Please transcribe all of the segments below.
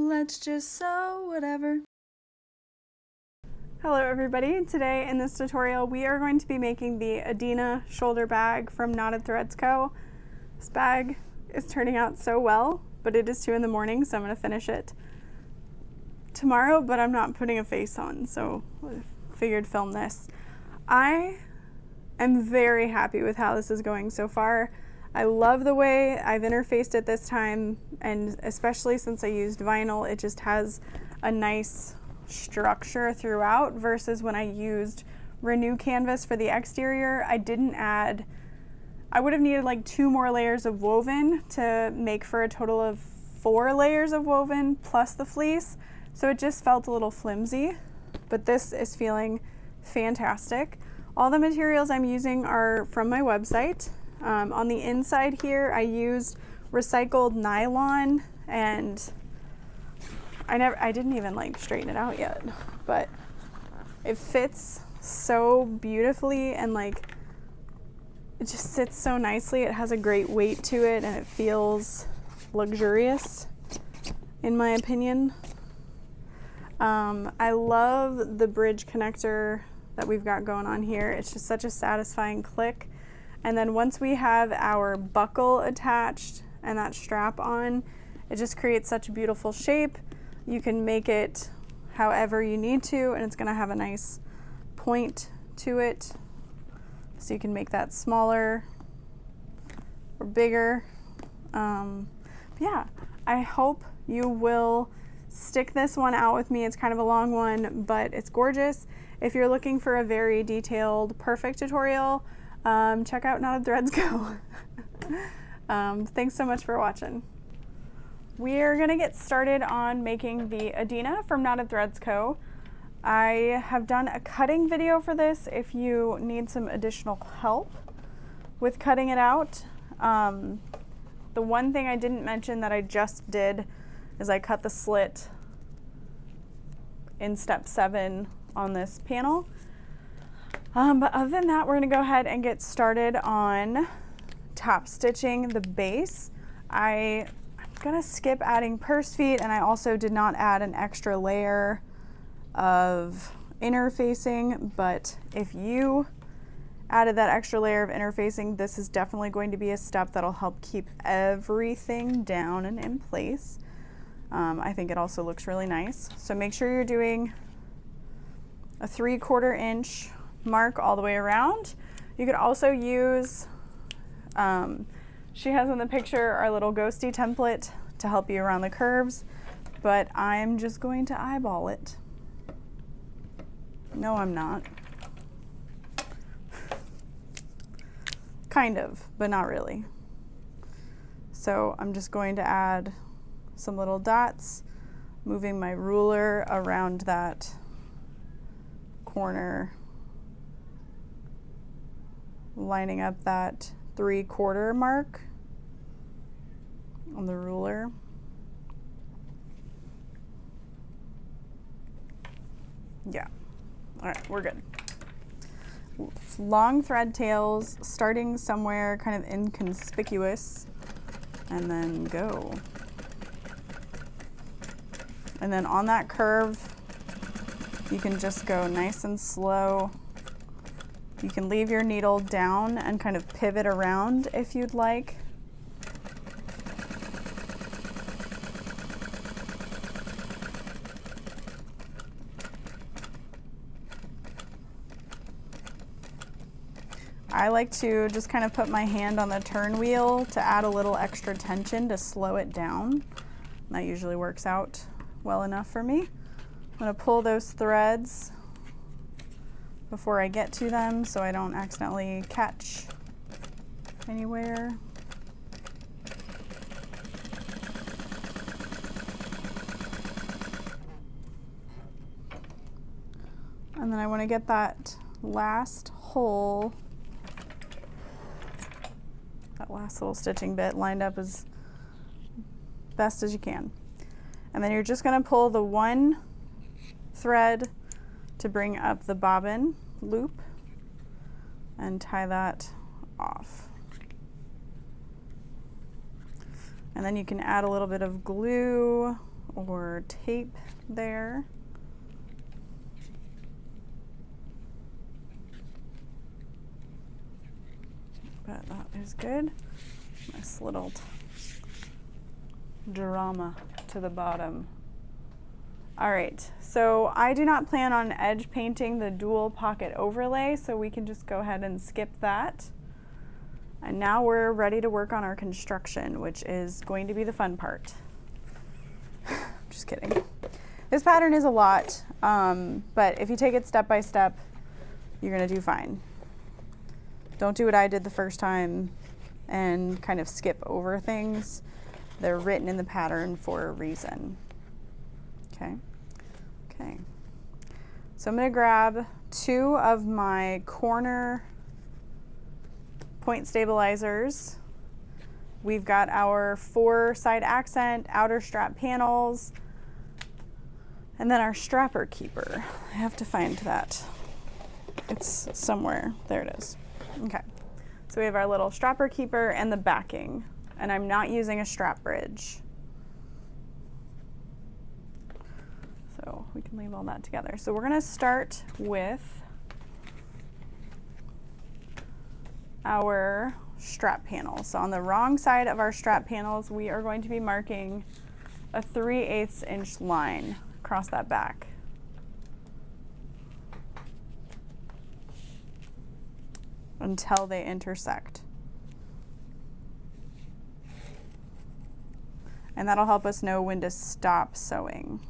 let's just sew whatever. Hello everybody, today in this tutorial we are going to be making the Adena shoulder bag from Knotted Threads Co. This bag is turning out so well, but it is 2 in the morning, so I'm going to finish it tomorrow, but I'm not putting a face on, so I figured film this. I am very happy with how this is going so far. I love the way I've interfaced it this time, and especially since I used vinyl, it just has a nice structure throughout versus when I used Renew canvas for the exterior. I would have needed like 2 more layers of woven to make for a total of 4 layers of woven plus the fleece, so it just felt a little flimsy, but this is feeling fantastic. All the materials I'm using are from my website. On the inside here I used recycled nylon, and I didn't even like straighten it out yet, but it fits so beautifully and like it just sits so nicely. It has a great weight to it and it feels luxurious in my opinion. I love the bridge connector that we've got going on here. It's just such a satisfying click. And then once we have our buckle attached and that strap on, it just creates such a beautiful shape. You can make it however you need to, and it's gonna have a nice point to it. So you can make that smaller or bigger. Yeah, I hope you will stick this one out with me. It's kind of a long one, but it's gorgeous. If you're looking for a very detailed, perfect tutorial, check out Knotted Threads Co. Thanks so much for watching. We are going to get started on making the Adena from Knotted Threads Co. I have done a cutting video for this if you need some additional help with cutting it out. The one thing I didn't mention that I just did is I cut the slit in step 7 on this panel. But other than that, we're going to go ahead and get started on top stitching the base. I'm going to skip adding purse feet, and I also did not add an extra layer of interfacing, but if you added that extra layer of interfacing, this is definitely going to be a step that'll help keep everything down and in place. I think it also looks really nice. So make sure you're doing a 3/4 inch mark all the way around. You could also use, she has in the picture our little ghosty template to help you around the curves, but I'm just going to eyeball it. No, I'm not. Kind of, but not really. So I'm just going to add some little dots, moving my ruler around that corner, lining up that 3/4 mark on the ruler. Yeah, all right, we're good. Long thread tails, starting somewhere kind of inconspicuous, and then go. And then on that curve, you can just go nice and slow. You can leave your needle down and kind of pivot around if you'd like. I like to just kind of put my hand on the turn wheel to add a little extra tension to slow it down. That usually works out well enough for me. I'm going to pull those threads before I get to them so I don't accidentally catch anywhere. And then I want to get that last hole, that last little stitching bit lined up as best as you can. And then you're just going to pull the one thread to bring up the bobbin loop and tie that off. And then you can add a little bit of glue or tape there. But that is good. Nice little drama to the bottom. All right, so I do not plan on edge painting the dual pocket overlay, so we can just go ahead and skip that. And now we're ready to work on our construction, which is going to be the fun part. Just kidding. This pattern is a lot, but if you take it step by step, you're gonna do fine. Don't do what I did the first time and kind of skip over things. They're written in the pattern for a reason. Okay. Okay. So I'm going to grab 2 of my corner point stabilizers. We've got our 4 side accent, outer strap panels, and then our strapper keeper. I have to find that. It's somewhere. There it is. Okay. So we have our little strapper keeper and the backing, and I'm not using a strap bridge. So we can leave all that together. So we're going to start with our strap panels. So on the wrong side of our strap panels, we are going to be marking a 3/8 inch line across that back. Until they intersect. And that'll help us know when to stop sewing.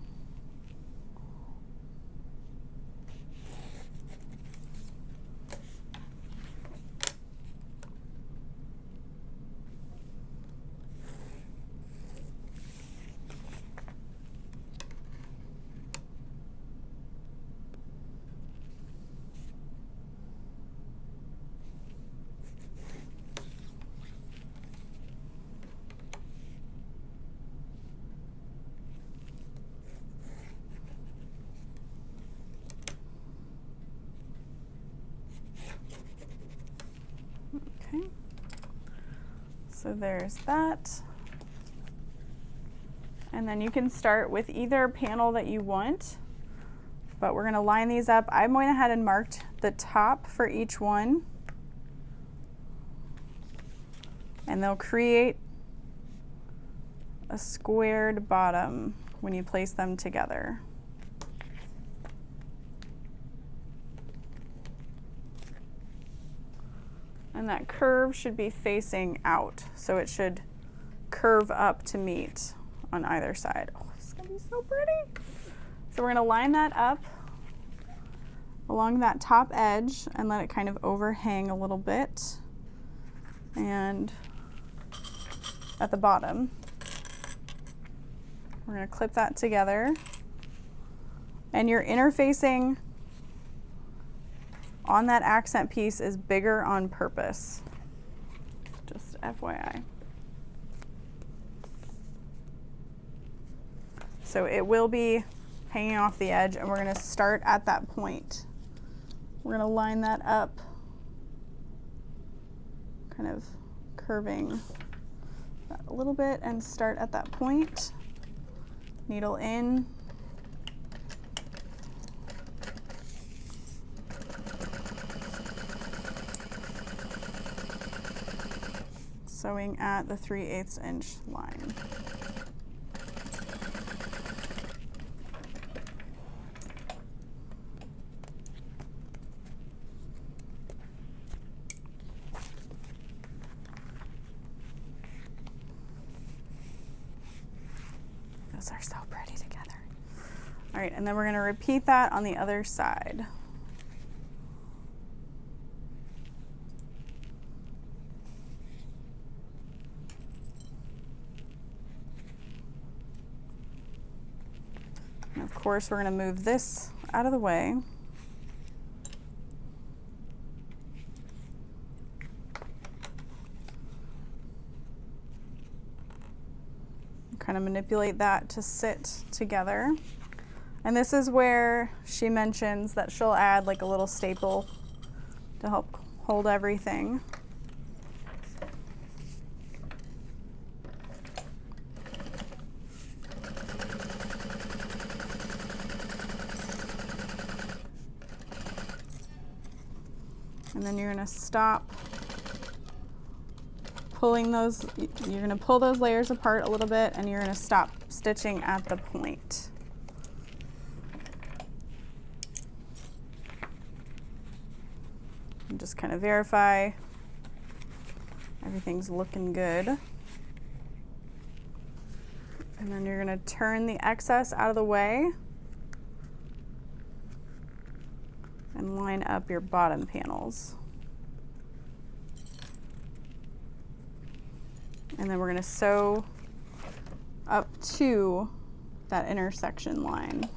Okay, so there's that. And then you can start with either panel that you want, but we're going to line these up. I went ahead and marked the top for each one, and they'll create a squared bottom when you place them together. And that curve should be facing out, so it should curve up to meet on either side. Oh, it's gonna be so pretty. So we're gonna line that up along that top edge and let it kind of overhang a little bit. And at the bottom, we're gonna clip that together. And your interfacing on that accent piece is bigger on purpose. Just FYI. So it will be hanging off the edge, and we're going to start at that point. We're going to line that up, kind of curving that a little bit, and start at that point. Needle in. Sewing at the 3/8 inch line. Those are so pretty together. All right, and then we're going to repeat that on the other side. And of course, we're going to move this out of the way. Kind of manipulate that to sit together. And this is where she mentions that she'll add like a little staple to help hold everything. And then you're gonna stop pulling those, you're gonna pull those layers apart a little bit, and you're gonna stop stitching at the point. And just kind of verify everything's looking good. And then you're gonna turn the excess out of the way and line up your bottom panels. And then we're gonna sew up to that intersection line.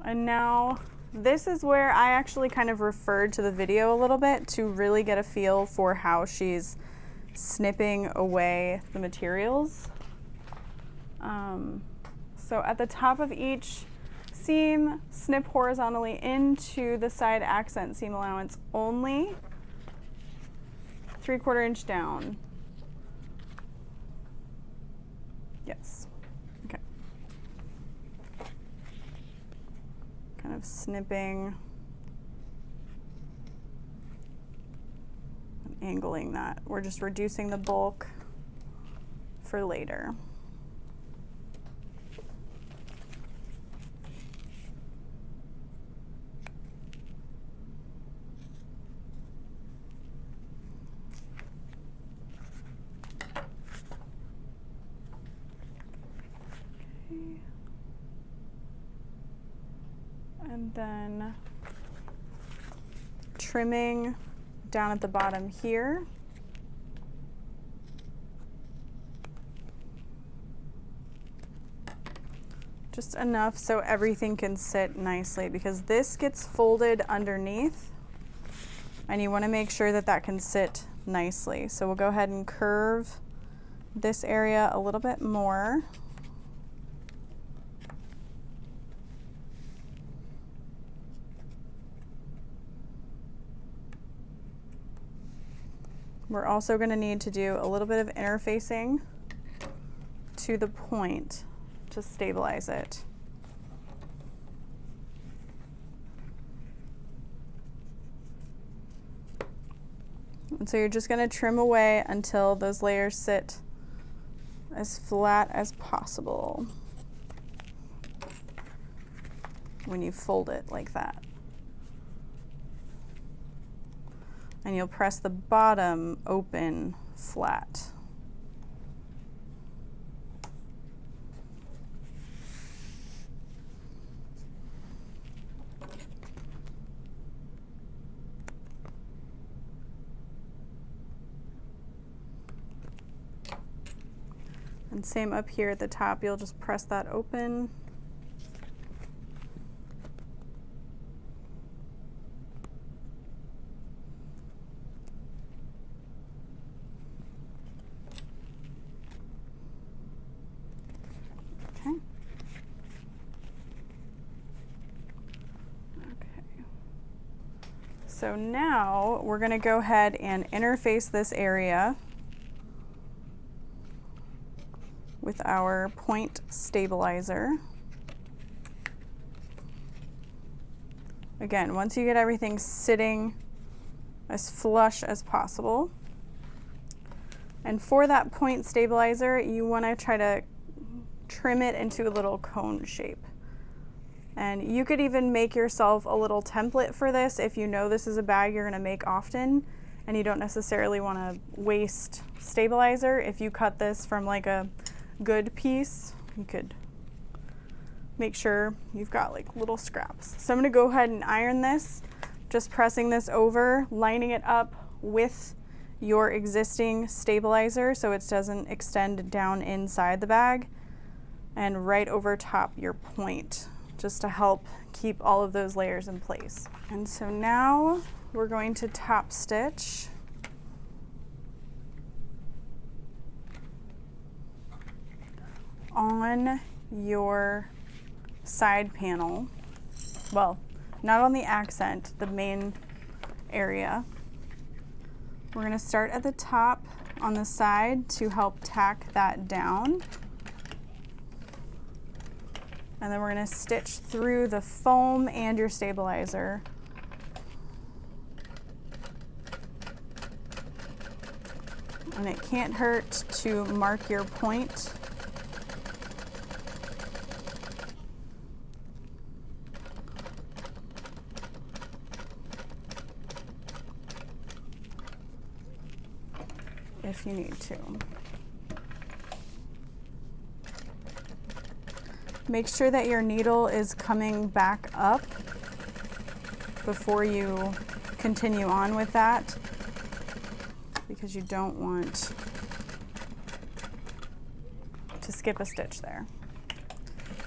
And now this is where I actually kind of referred to the video a little bit to really get a feel for how she's snipping away the materials. So at the top of each seam, snip horizontally into the side accent seam allowance only, 3/4 inch down. Yes. Okay. Kind of snipping and angling that. We're just reducing the bulk for later. And then trimming down at the bottom here. Just enough so everything can sit nicely, because this gets folded underneath and you want to make sure that that can sit nicely. So we'll go ahead and curve this area a little bit more. We're also going to need to do a little bit of interfacing to the point to stabilize it. And so you're just going to trim away until those layers sit as flat as possible when you fold it like that. And you'll press the bottom open flat. And same up here at the top, you'll just press that open. So now we're going to go ahead and interface this area with our point stabilizer. Again, once you get everything sitting as flush as possible. And for that point stabilizer, you want to try to trim it into a little cone shape. And you could even make yourself a little template for this if you know this is a bag you're going to make often and you don't necessarily want to waste stabilizer. If you cut this from like a good piece, you could make sure you've got like little scraps. So I'm going to go ahead and iron this, just pressing this over, lining it up with your existing stabilizer so it doesn't extend down inside the bag, and right over top your point, just to help keep all of those layers in place. And so now we're going to top stitch on your side panel, well, not on the accent, the main area. We're going to start at the top on the side to help tack that down. And then we're going to stitch through the foam and your stabilizer. And it can't hurt to mark your point. If you need to. Make sure that your needle is coming back up before you continue on with that, because you don't want to skip a stitch there.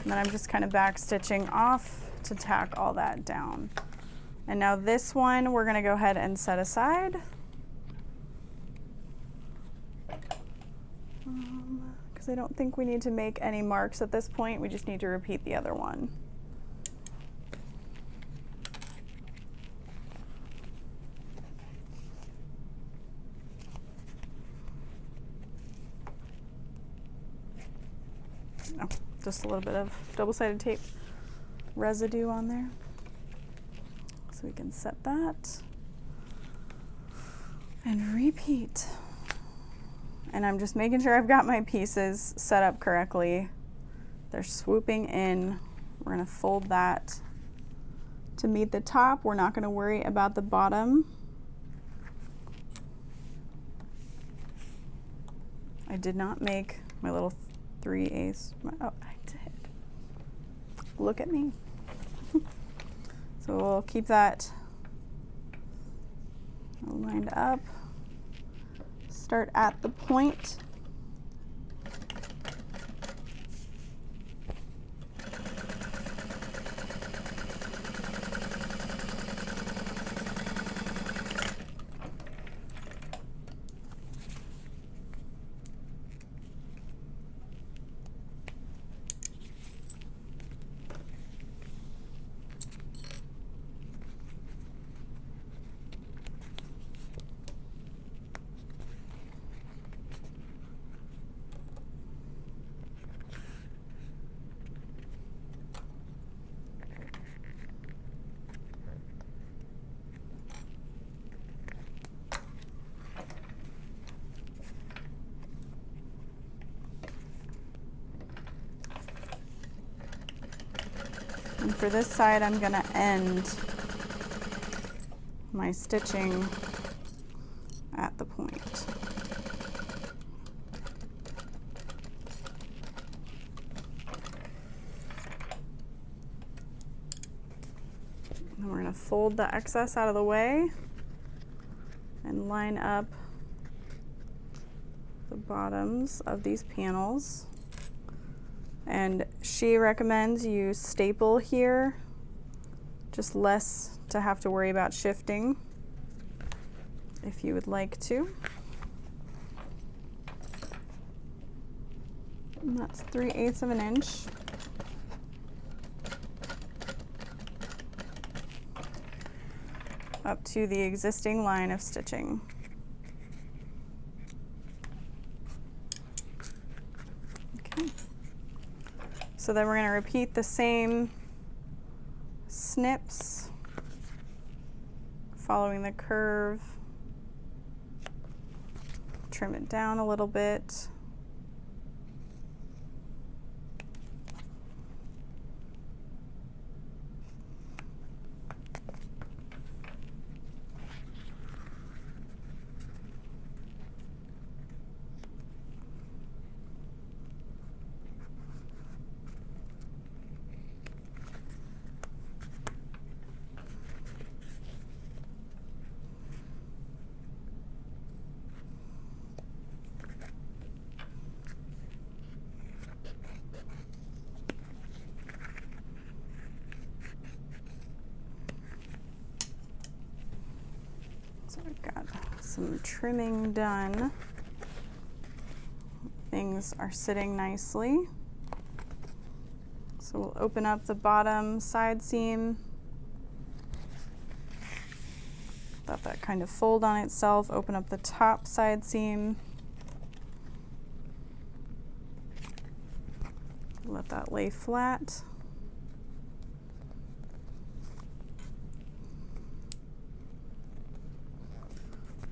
And then I'm just kind of back stitching off to tack all that down. And now this one we're going to go ahead and set aside. Because I don't think we need to make any marks at this point. We just need to repeat the other one. Oh, just a little bit of double-sided tape residue on there. So we can set that and repeat. And I'm just making sure I've got my pieces set up correctly. They're swooping in. We're going to fold that to meet the top. We're not going to worry about the bottom. I did not make my little 3/8. Oh, I did. Look at me. So we'll keep that lined up. Start at the point. And for this side, I'm going to end my stitching at the point. And we're going to fold the excess out of the way and line up the bottoms of these panels. And she recommends you staple here, just less to have to worry about shifting if you would like to. And that's 3/8 of an inch. Up to the existing line of stitching. Okay. So then we're going to repeat the same snips, following the curve, trim it down a little bit. So I've got some trimming done. Things are sitting nicely. So we'll open up the bottom side seam. Let that kind of fold on itself, open up the top side seam. Let that lay flat.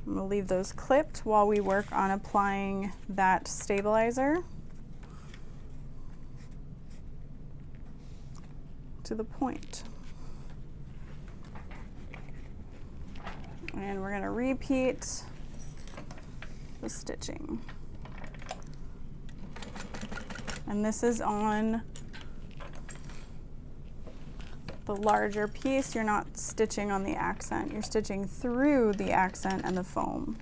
I'm going to leave those clipped while we work on applying that stabilizer to the point. And we're going to repeat the stitching. And this is on the larger piece. You're not stitching on the accent, you're stitching through the accent and the foam.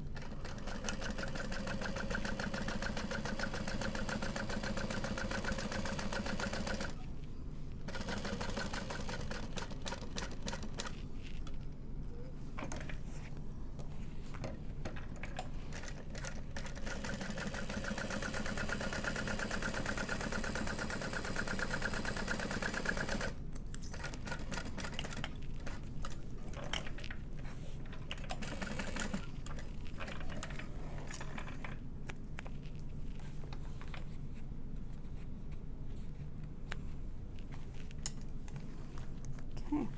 Okay.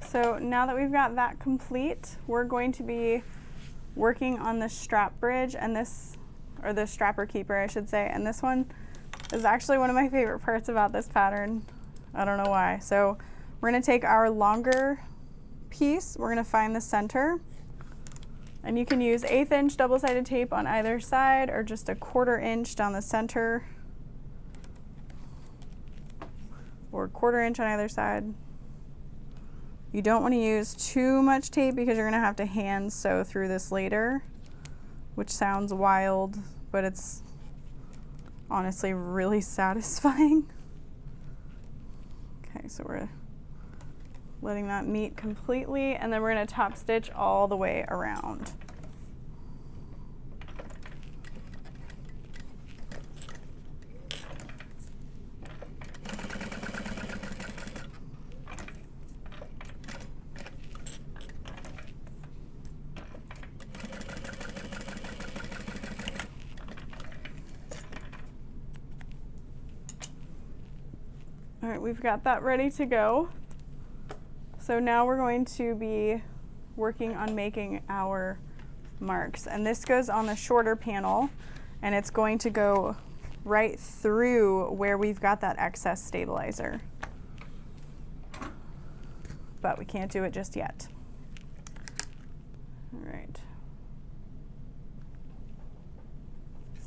So now that we've got that complete, we're going to be working on the strap bridge, and this, or the strapper keeper I should say, and this one is actually one of my favorite parts about this pattern. I don't know why. So we're going to take our longer piece, we're going to find the center, and you can use 1/8 inch double-sided tape on either side or just a 1/4 inch down the center, or 1/4 inch on either side. You don't want to use too much tape because you're going to have to hand sew through this later, which sounds wild, but it's honestly really satisfying. Okay, so we're letting that meet completely, and then we're going to top stitch all the way around. All right, we've got that ready to go. So now we're going to be working on making our marks. And this goes on the shorter panel, and it's going to go right through where we've got that excess stabilizer. But we can't do it just yet. All right.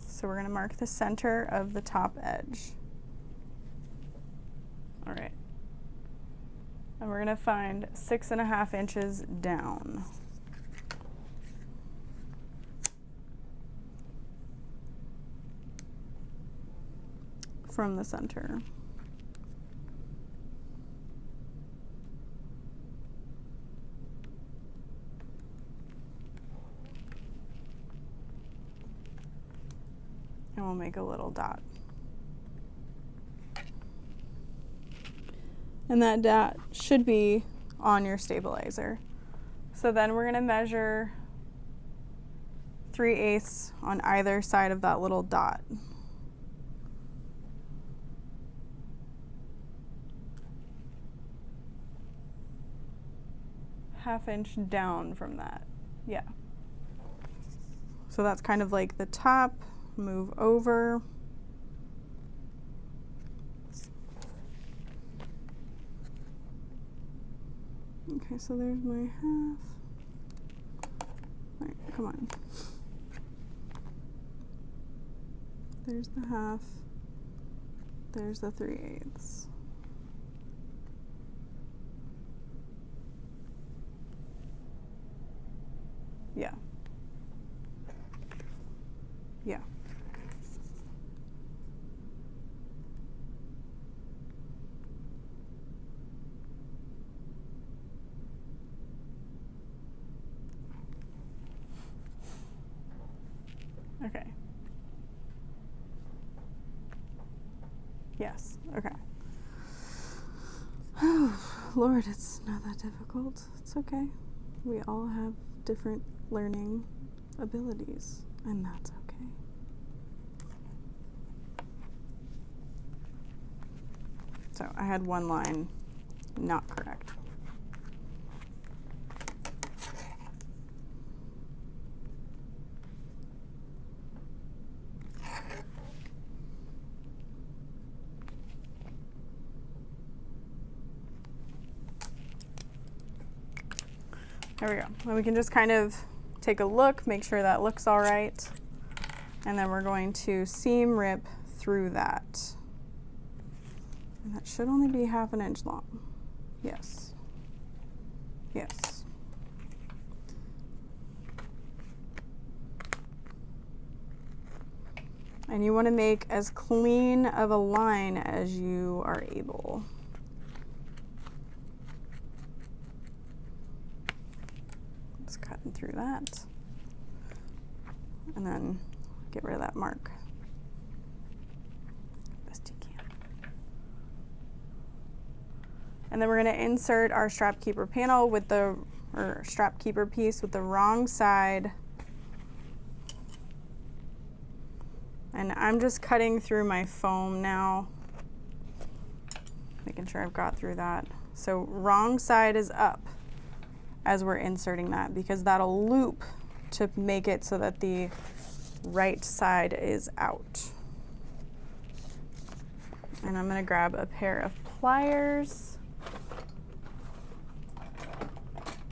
So we're going to mark the center of the top edge. All right, and we're going to find 6.5 inches down. From the center. And we'll make a little dot. And that dot should be on your stabilizer. So then we're going to measure 3/8 on either side of that little dot. ½ inch down from that. Yeah. So that's kind of like the top, move over. Okay, so there's my half. All right, come on. There's the half. There's the 3/8. Yeah. Yeah. Okay. Yes, okay. Lord, it's not that difficult. It's okay. We all have different learning abilities, and that's okay. So I had one line not correct. There we go. And we can just kind of take a look, make sure that looks all right. And then we're going to seam rip through that. And that should only be 1/2 inch long. Yes. Yes. And you want to make as clean of a line as you are able. Just cutting through that. And then get rid of that mark. Best you can. And then we're going to insert our strap keeper panel with the, or strap keeper piece with the wrong side. And I'm just cutting through my foam now, making sure I've got through that. So wrong side is up as we're inserting that, because that'll loop to make it so that the right side is out. And I'm gonna grab a pair of pliers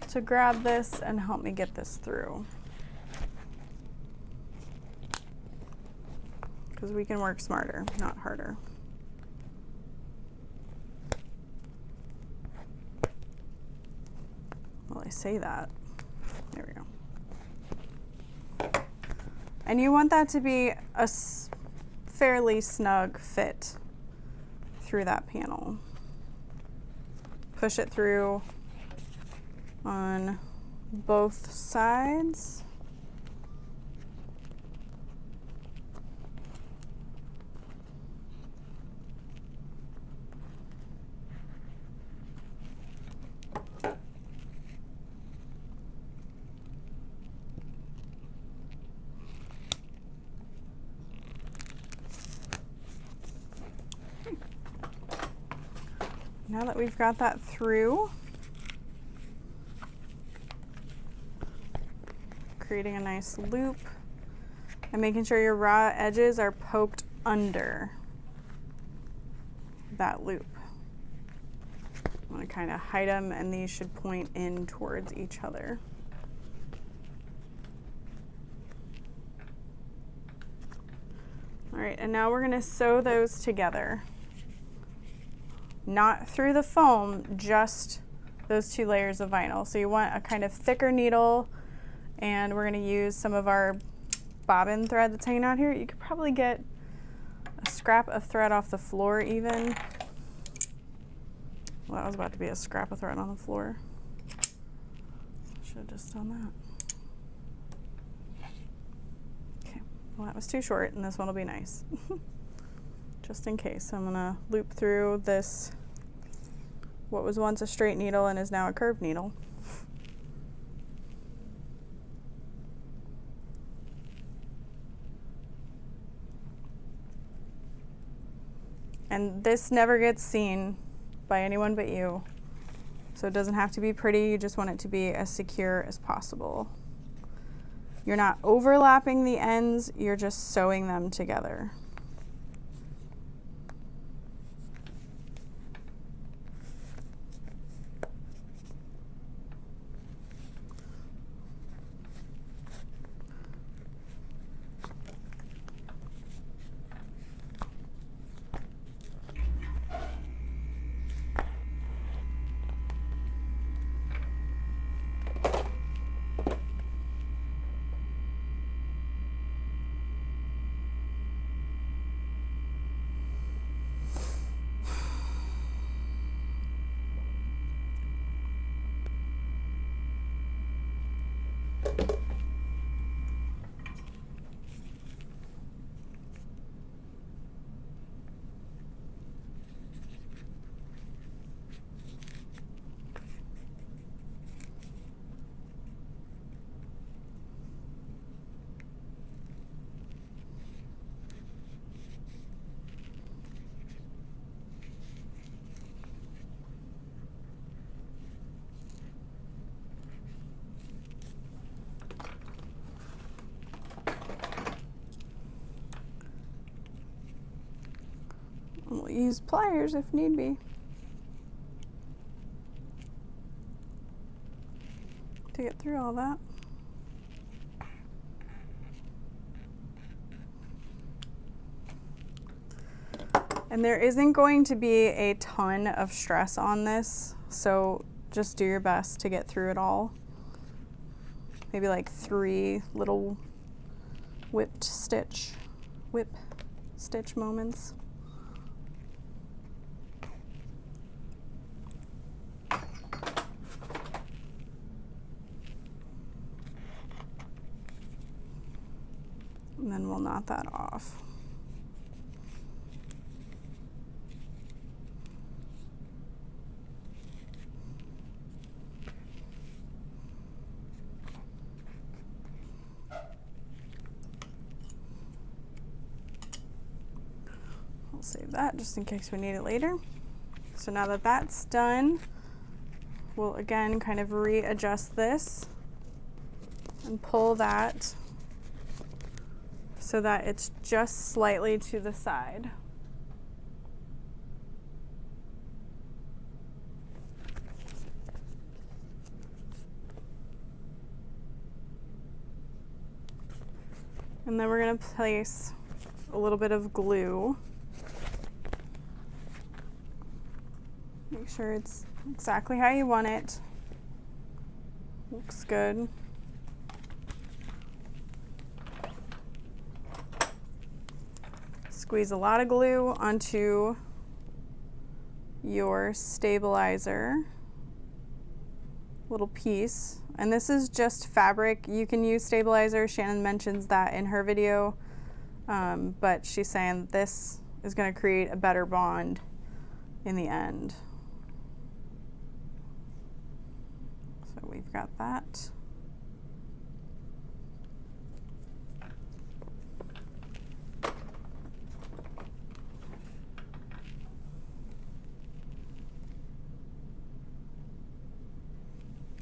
to grab this and help me get this through. Because we can work smarter, not harder. Well, I say that. There we go. And you want that to be a fairly snug fit through that panel. Push it through on both sides. Now that we've got that through, creating a nice loop and making sure your raw edges are poked under that loop. I want to kind of hide them, and these should point in towards each other. All right, and now we're going to sew those together. Not through the foam, just those 2 layers of vinyl. So you want a kind of thicker needle, and we're going to use some of our bobbin thread that's hanging out here. You could probably get a scrap of thread off the floor even. Well, that was about to be a scrap of thread on the floor. Should have just done that. Okay, well that was too short, and this one will be nice. Just in case, I'm gonna loop through this, what was once a straight needle and is now a curved needle. And this never gets seen by anyone but you. So it doesn't have to be pretty, you just want it to be as secure as possible. You're not overlapping the ends, you're just sewing them together. use pliers if need be. To get through all that. And there isn't going to be a ton of stress on this, so just do your best to get through it all. Maybe like 3 little whip stitch moments. And then we'll knot that off. I'll save that just in case we need it later. So now that that's done, we'll again kind of readjust this and pull that so that it's just slightly to the side. And then we're going to place a little bit of glue. Make sure it's exactly how you want it. Looks good. Squeeze a lot of glue onto your stabilizer little piece. And this is just fabric. You can use stabilizer. Shannon mentions that in her video, but she's saying this is going to create a better bond in the end. So we've got that.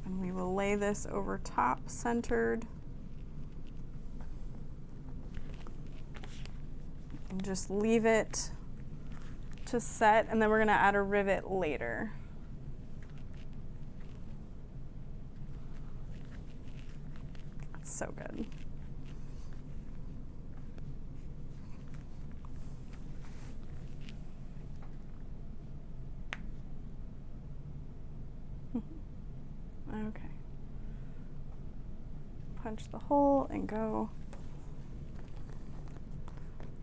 And we will lay this over top, centered. And just leave it to set, and then we're going to add a rivet later. That's so good. Okay. Punch the hole and go.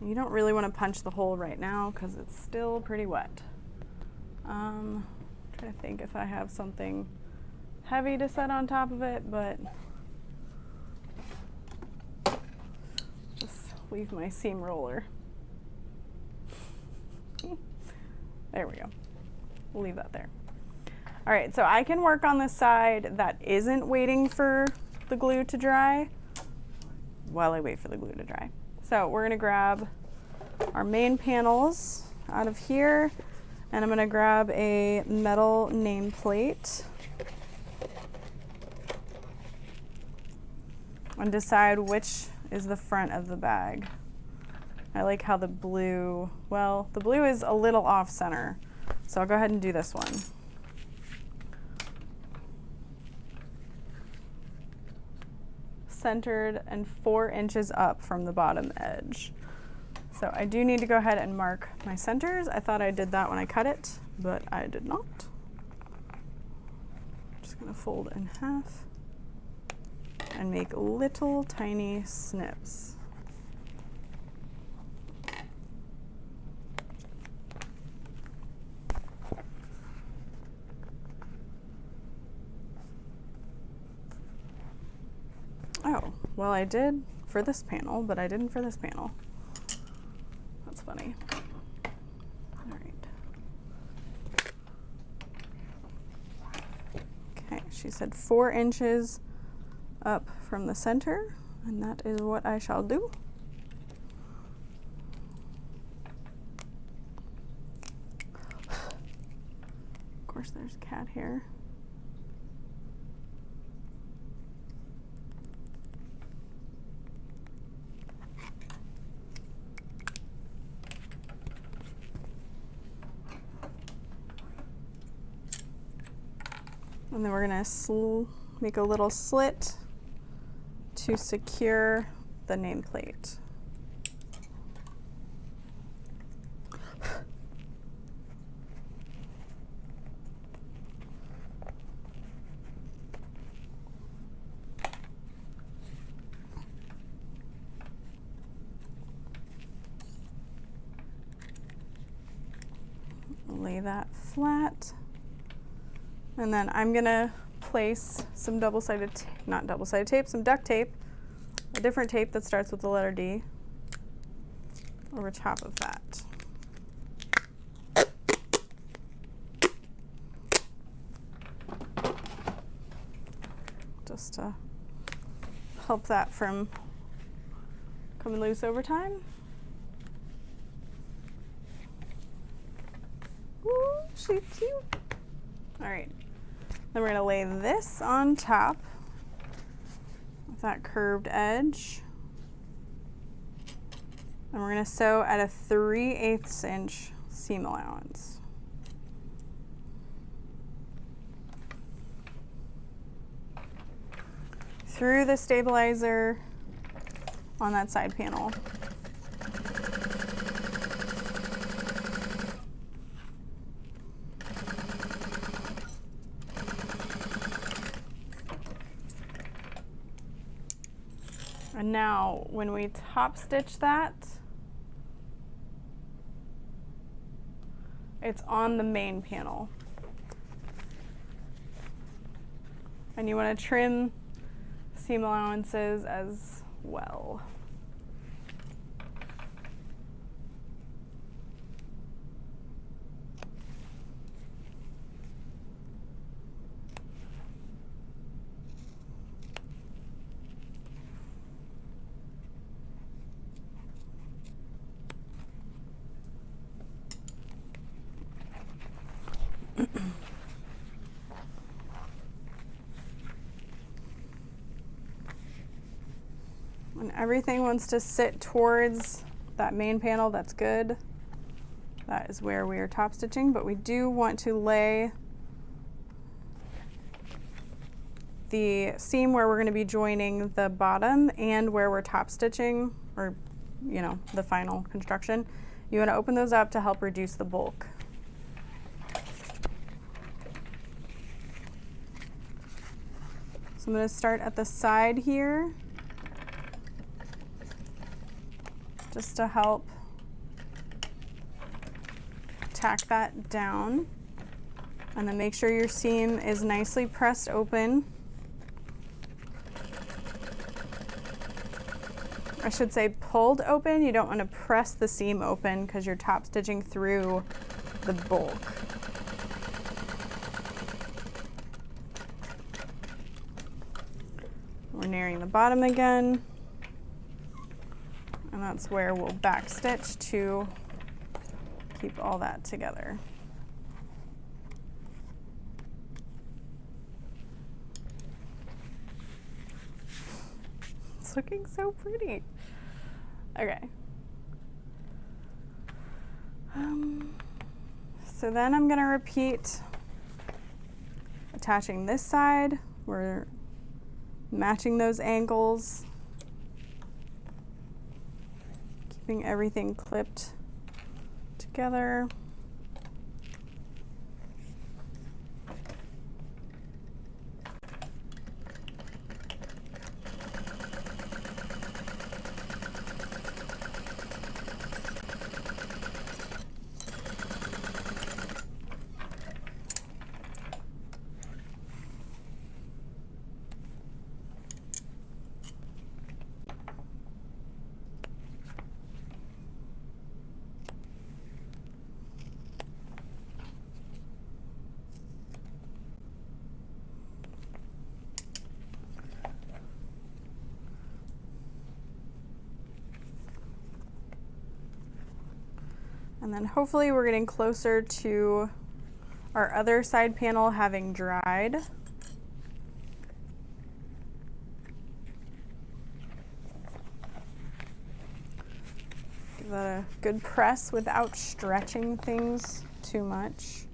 You don't really want to punch the hole right now because it's still pretty wet. Trying to think if I have something heavy to set on top of it, but just leave my seam roller. There we go. We'll leave that there. All right, so I can work on the side that isn't waiting for the glue to dry while I wait for the glue to dry. So we're gonna grab our main panels out of here, and I'm gonna grab a metal nameplate and decide which is the front of the bag. I like how the blue, well, the blue is a little off center, so I'll go ahead and do this one. Centered and 4 inches up from the bottom edge. So I do need to go ahead and mark my centers. I thought I did that when I cut it, but I did not. Just gonna fold in half and make little tiny snips. Oh, well, I did for this panel, but I didn't for this panel. That's funny. All right. Okay, she said 4 inches up from the center, and that is what I shall do. Of course, there's cat hair. And then we're gonna make a little slit to secure the nameplate. Lay that flat. And then I'm gonna place some not double-sided tape, some duct tape, a different tape that starts with the letter D, over top of that. Just to help that from coming loose over time. Ooh, she's cute. All right, then we're gonna lay this on top with that curved edge. And we're gonna sew at a 3/8 inch seam allowance. Through the stabilizer on that side panel. And now when we top stitch that, it's on the main panel. And you want to trim seam allowances as well. When everything wants to sit towards that main panel, that's good. That is where we are top stitching, but we do want to lay the seam where we're going to be joining the bottom and where we're top stitching, or you know, the final construction. You want to open those up to help reduce the bulk. So I'm going to start at the side here, just to help tack that down. And then make sure your seam is nicely pressed open. I should say pulled open. You don't want to press the seam open because you're top stitching through the bulk. We're nearing the bottom again. And that's where we'll back stitch to keep all that together. It's looking so pretty. Okay. So then I'm going to repeat attaching this side. We're matching those angles, keeping everything clipped together. And then hopefully we're getting closer to our other side panel having dried. Give that a good press without stretching things too much.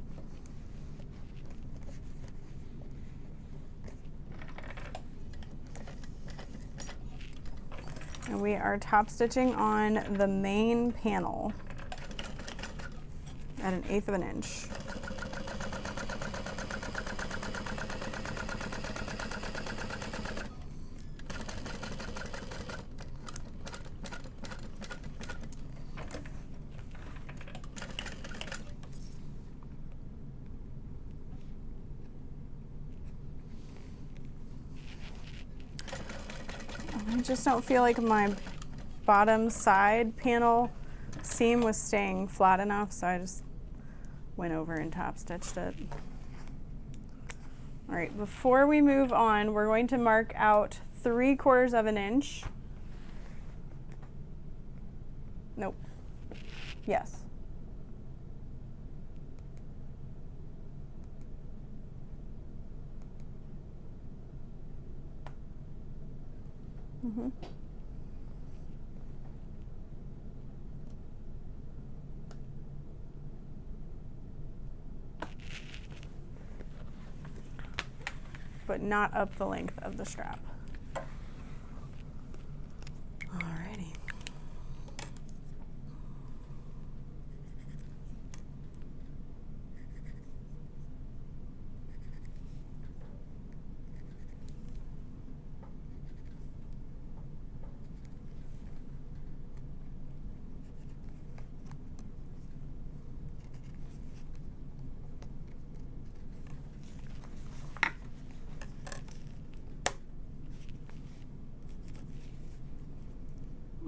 we are top stitching on the main panel at 1/8 of an inch. I just don't feel like my bottom side panel seam was staying flat enough, so I just went over and top stitched it. All right, before we move on, we're going to mark out 3/4 of an inch. Nope. Yes. Mm-hmm. But not up the length of the strap. Alrighty.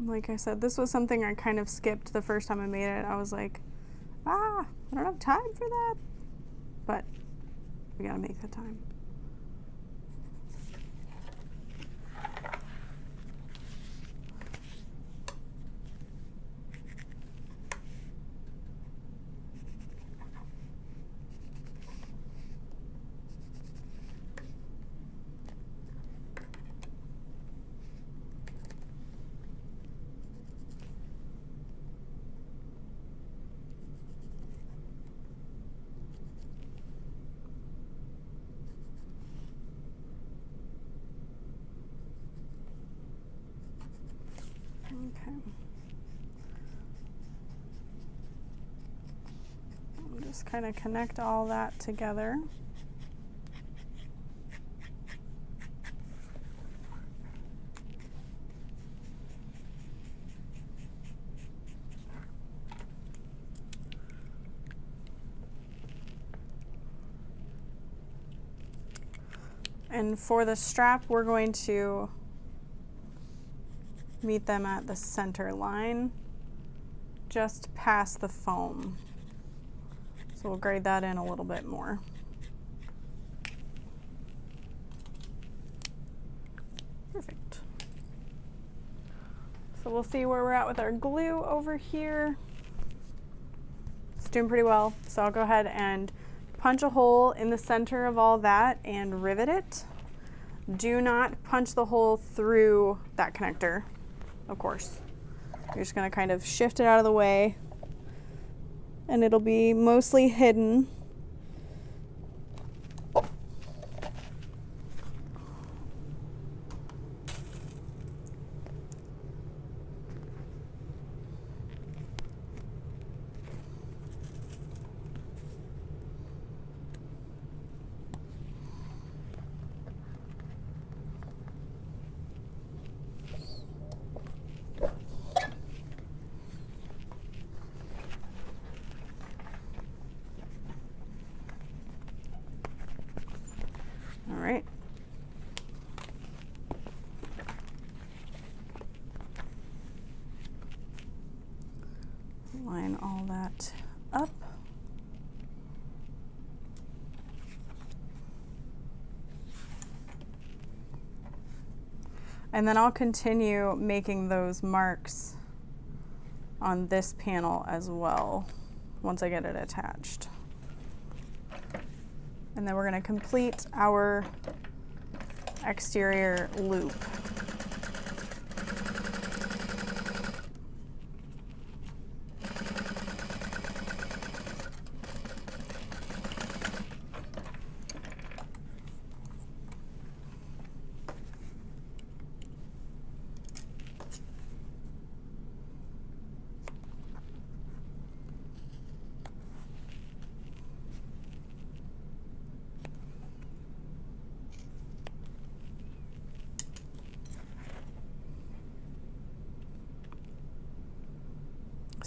Like I said, this was something I kind of skipped the first time I made it. I was like, I don't have time for that. But we gotta make the time. Okay. I'll just kind of connect all that together. And for the strap, we're going to meet them at the center line, just past the foam. So we'll grade that in a little bit more. Perfect. So we'll see where we're at with our glue over here. It's doing pretty well. So I'll go ahead and punch a hole in the center of all that and rivet it. Do not punch the hole through that connector, of course. You're just gonna kind of shift it out of the way and it'll be mostly hidden. All right. Line all that up. And then I'll continue making those marks on this panel as well once I get it attached. And then we're going to complete our exterior loop.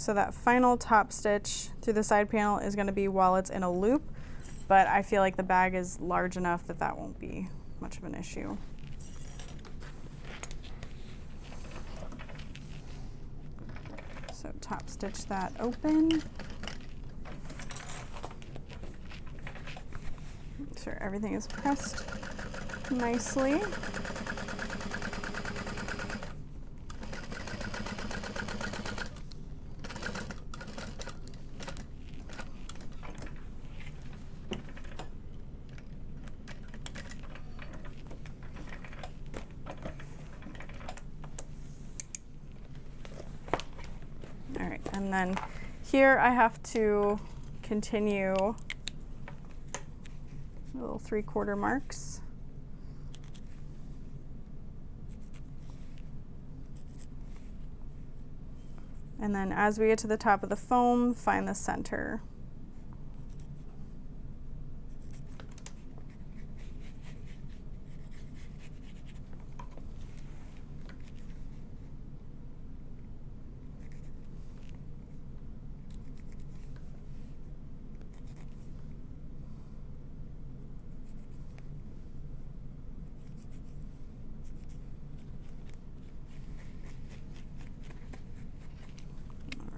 So that final top stitch through the side panel is going to be while it's in a loop, but I feel like the bag is large enough that that won't be much of an issue. So top stitch that open. Make sure everything is pressed nicely. And then here I have to continue little 3/4 marks. And then as we get to the top of the foam, find the center.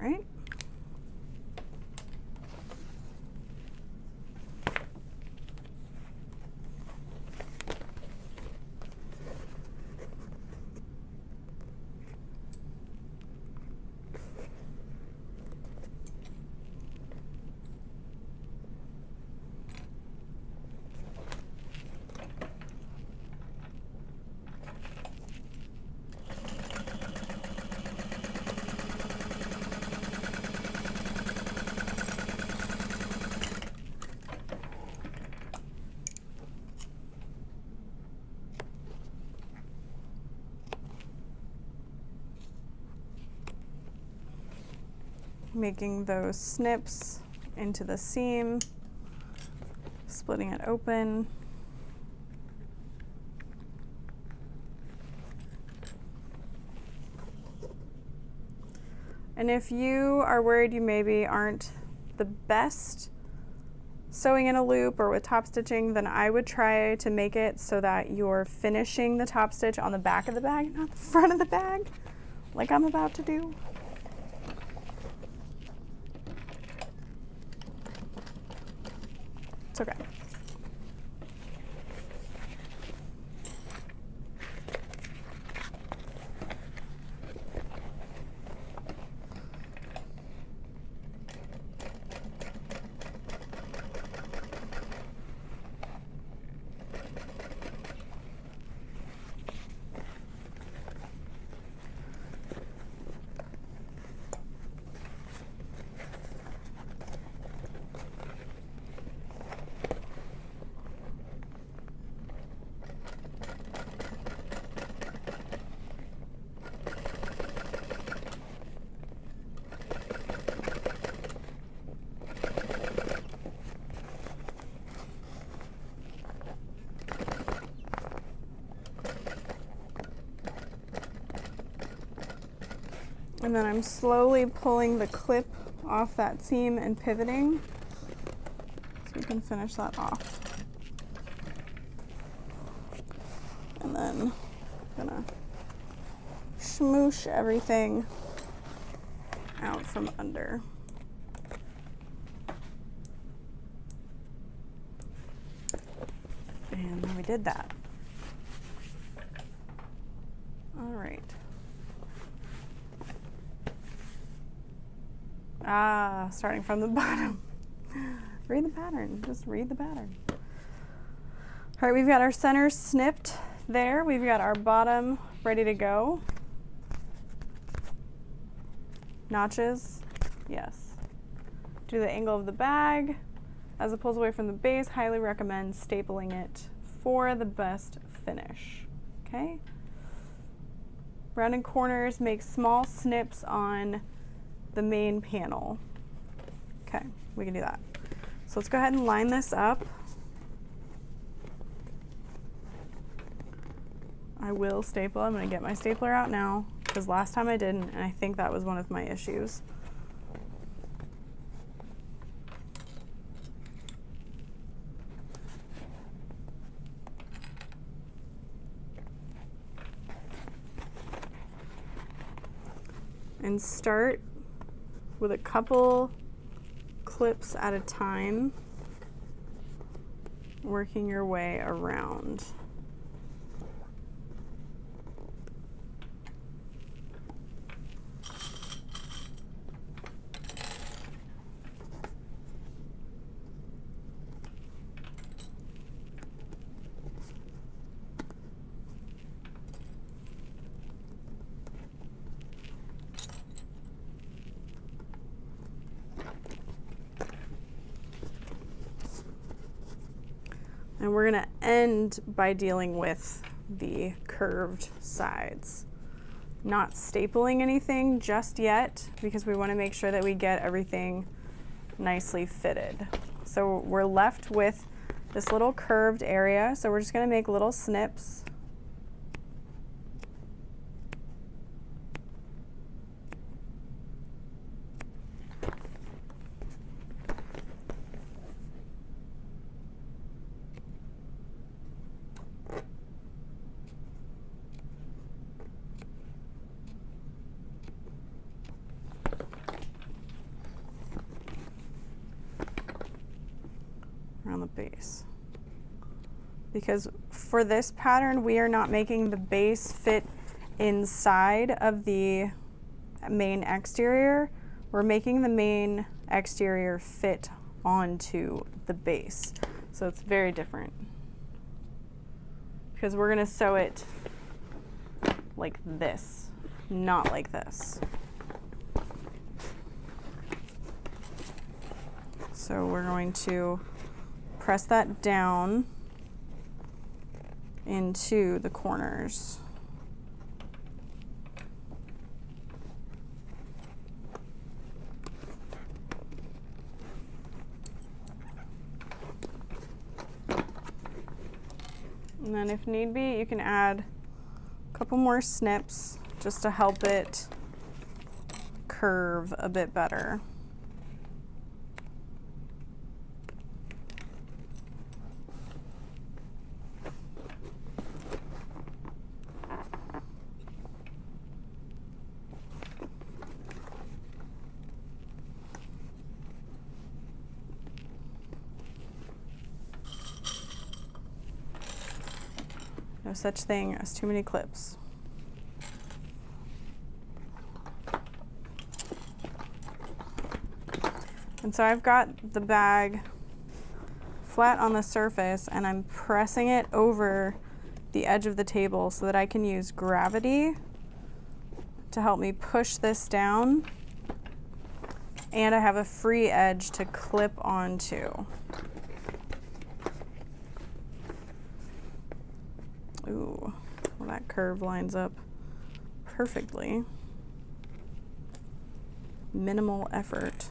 Right. Making those snips into the seam, splitting it open. And if you are worried you maybe aren't the best sewing in a loop or with top stitching, then I would try to make it so that you're finishing the top stitch on the back of the bag, not the front of the bag, like I'm about to do. It's okay. And then I'm slowly pulling the clip off that seam and pivoting so we can finish that off. And then I'm gonna smoosh everything out from under. And then we did that. All right. Starting from the bottom. Read the pattern, just read the pattern. All right, we've got our center snipped there. We've got our bottom ready to go. Notches, yes. Do the angle of the bag. As it pulls away from the base, highly recommend stapling it for the best finish, okay? Rounding corners, make small snips on the main panel. Okay, we can do that. So let's go ahead and line this up. I will staple. I'm going to get my stapler out now because last time I didn't, and I think that was one of my issues. and start with a couple clips at a time, working your way around. And we're gonna end by dealing with the curved sides. Not stapling anything just yet because we wanna make sure that we get everything nicely fitted. So we're left with this little curved area. So we're just gonna make little snips. Around the base. Because for this pattern, we are not making the base fit inside of the main exterior. We're making the main exterior fit onto the base. So it's very different. Because we're gonna sew it like this, not like this. So we're going to press that down into the corners. And then if need be, you can add a couple more snips just to help it curve a bit better. No such thing as too many clips. And so I've got the bag flat on the surface and I'm pressing it over the edge of the table so that I can use gravity to help me push this down, and I have a free edge to clip onto. Ooh, well, that curve lines up perfectly. Minimal effort.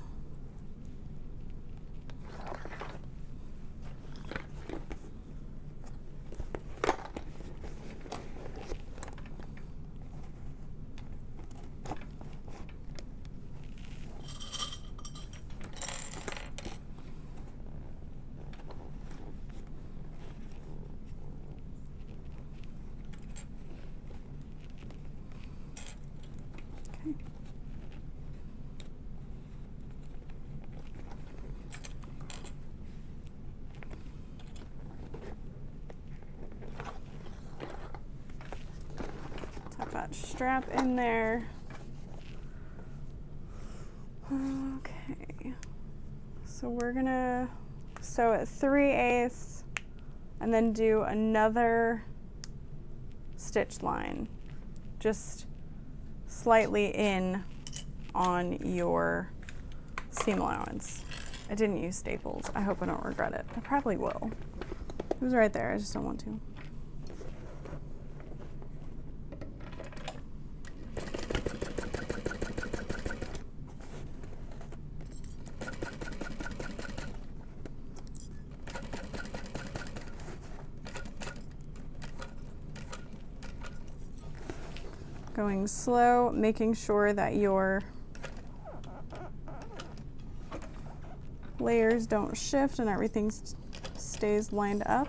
That strap in there. Okay, so we're gonna sew at 3/8 and then do another stitch line, just slightly in on your seam allowance. I didn't use staples. I hope I don't regret it. I probably will. It was right there, I just don't want to. Going slow, making sure that your layers don't shift and everything stays lined up.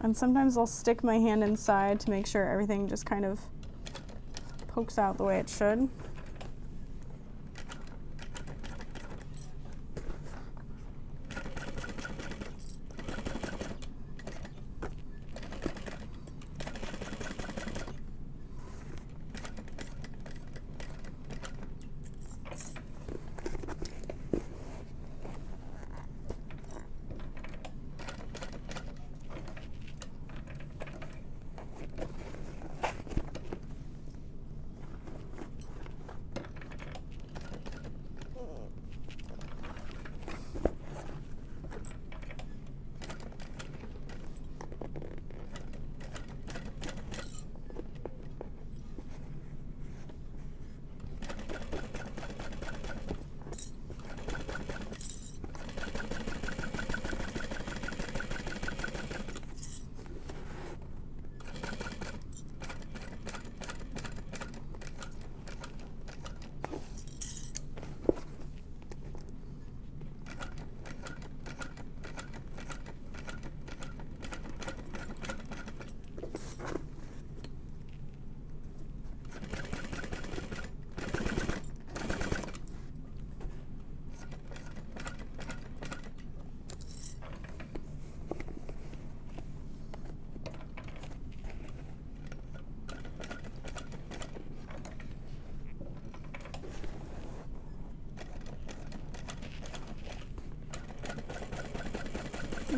And sometimes I'll stick my hand inside to make sure everything just kind of pokes out the way it should.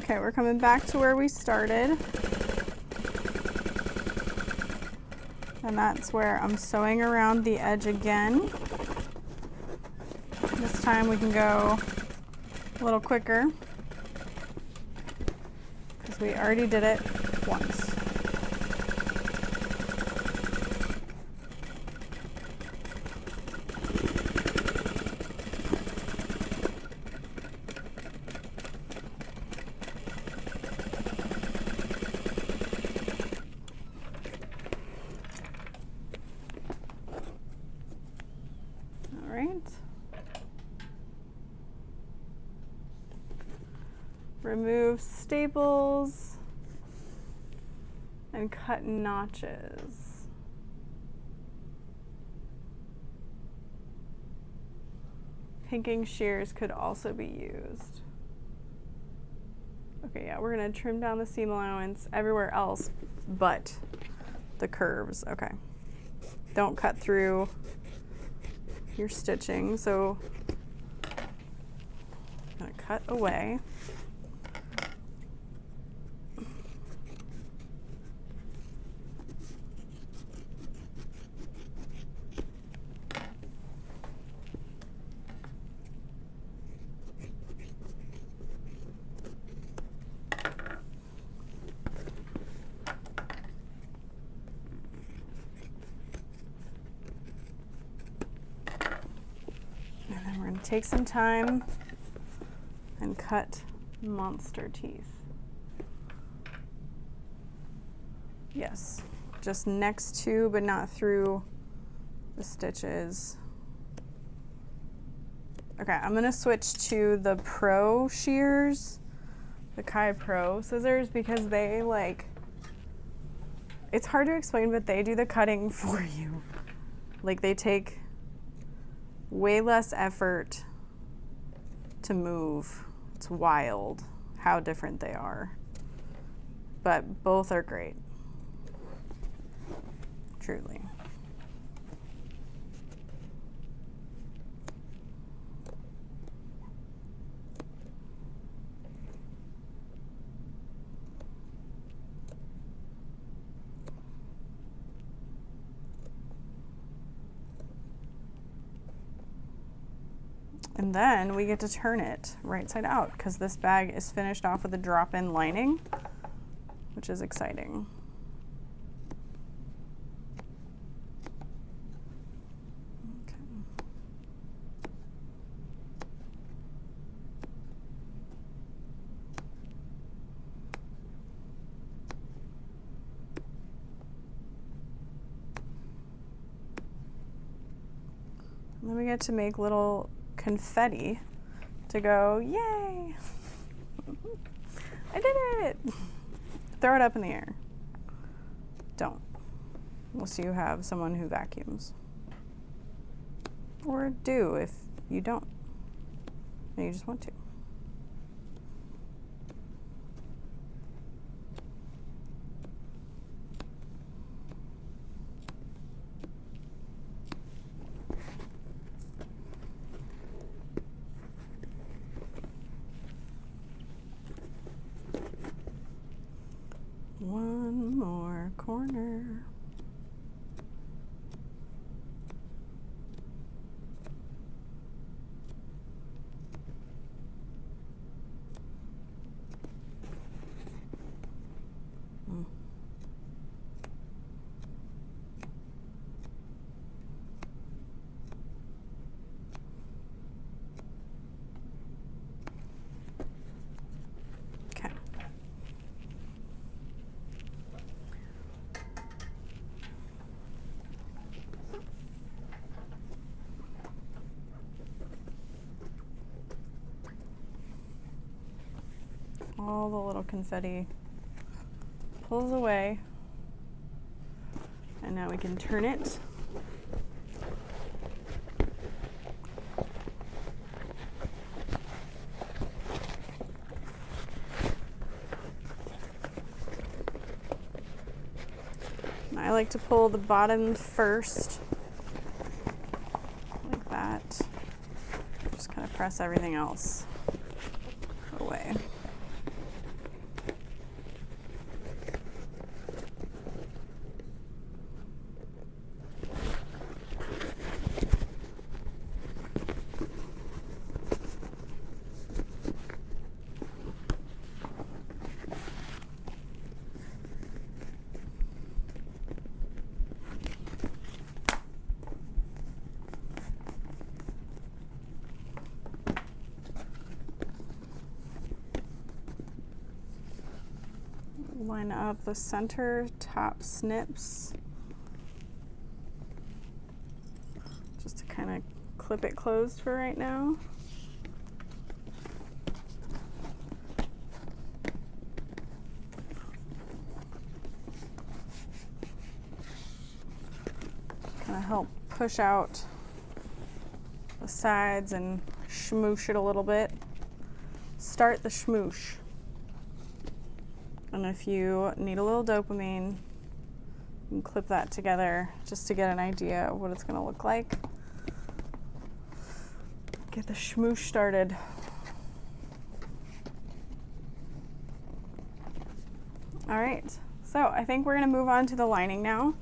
Okay, we're coming back to where we started. And that's where I'm sewing around the edge again. This time we can go a little quicker because we already did it once. Remove staples and cut notches. Pinking shears could also be used. Okay, yeah, we're gonna trim down the seam allowance everywhere else but the curves. Okay. Don't cut through your stitching, so I'm gonna cut away. Take some time and cut monster teeth. Yes, just next to but not through the stitches. Okay, I'm gonna switch to the Pro shears, the Kai Pro scissors, because they it's hard to explain, but they do the cutting for you. Like, they take way less effort to move. It's wild how different they are. But both are great. Truly. And then we get to turn it right side out because this bag is finished off with a drop-in lining, which is exciting. Okay. And then we get to make little confetti to go, yay! I did it! Throw it up in the air. Don't. unless you have someone who vacuums. Or do if you don't, and you just want to. One more corner. Okay. All the little confetti pulls away, and now we can turn it. I like to pull the bottom first, like that. Just kind of press everything else away. Line up the center top snips just to kind of clip it closed for right now. Kind of help push out the sides and smoosh it a little bit. Start the smoosh. And if you need a little dopamine, you can clip that together just to get an idea of what it's going to look like. Get the smoosh started. All right, so I think we're going to move on to the lining now,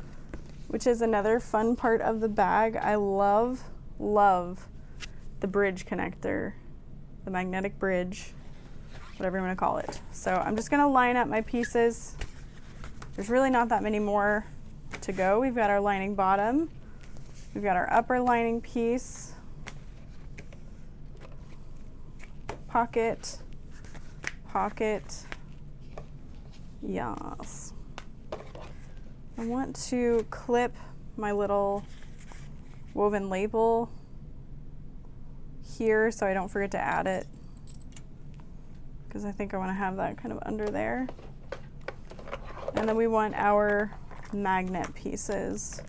which is another fun part of the bag. I love the bridge connector, the magnetic bridge, whatever you want to call it. So I'm just going to line up my pieces. There's really not that many more to go. We've got our lining bottom. We've got our upper lining piece. Pocket. Pocket. Yes. I want to clip my little woven label here so I don't forget to add it, because I think I want to have that kind of under there. And then we want our magnet pieces.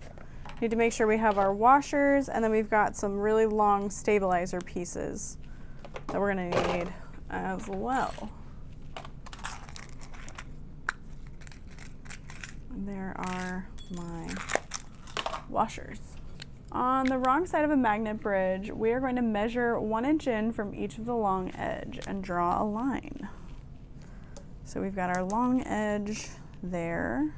Need to make sure we have our washers, and then we've got some really long stabilizer pieces that we're going to need as well. And there are my washers. On the wrong side of a magnet bridge, we are going to measure 1 inch in from each of the long edge and draw a line. So we've got our long edge there.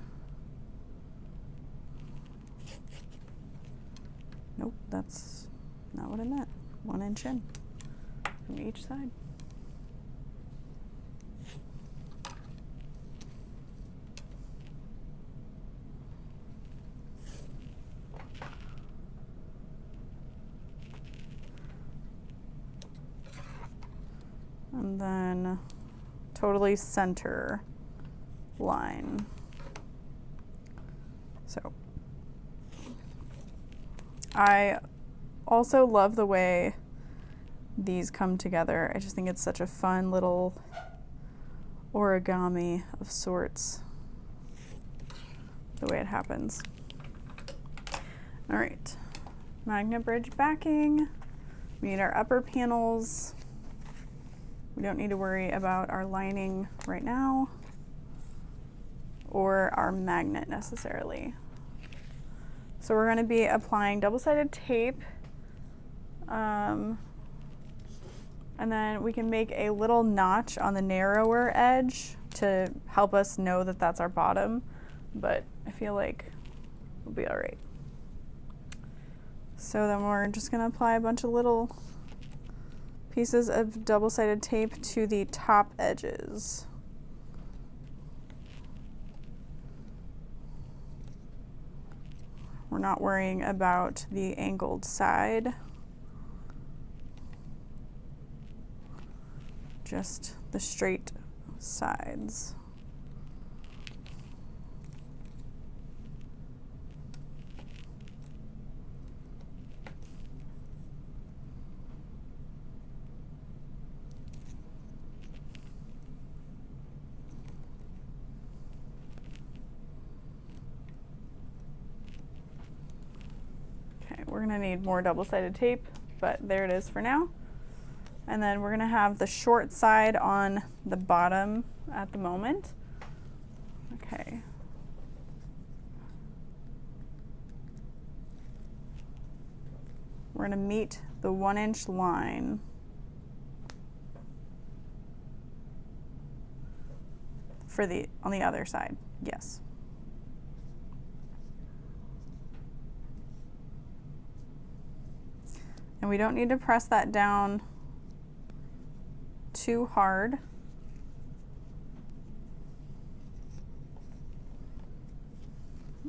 Nope, that's not what I meant. 1 inch in from each side. And then totally center line. So I also love the way these come together. I just think it's such a fun little origami of sorts, the way it happens. All right, magnet bridge backing. We need our upper panels. We don't need to worry about our lining right now or our magnet necessarily. So we're going to be applying double-sided tape, and then we can make a little notch on the narrower edge to help us know that that's our bottom, but I feel like we'll be all right. So then we're just going to apply a bunch of little pieces of double-sided tape to the top edges. We're not worrying about the angled side, just the straight sides. We're going to need more double-sided tape, but there it is for now. And then we're going to have the short side on the bottom at the moment. Okay. We're going to meet the 1-inch line. For on the other side, yes. And we don't need to press that down too hard.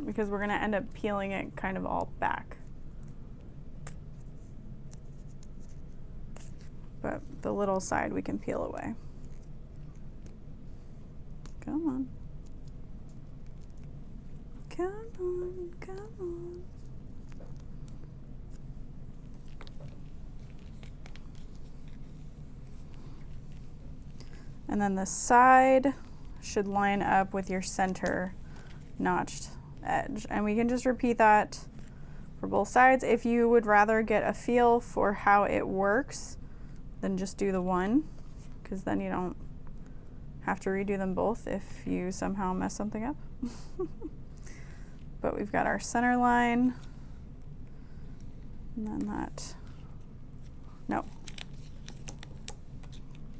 Because we're going to end up peeling it kind of all back. But the little side we can peel away. Come on. Come on, come on. And then the side should line up with your center notched edge. And we can just repeat that for both sides. If you would rather get a feel for how it works, then just do the one, because then you don't have to redo them both if you somehow mess something up. But we've got our center line, and then that, no.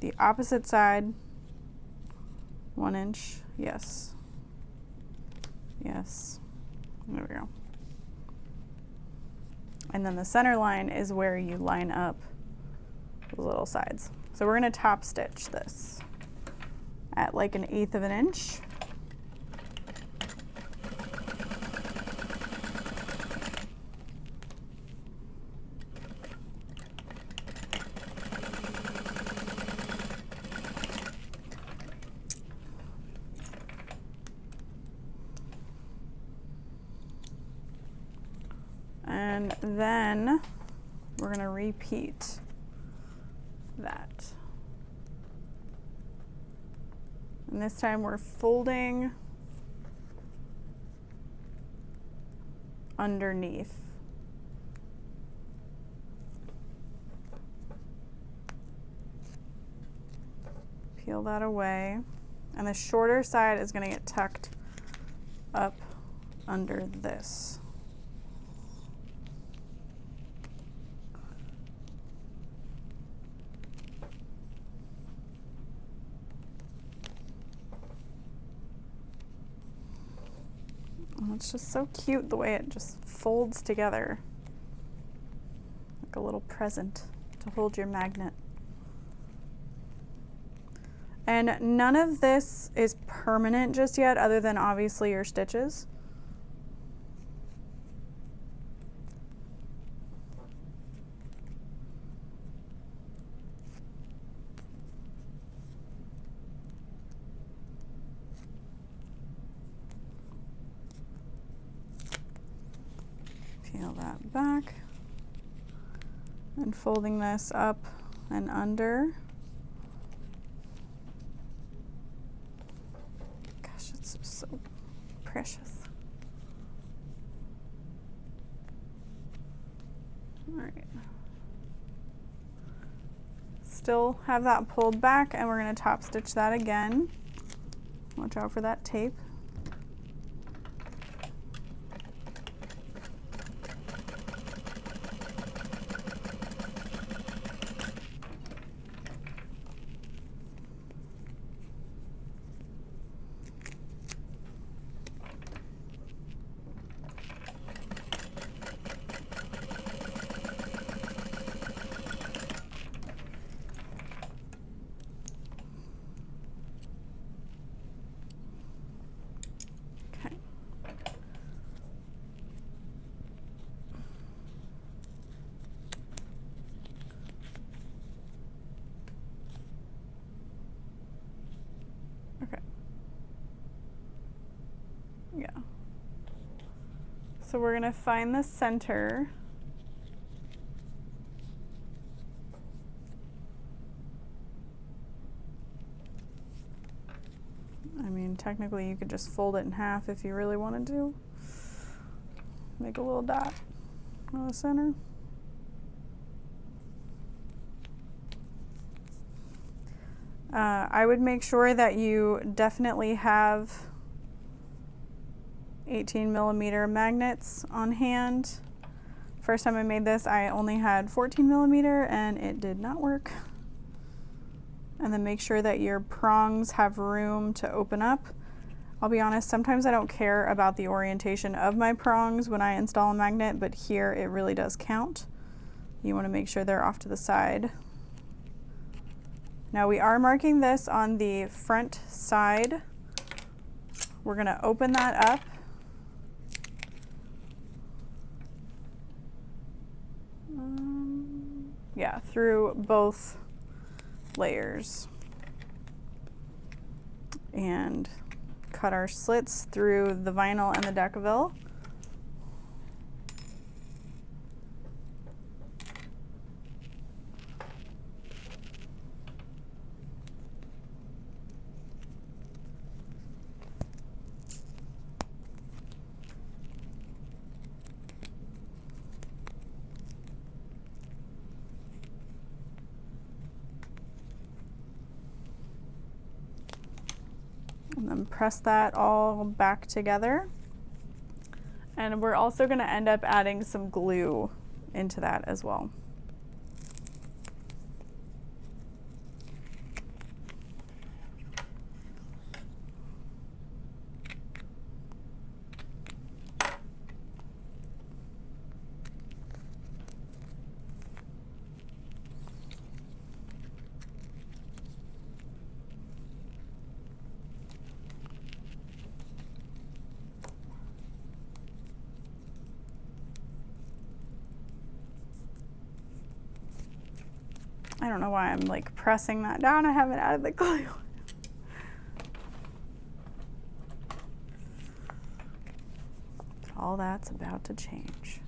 The opposite side, 1 inch, yes. Yes, there we go. And then the center line is where you line up the little sides. So we're gonna top stitch this at like 1/8 of an inch. And then we're going to repeat that. And this time we're folding underneath. Peel that away. And the shorter side is going to get tucked up under this. It's just so cute the way it just folds together like a little present to hold your magnet. And none of this is permanent just yet, other than obviously your stitches. Peel that back and folding this up and under. Gosh, it's so precious. All right. Still have that pulled back, and we're going to top stitch that again. Watch out for that tape. Yeah. So we're gonna find the center. I mean, technically you could just fold it in half if you really wanted to. Make a little dot on the center. I would make sure that you definitely have 18mm magnets on hand. First time I made this, I only had 14mm and it did not work. And then make sure that your prongs have room to open up. I'll be honest, sometimes I don't care about the orientation of my prongs when I install a magnet, but here it really does count. You want to make sure they're off to the side. Now we are marking this on the front side. We're going to open that up. Yeah, through both layers. And cut our slits through the vinyl and the Decaville. And then press that all back together. And we're also going to end up adding some glue into that as well. I don't know why I'm like pressing that down. I haven't added the glue. All that's about to change.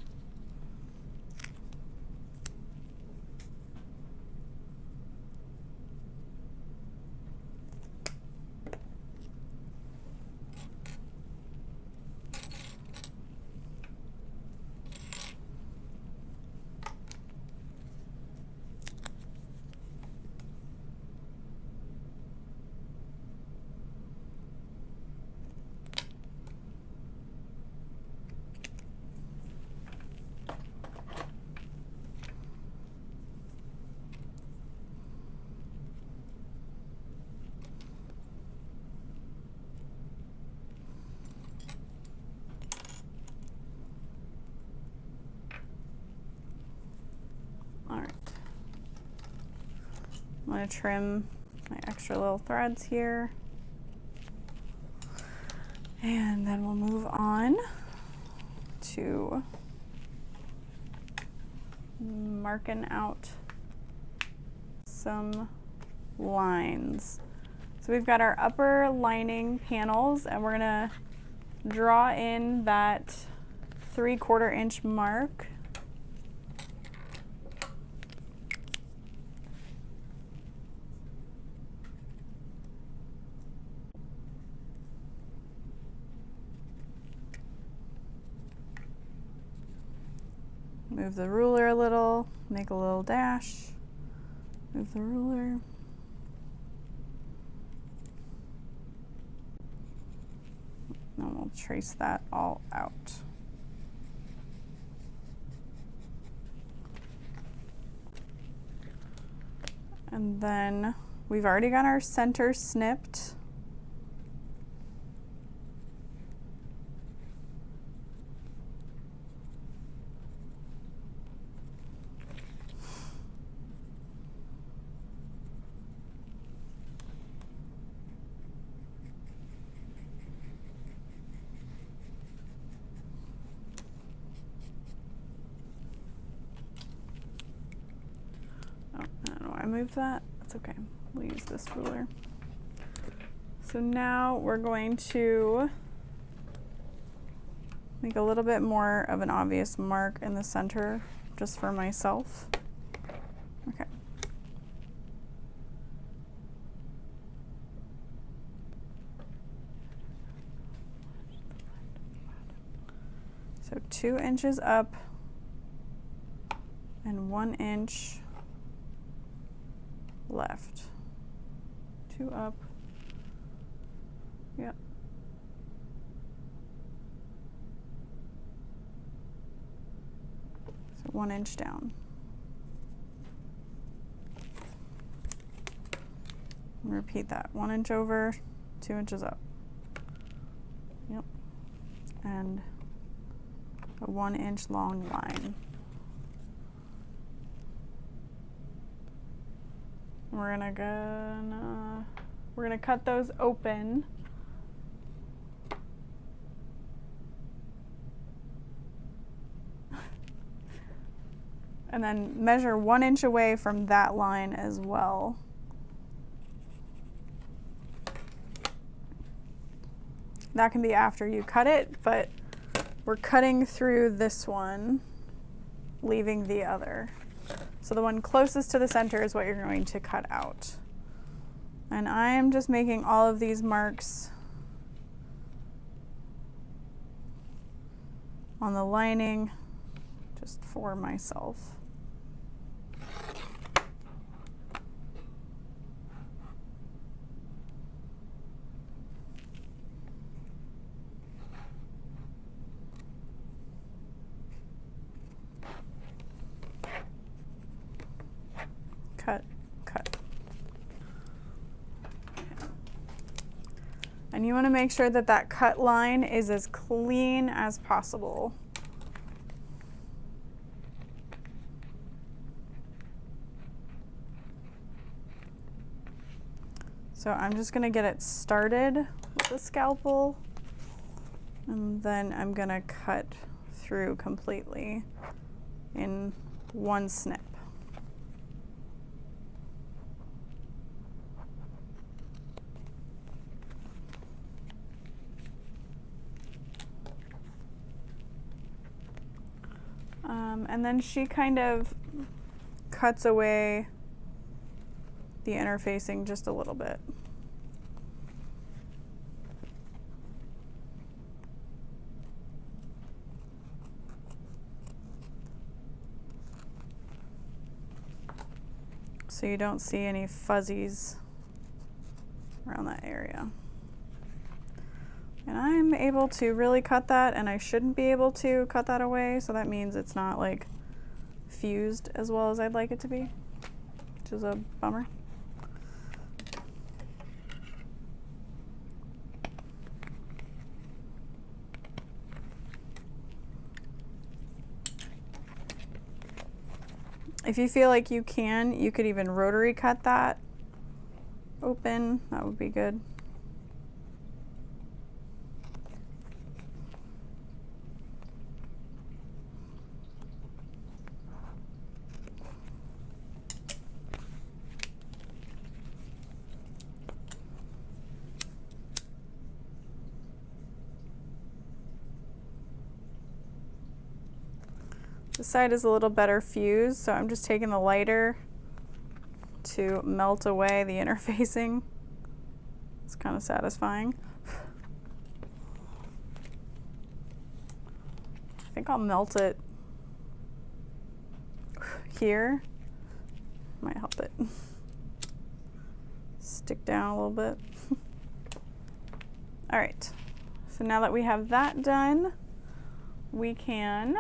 I'm going to trim my extra little threads here. And then we'll move on to marking out some lines. So we've got our upper lining panels, and we're going to draw in that 3/4 inch mark. Move the ruler a little, make a little dash, move the ruler. And we'll trace that all out. And then we've already got our center snipped. I moved that. That's okay. We'll use this ruler. So now we're going to make a little bit more of an obvious mark in the center just for myself. Okay. So 2 inches up and 1 inch left. 2 up. Yep. So 1 inch down. And repeat that. 1 inch over, 2 inches up. Yep. And a 1 inch long line. We're gonna cut those open. And then measure 1 inch away from that line as well. That can be after you cut it, but we're cutting through this one, leaving the other. So the one closest to the center is what you're going to cut out. And I am just making all of these marks on the lining just for myself. Cut, cut. And you want to make sure that that cut line is as clean as possible. So I'm just going to get it started with the scalpel, and then I'm going to cut through completely in one snip. And then she kind of cuts away the interfacing just a little bit. So you don't see any fuzzies around that area. And I'm able to really cut that, and I shouldn't be able to cut that away, so that means it's not like fused as well as I'd like it to be, which is a bummer. If you feel like you can, you could even rotary cut that open. That would be good. This side is a little better fused, so I'm just taking the lighter to melt away the interfacing. It's kind of satisfying. I think I'll melt it here. Might help it stick down a little bit. All right, so now that we have that done, we can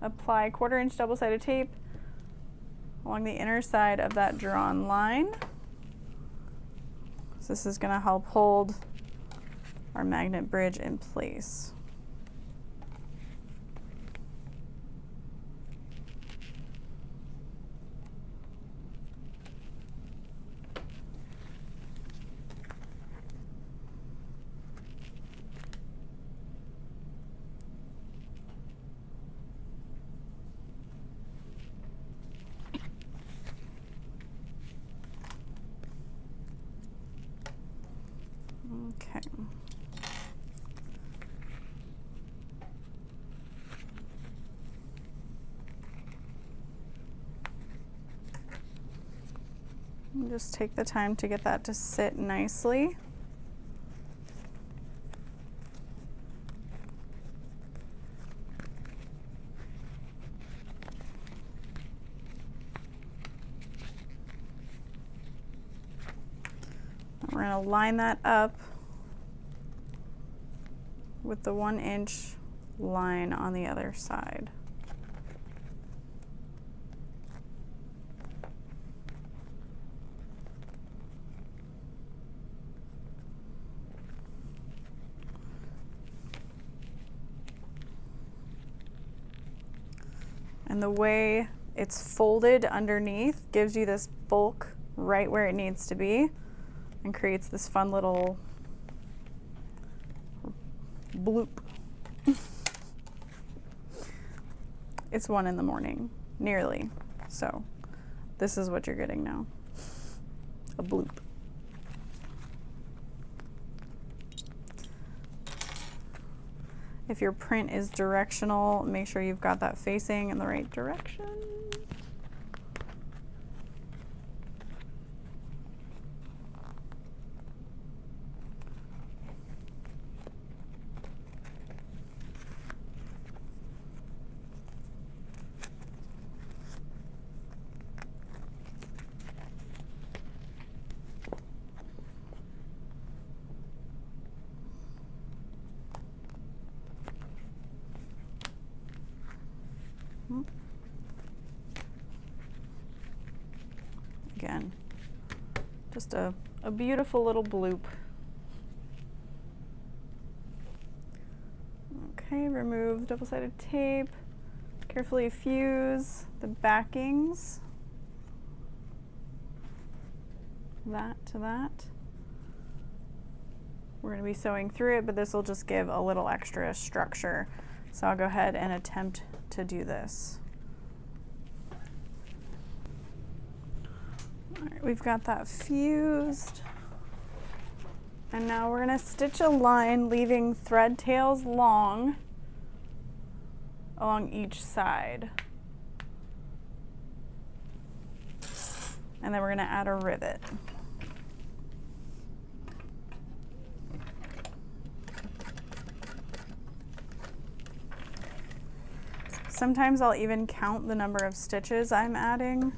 apply 1/4 inch double-sided tape along the inner side of that drawn line. So this is going to help hold our magnet bridge in place. Okay. And just take the time to get that to sit nicely. We're going to line that up with the 1 inch line on the other side. And the way it's folded underneath gives you this bulk right where it needs to be and creates this fun little bloop. It's 1 in the morning, nearly. So this is what you're getting now, a bloop. If your print is directional, make sure you've got that facing in the right direction. Again, just a beautiful little bloop. Okay, remove double-sided tape. Carefully fuse the backings. That to that. We're going to be sewing through it, but this will just give a little extra structure. So I'll go ahead and attempt to do this. All right, we've got that fused. And now we're going to stitch a line, leaving thread tails long along each side. And then we're going to add a rivet. Sometimes I'll even count the number of stitches I'm adding.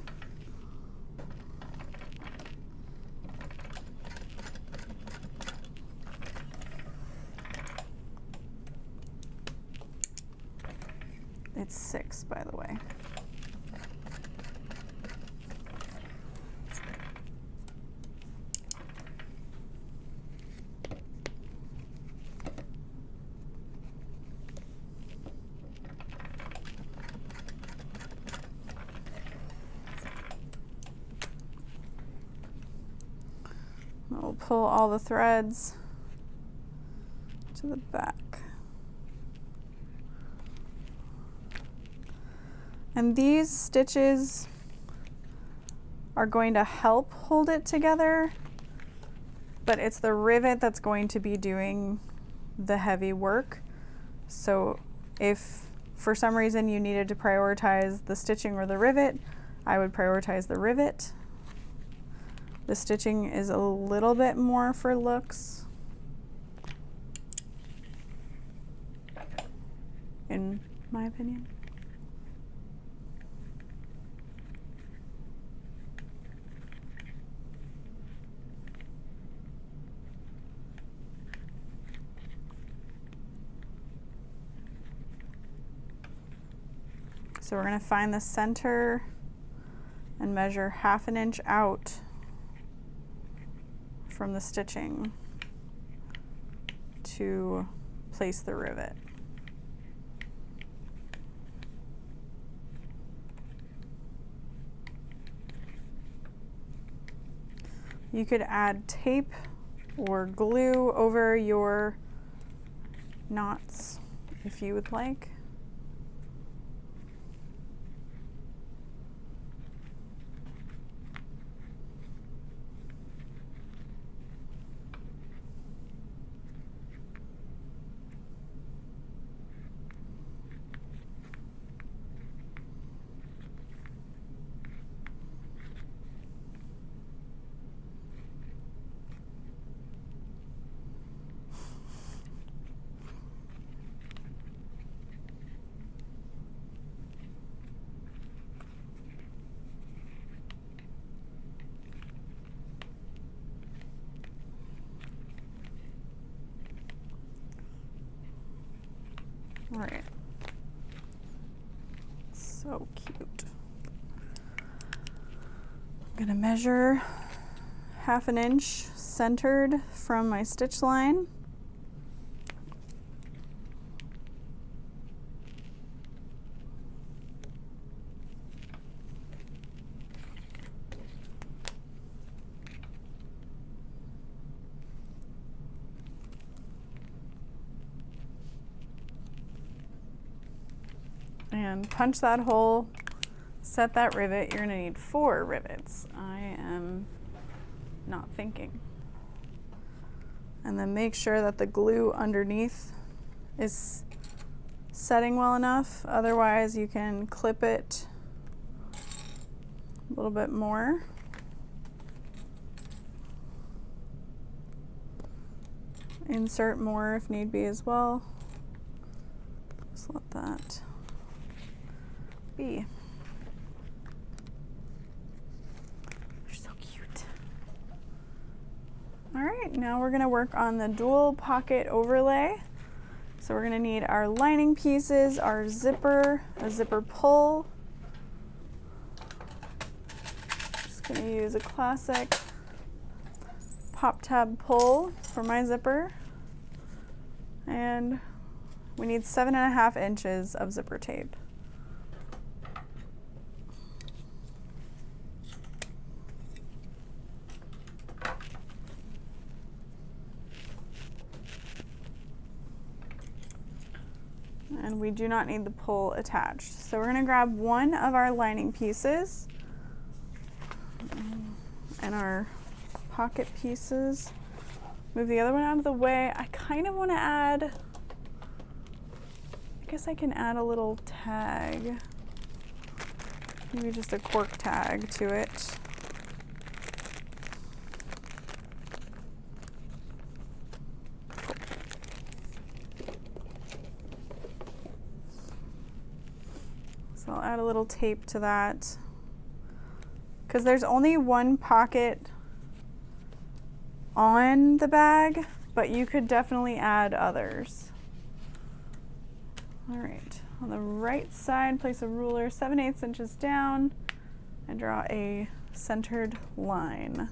It's 6, by the way. We'll pull all the threads to the back. And these stitches are going to help hold it together, but it's the rivet that's going to be doing the heavy work. So if for some reason you needed to prioritize the stitching or the rivet, I would prioritize the rivet. The stitching is a little bit more for looks, in my opinion. So we're going to find the center and measure 1/2 inch out from the stitching to place the rivet. You could add tape or glue over your knots if you would like. All right, so cute. I'm gonna measure 1/2 inch centered from my stitch line. And punch that hole, set that rivet. You're gonna need 4 rivets. I am not thinking. And then make sure that the glue underneath is setting well enough. Otherwise, you can clip it a little bit more. Insert more if need be as well. Just let that be. You're so cute. All right, now we're gonna work on the dual pocket overlay. So we're gonna need our lining pieces, our zipper, a zipper pull. Just gonna use a classic pop tab pull for my zipper. And we need 7.5 inches of zipper tape. And we do not need the pull attached. So we're gonna grab one of our lining pieces and our pocket pieces. Move the other one out of the way. I kind of wanna add, I guess I can add a little tag. Maybe just a cork tag to it. So I'll add a little tape to that because there's only one pocket on the bag, but you could definitely add others. All right, on the right side, place a ruler 7/8 inches down and draw a centered line.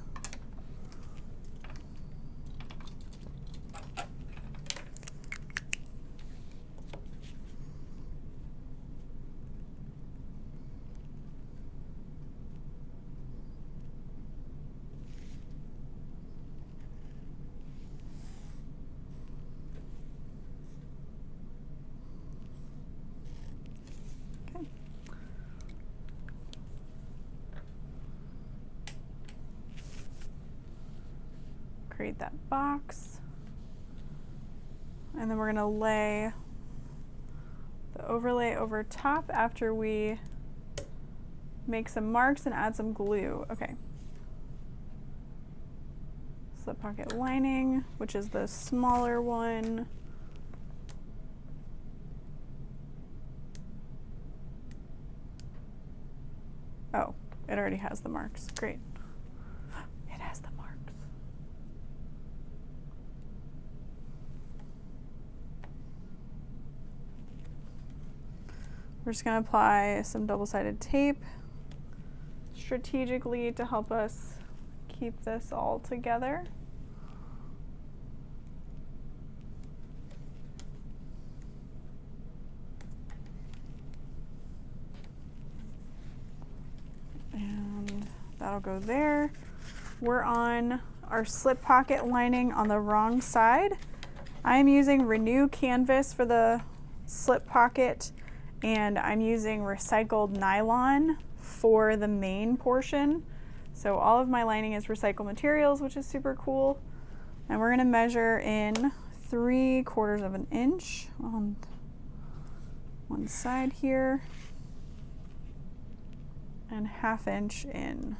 Create that box, and then we're gonna lay the overlay over top after we make some marks and add some glue. Okay. Slip pocket lining, which is the smaller one. Oh, it already has the marks. Great. It has the marks. We're just going to apply some double-sided tape strategically to help us keep this all together. And that'll go there. We're on our slip pocket lining on the wrong side. I'm using Renew Canvas for the slip pocket, and I'm using recycled nylon for the main portion. So all of my lining is recycled materials, which is super cool. And we're gonna measure in 3/4 of an inch on one side here and 1/2 inch in.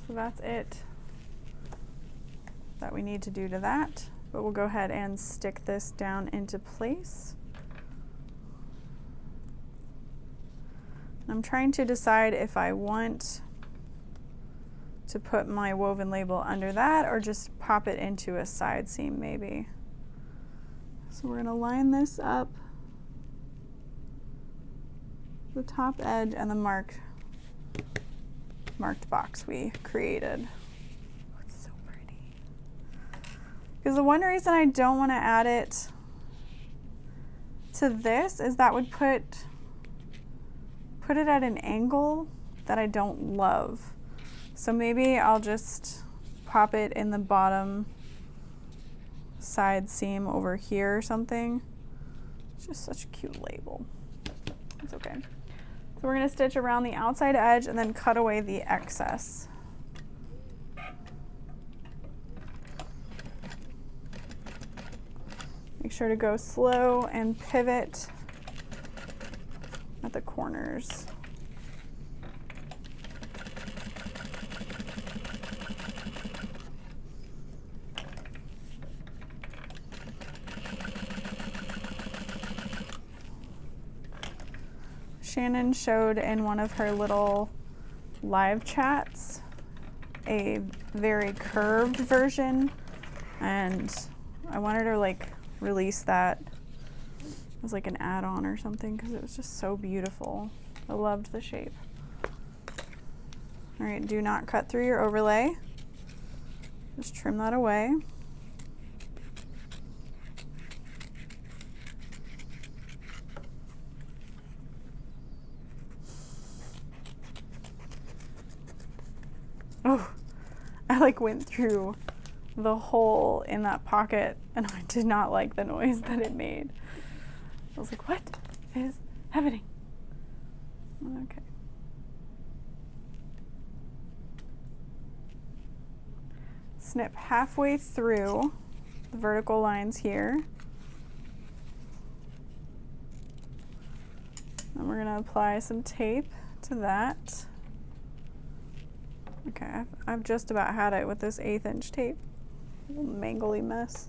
So that's it that we need to do to that, but we'll go ahead and stick this down into place. I'm trying to decide if I want to put my woven label under that or just pop it into a side seam maybe. So we're gonna line this up, the top edge and the marked box we created. Oh, it's so pretty. Because the one reason I don't want to add it to this is that would put it at an angle that I don't love. So maybe I'll just pop it in the bottom side seam over here or something. It's just such a cute label. It's okay. So we're going to stitch around the outside edge and then cut away the excess. Make sure to go slow and pivot at the corners. Shannon showed in one of her little live chats a very curved version, and I wanted to like release that as like an add-on or something because it was just so beautiful. I loved the shape. All right, do not cut through your overlay. Just trim that away. Oh, I like went through the hole in that pocket and I did not like the noise that it made. I was like, what is happening? Okay. Snip halfway through the vertical lines here. And we're gonna apply some tape to that. Okay, I've just about had it with this 1/8 inch tape. A little mangly mess.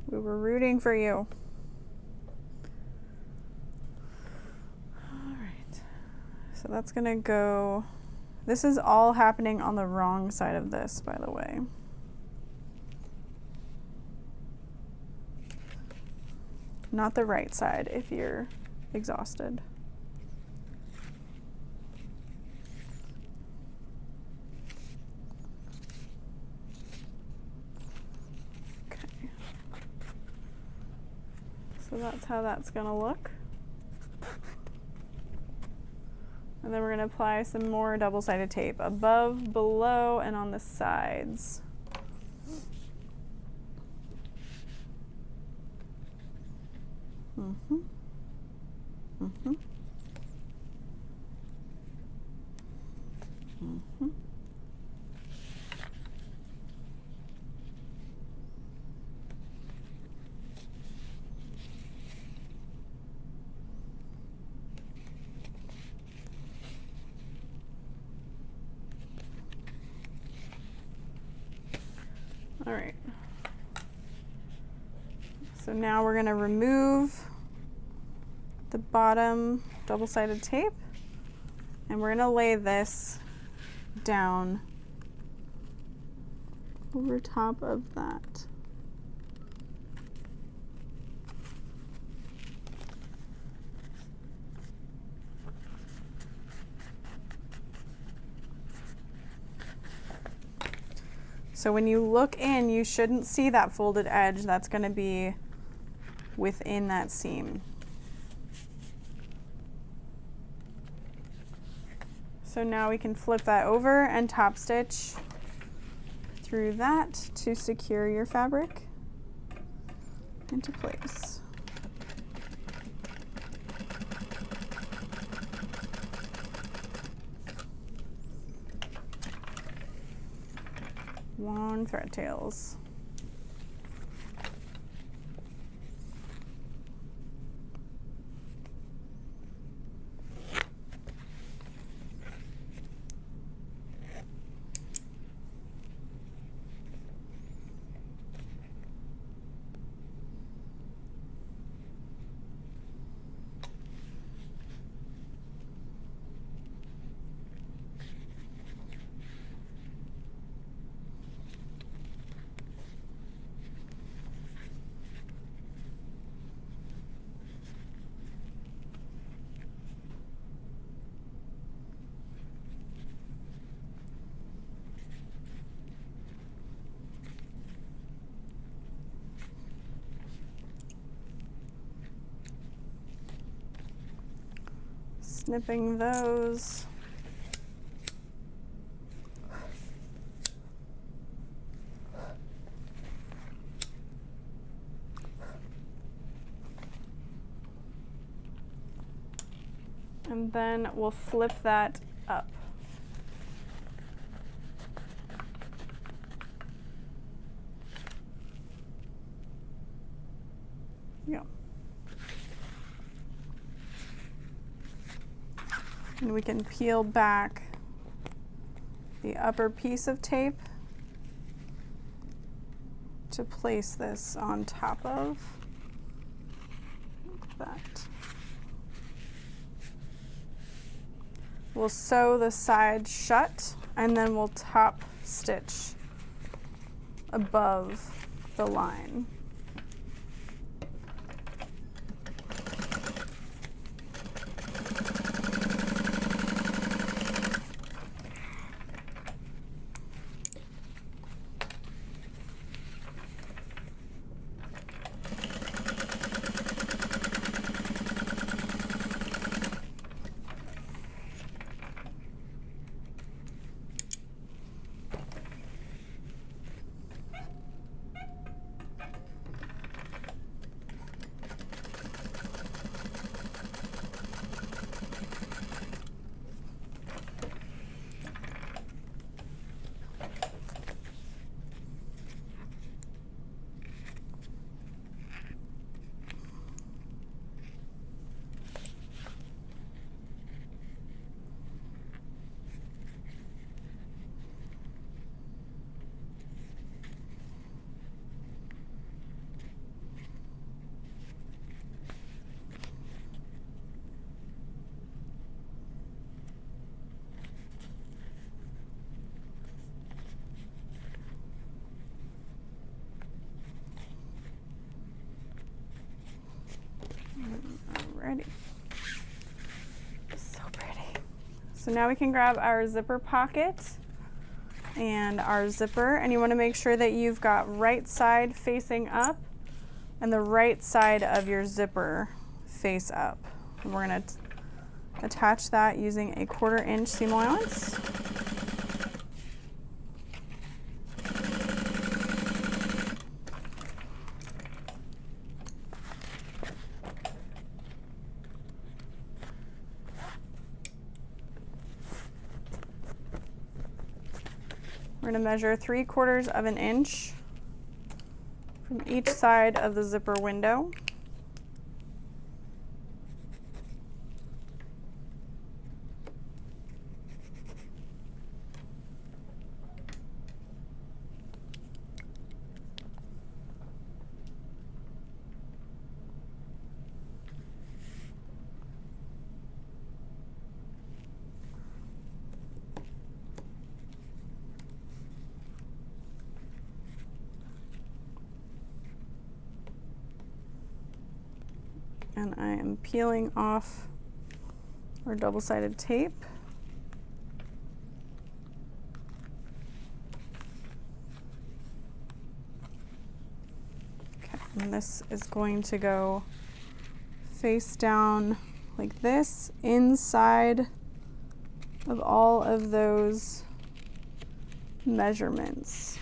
We were rooting for you. All right, so that's gonna go, this is all happening on the wrong side of this, by the way. Not the right side if you're exhausted. Okay. So that's how that's gonna look. And then we're gonna apply some more double-sided tape above, below, and on the sides. Mm-hmm. Mm-hmm. Mm-hmm. All right. So now we're gonna remove the bottom double-sided tape, and we're gonna lay this down over top of that. So when you look in, you shouldn't see that folded edge. That's going to be within that seam. So now we can flip that over and top stitch through that to secure your fabric into place. Long thread tails. Snipping those. And then we'll flip that up. Yeah. And we can peel back the upper piece of tape to place this on top of, like that. We'll sew the side shut, and then we'll top stitch above the line. Alrighty. So pretty. So now we can grab our zipper pocket and our zipper, and you want to make sure that you've got right side facing up and the right side of your zipper face up. And we're going to attach that using a 1/4 inch seam allowance. We're going to measure 3/4 of an inch from each side of the zipper window. and I am peeling off our double-sided tape. Okay, and this is going to go face down like this inside of all of those measurements.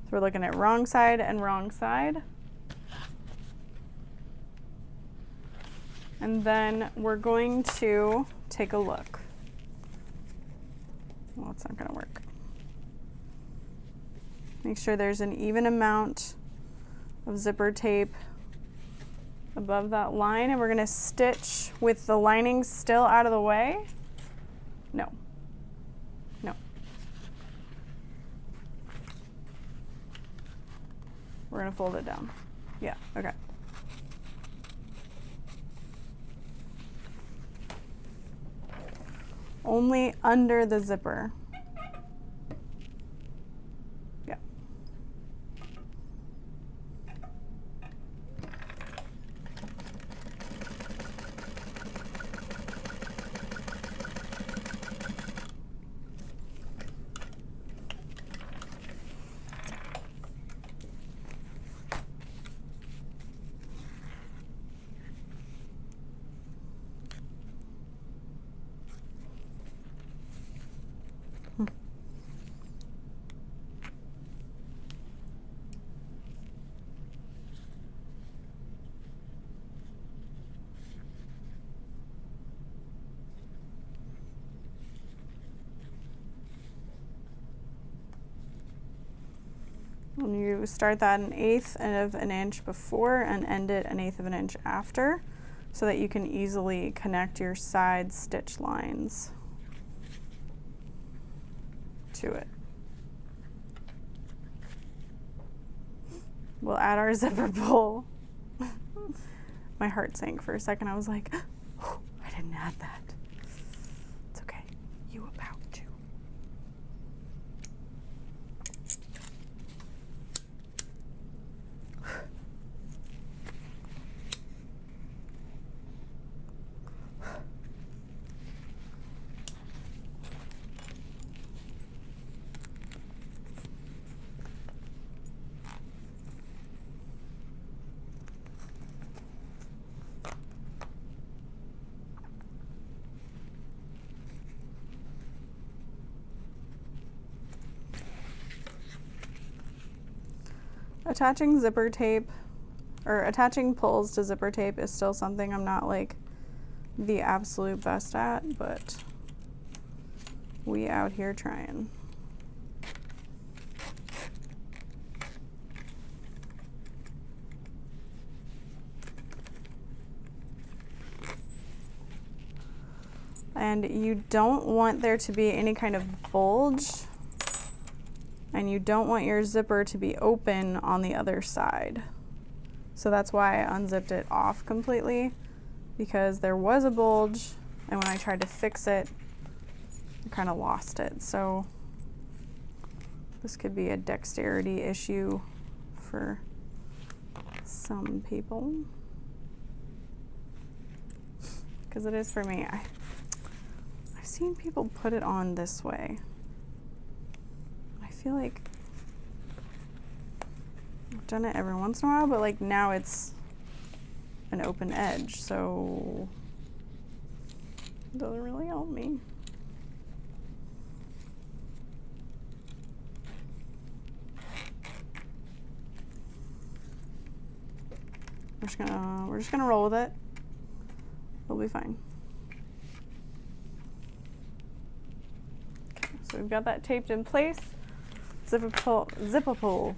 So we're looking at wrong side and wrong side. And then we're going to take a look. Well, it's not going to work. Make sure there's an even amount of zipper tape above that line, and we're going to stitch with the lining still out of the way. No. No. We're going to fold it down. Yeah, okay. Only under the zipper. Yeah. And you start that 1/8 of an inch before and end it 1/8 of an inch after, so that you can easily connect your side stitch lines to it. We'll add our zipper pull. My heart sank for a second. I was like, oh, I didn't add that. It's okay. You about to. Attaching zipper tape or attaching pulls to zipper tape is still something I'm not like the absolute best at, but we out here trying. And you don't want there to be any kind of bulge, and you don't want your zipper to be open on the other side. So that's why I unzipped it off completely, because there was a bulge, and when I tried to fix it, I kind of lost it. So this could be a dexterity issue for some people, because it is for me. I've seen people put it on this way. I feel like I've done it every once in a while, but like now it's an open edge, so it doesn't really help me. We're just gonna roll with it. We'll be fine. Okay, so we've got that taped in place. Zipper pull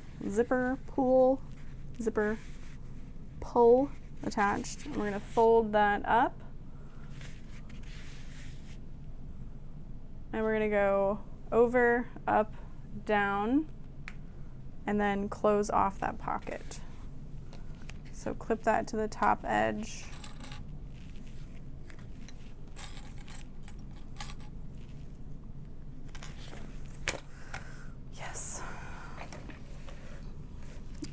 attached. And we're gonna fold that up. And we're gonna go over, up, down, and then close off that pocket. So clip that to the top edge.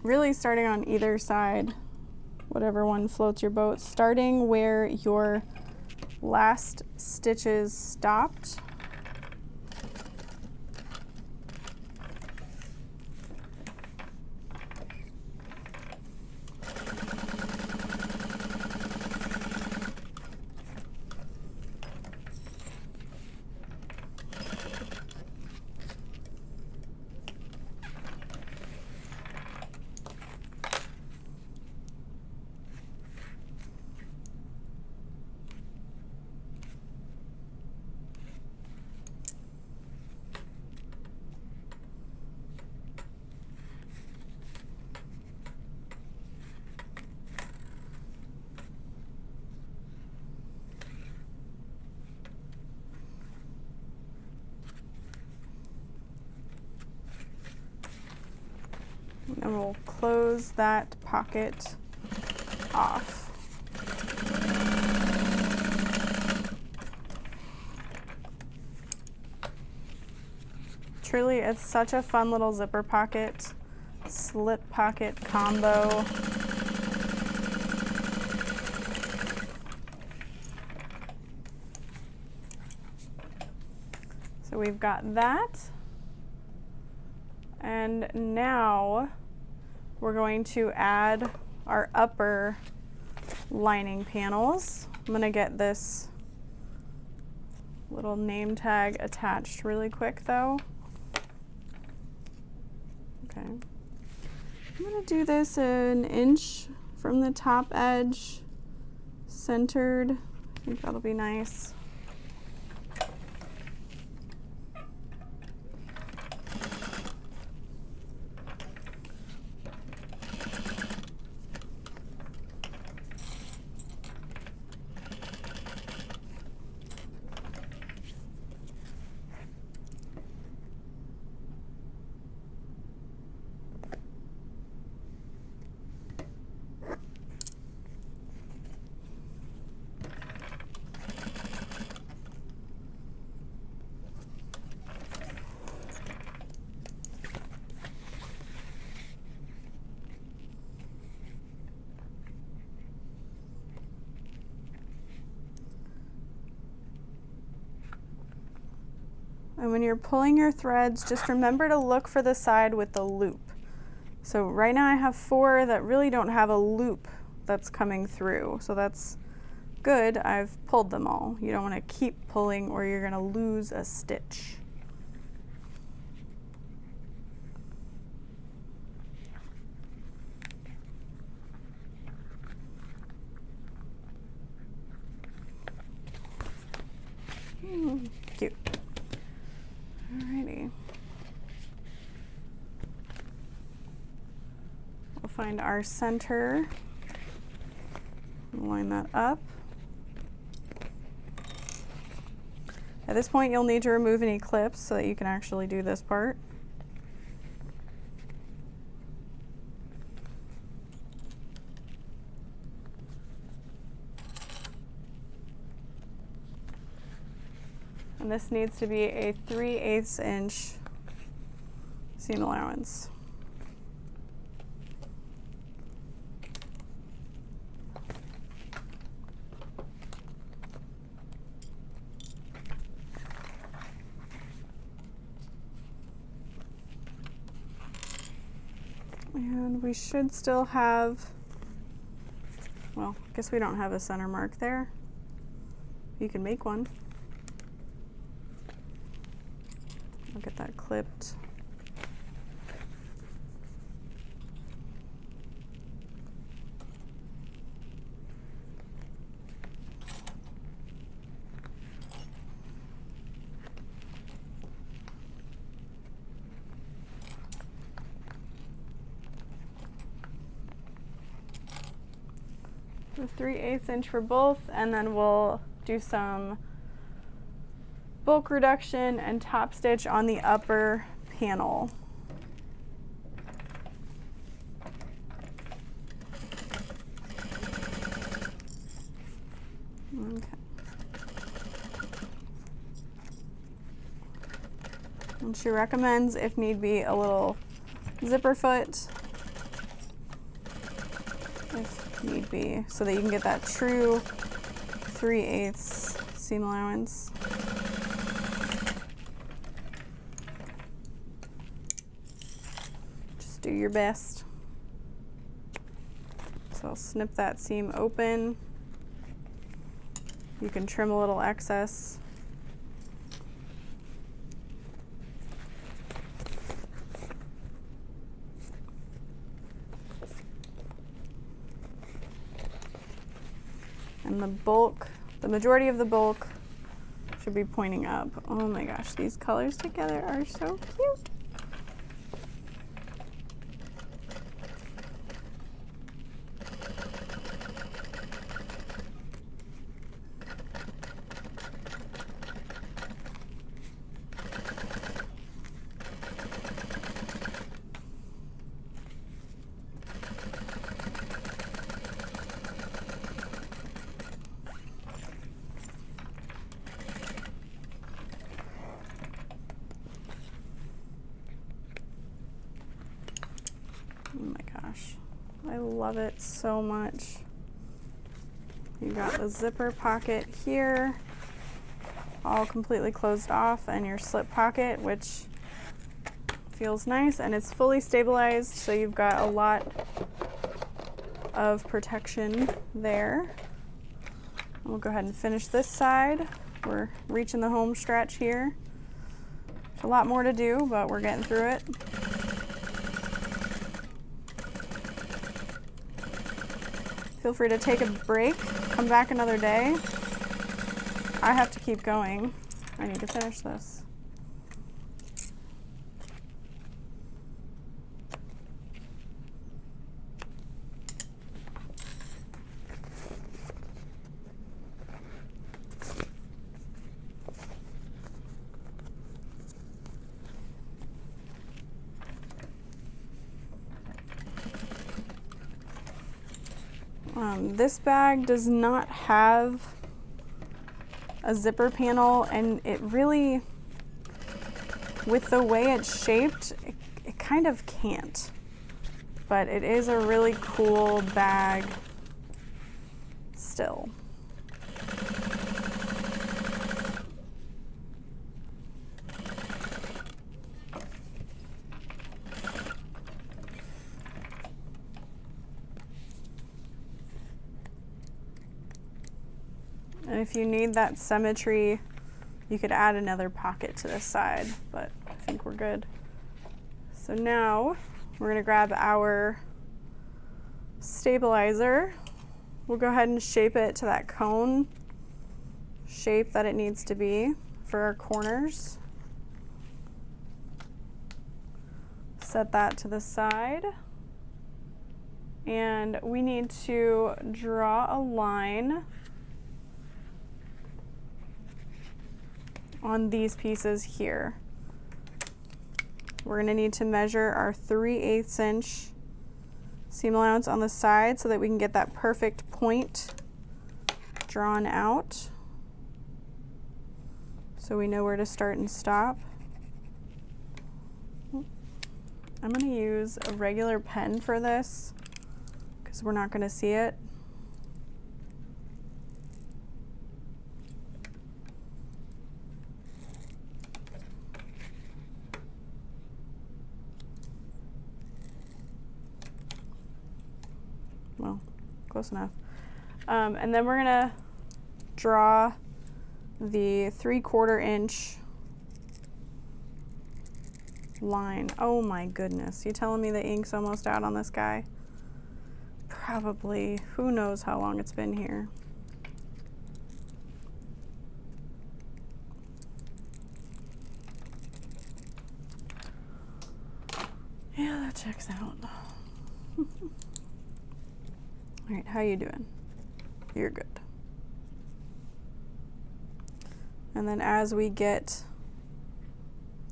really starting on either side, whatever one floats your boat, starting where your last stitches stopped. And we'll close that pocket off. Truly, it's such a fun little zipper pocket, slip pocket combo. So we've got that. And now we're going to add our upper lining panels. I'm going to get this little name tag attached really quick though. Okay. I'm going to do this 1 inch from the top edge, centered. I think that'll be nice. And when you're pulling your threads, just remember to look for the side with the loop. So right now I have 4 that really don't have a loop that's coming through. So that's good, I've pulled them all. You don't want to keep pulling or you're going to lose a stitch. Cute. Alrighty. We'll find our center, line that up. At this point you'll need to remove any clips so that you can actually do this part. And this needs to be a 3/8 inch seam allowance. And we should still have, well, I guess we don't have a center mark there. You can make one. I'll get that clipped. The 3/8 inch for both, and then we'll do some bulk reduction and top stitch on the upper panel. Okay. And she recommends, if need be, a little zipper foot. if need be, so that you can get that true 3/8 seam allowance. Just do your best. So I'll snip that seam open. You can trim a little excess. And the bulk, the majority of the bulk should be pointing up. Oh my gosh, these colors together are so cute. Oh my gosh, I love it so much. You got the zipper pocket here, all completely closed off, and your slip pocket, which feels nice, and it's fully stabilized, so you've got a lot of protection there. And we'll go ahead and finish this side. We're reaching the home stretch here. There's a lot more to do, but we're getting through it. Feel free to take a break, come back another day. I have to keep going. I need to finish this. This bag does not have a zipper panel, and it really, with the way it's shaped, it kind of can't. But it is a really cool bag still. And if you need that symmetry, you could add another pocket to this side, but I think we're good. So now we're gonna grab our stabilizer. We'll go ahead and shape it to that cone shape that it needs to be for our corners. Set that to the side. And we need to draw a line on these pieces here. We're gonna need to measure our 3/8 inch seam allowance on the side so that we can get that perfect point drawn out, so we know where to start and stop. I'm gonna use a regular pen for this because we're not gonna see it. Well, close enough. And then we're gonna draw the 3/4 inch line. Oh my goodness, you telling me the ink's almost out on this guy? Probably, who knows how long it's been here. Yeah, that checks out. All right, how you doing? You're good. And then as we get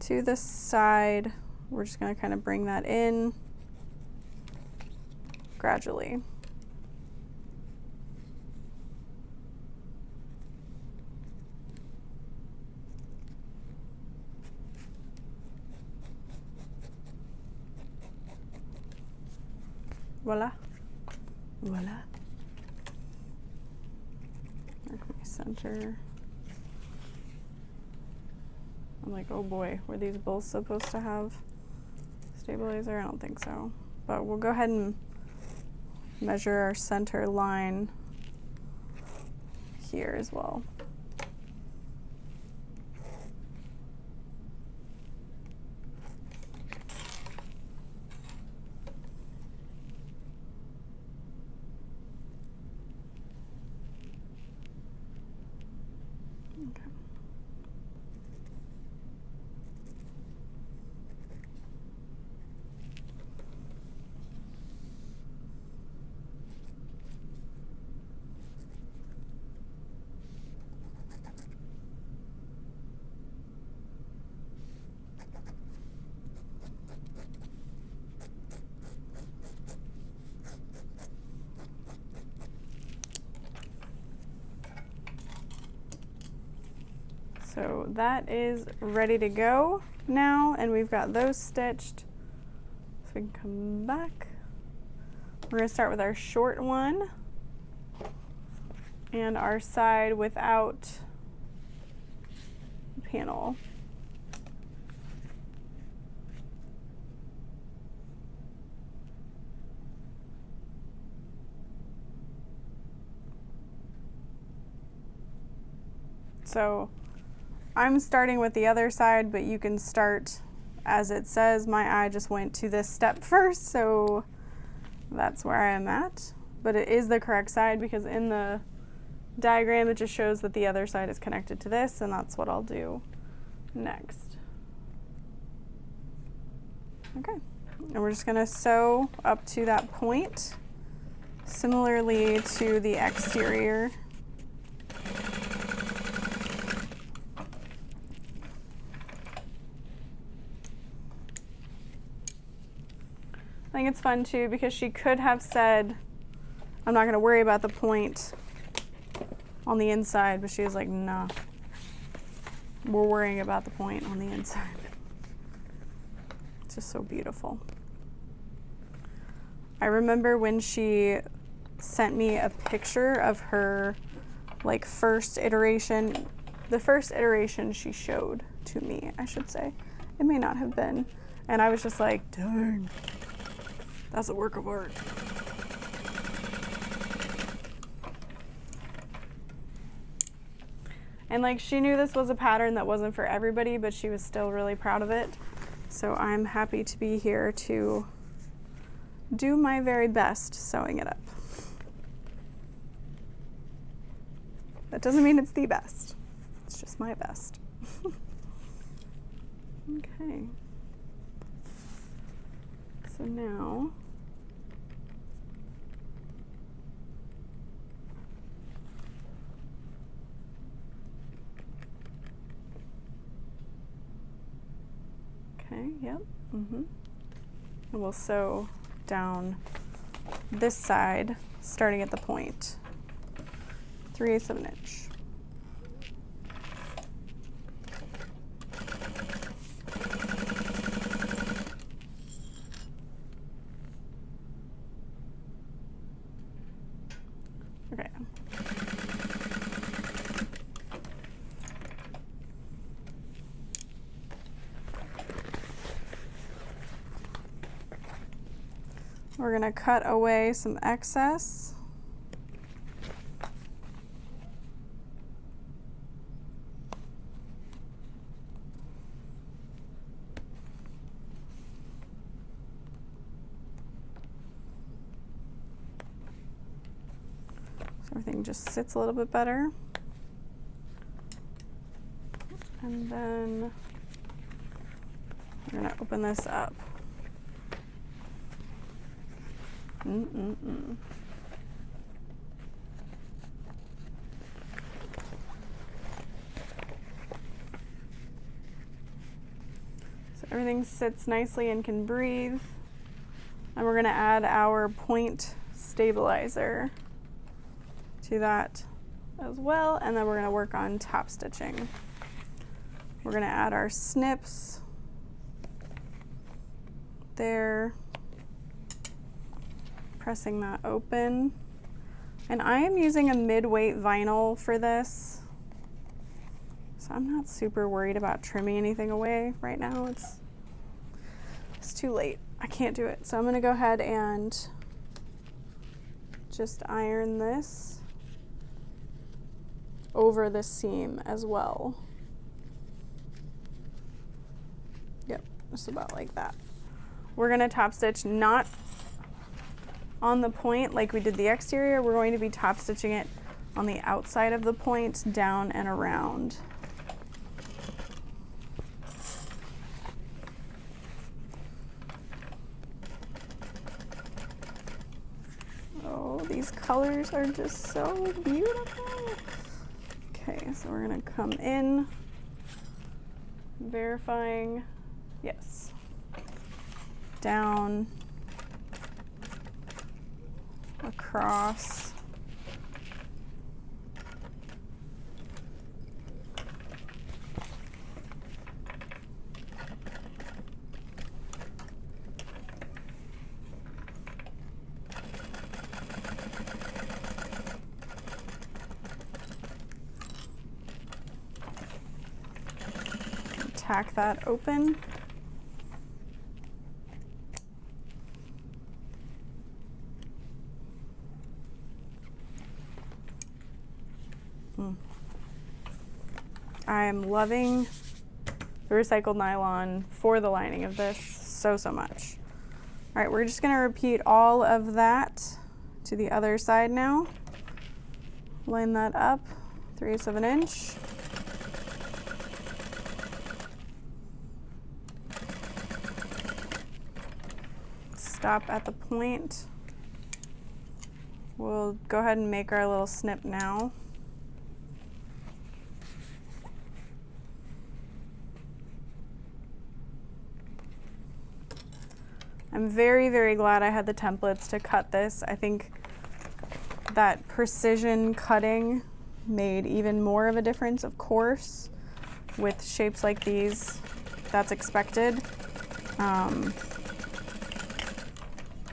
to this side, we're just gonna kind of bring that in gradually. Voila. Voila. Mark my center. I'm like, oh boy, were these both supposed to have stabilizer? I don't think so. But we'll go ahead and measure our center line here as well. So that is ready to go now, and we've got those stitched. So we can come back. We're gonna start with our short one and our side without panel. So I'm starting with the other side, but you can start as it says. My eye just went to this step first, so that's where I am at. But it is the correct side because in the diagram it just shows that the other side is connected to this, and that's what I'll do next. Okay, and we're just gonna sew up to that point, similarly to the exterior. I think it's fun too because she could have said, I'm not gonna worry about the point on the inside, but she was like, nah, we're worrying about the point on the inside. It's just so beautiful. I remember when she sent me a picture of her like first iteration, the first iteration she showed to me, I should say. It may not have been. And I was just like, dang. That's a work of art. And like she knew this was a pattern that wasn't for everybody, but she was still really proud of it. So I'm happy to be here to do my very best sewing it up. That doesn't mean it's the best. It's just my best. Okay. So now okay, yep. And we'll sew down this side starting at the point, 3/8 of an inch. Okay. We're going to cut away some excess. So everything just sits a little bit better. And then we're going to open this up. So everything sits nicely and can breathe. And we're going to add our point stabilizer to that as well. And then we're going to work on top stitching. We're going to add our snips there. pressing that open. And I am using a mid-weight vinyl for this, so I'm not super worried about trimming anything away right now. It's too late. I can't do it. So I'm going to go ahead and just iron this over the seam as well. Yep, just about like that. We're going to top stitch not on the point like we did the exterior. We're going to be top stitching it on the outside of the point, down and around. Oh, these colors are just so beautiful. Okay, so we're gonna come in, verifying, yes, down, across, tack that open. I am loving the recycled nylon for the lining of this so much. All right, we're just gonna repeat all of that to the other side now. Line that up, 3/8 of an inch. Stop at the point. We'll go ahead and make our little snip now. I'm very glad I had the templates to cut this. I think that precision cutting made even more of a difference, of course. With shapes like these, that's expected.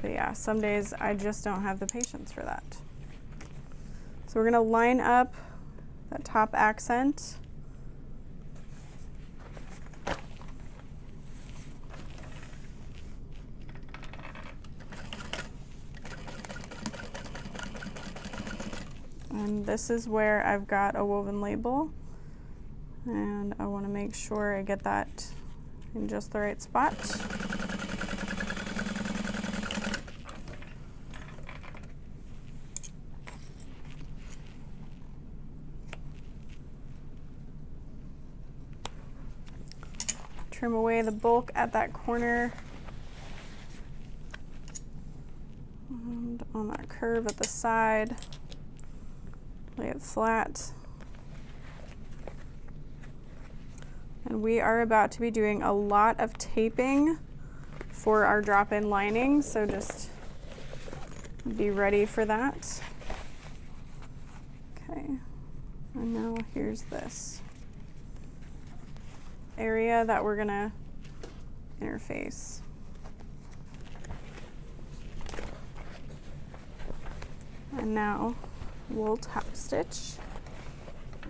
But yeah, some days I just don't have the patience for that. So we're gonna line up that top accent. And this is where I've got a woven label, and I want to make sure I get that in just the right spot. Trim away the bulk at that corner and on that curve at the side. Lay it flat. And we are about to be doing a lot of taping for our drop-in lining, so just be ready for that. Okay, and now here's this area that we're gonna interface. And now we'll top stitch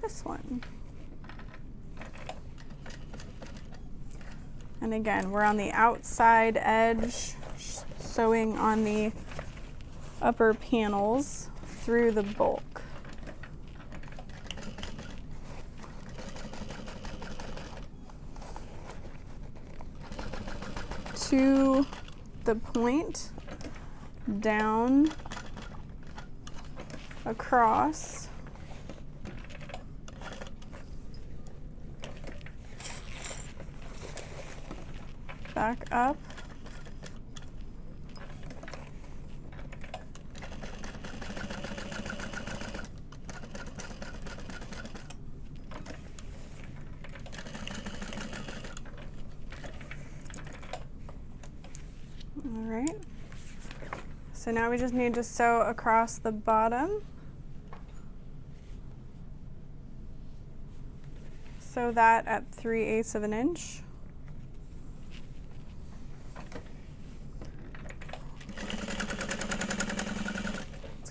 this one. And again, we're on the outside edge, sewing on the upper panels through the bulk. To the point, down, across, back up, all right. So now we just need to sew across the bottom. Sew that at 3/8 of an inch.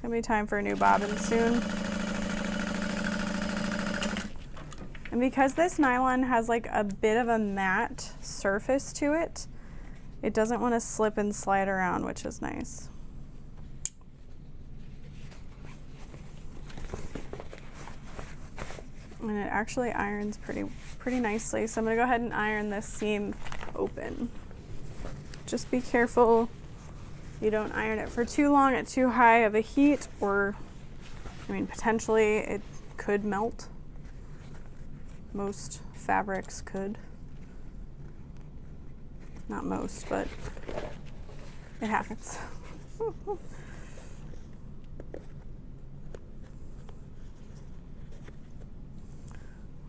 gonna be time for a new bobbin soon. And because this nylon has like a bit of a matte surface to it, it doesn't want to slip and slide around, which is nice. And it actually irons pretty nicely. So I'm gonna go ahead and iron this seam open. Just be careful you don't iron it for too long at too high of a heat, or, I mean, potentially it could melt. Most fabrics could. Not most, but it happens.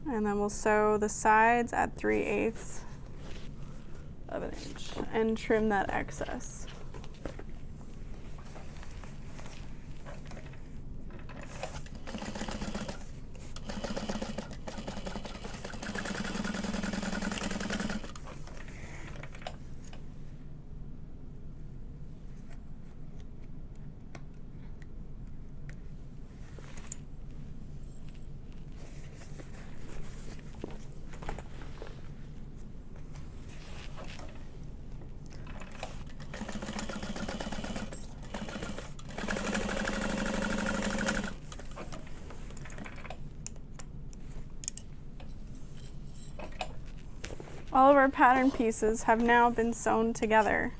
And then we'll sew the sides at 3/8 of an inch and trim that excess. All of our pattern pieces have now been sewn together.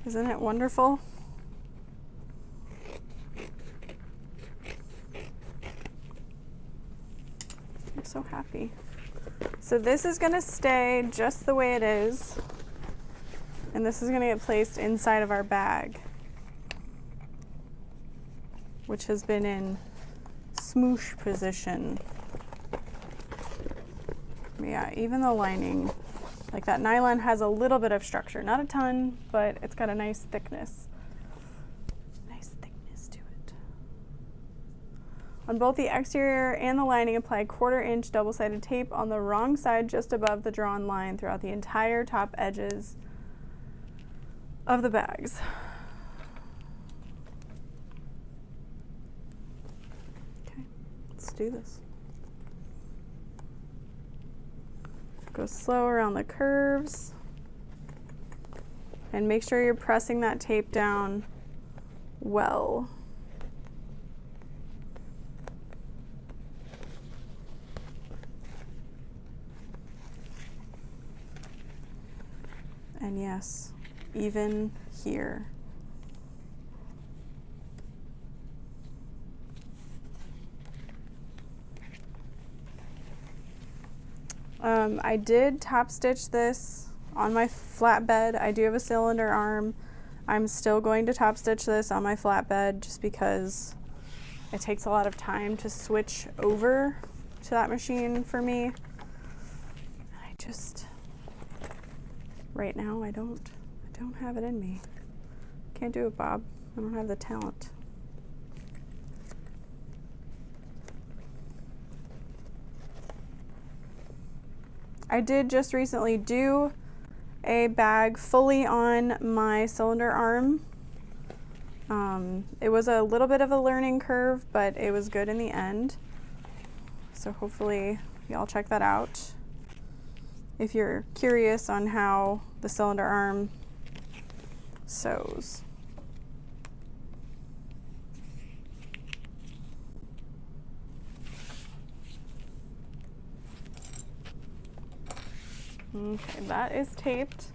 Isn't it wonderful? I'm so happy. So this is going to stay just the way it is, and this is going to get placed inside of our bag, which has been in smoosh position. Yeah, even the lining, like that nylon has a little bit of structure, not a ton, but it's got a nice thickness. Nice thickness to it. On both the exterior and the lining, apply 1/4 inch double-sided tape on the wrong side just above the drawn line throughout the entire top edges of the bags. Let's do this. Go slow around the curves and make sure you're pressing that tape down well. And yes, even here. I did top stitch this on my flatbed. I do have a cylinder arm. I'm still going to top stitch this on my flatbed just because it takes a lot of time to switch over to that machine for me. I just, right now, I don't have it in me. Can't do it, Bob. I don't have the talent. I did just recently do a bag fully on my cylinder arm. It was a little bit of a learning curve, but it was good in the end. So hopefully y'all check that out if you're curious on how the cylinder arm sews. Okay, that is taped.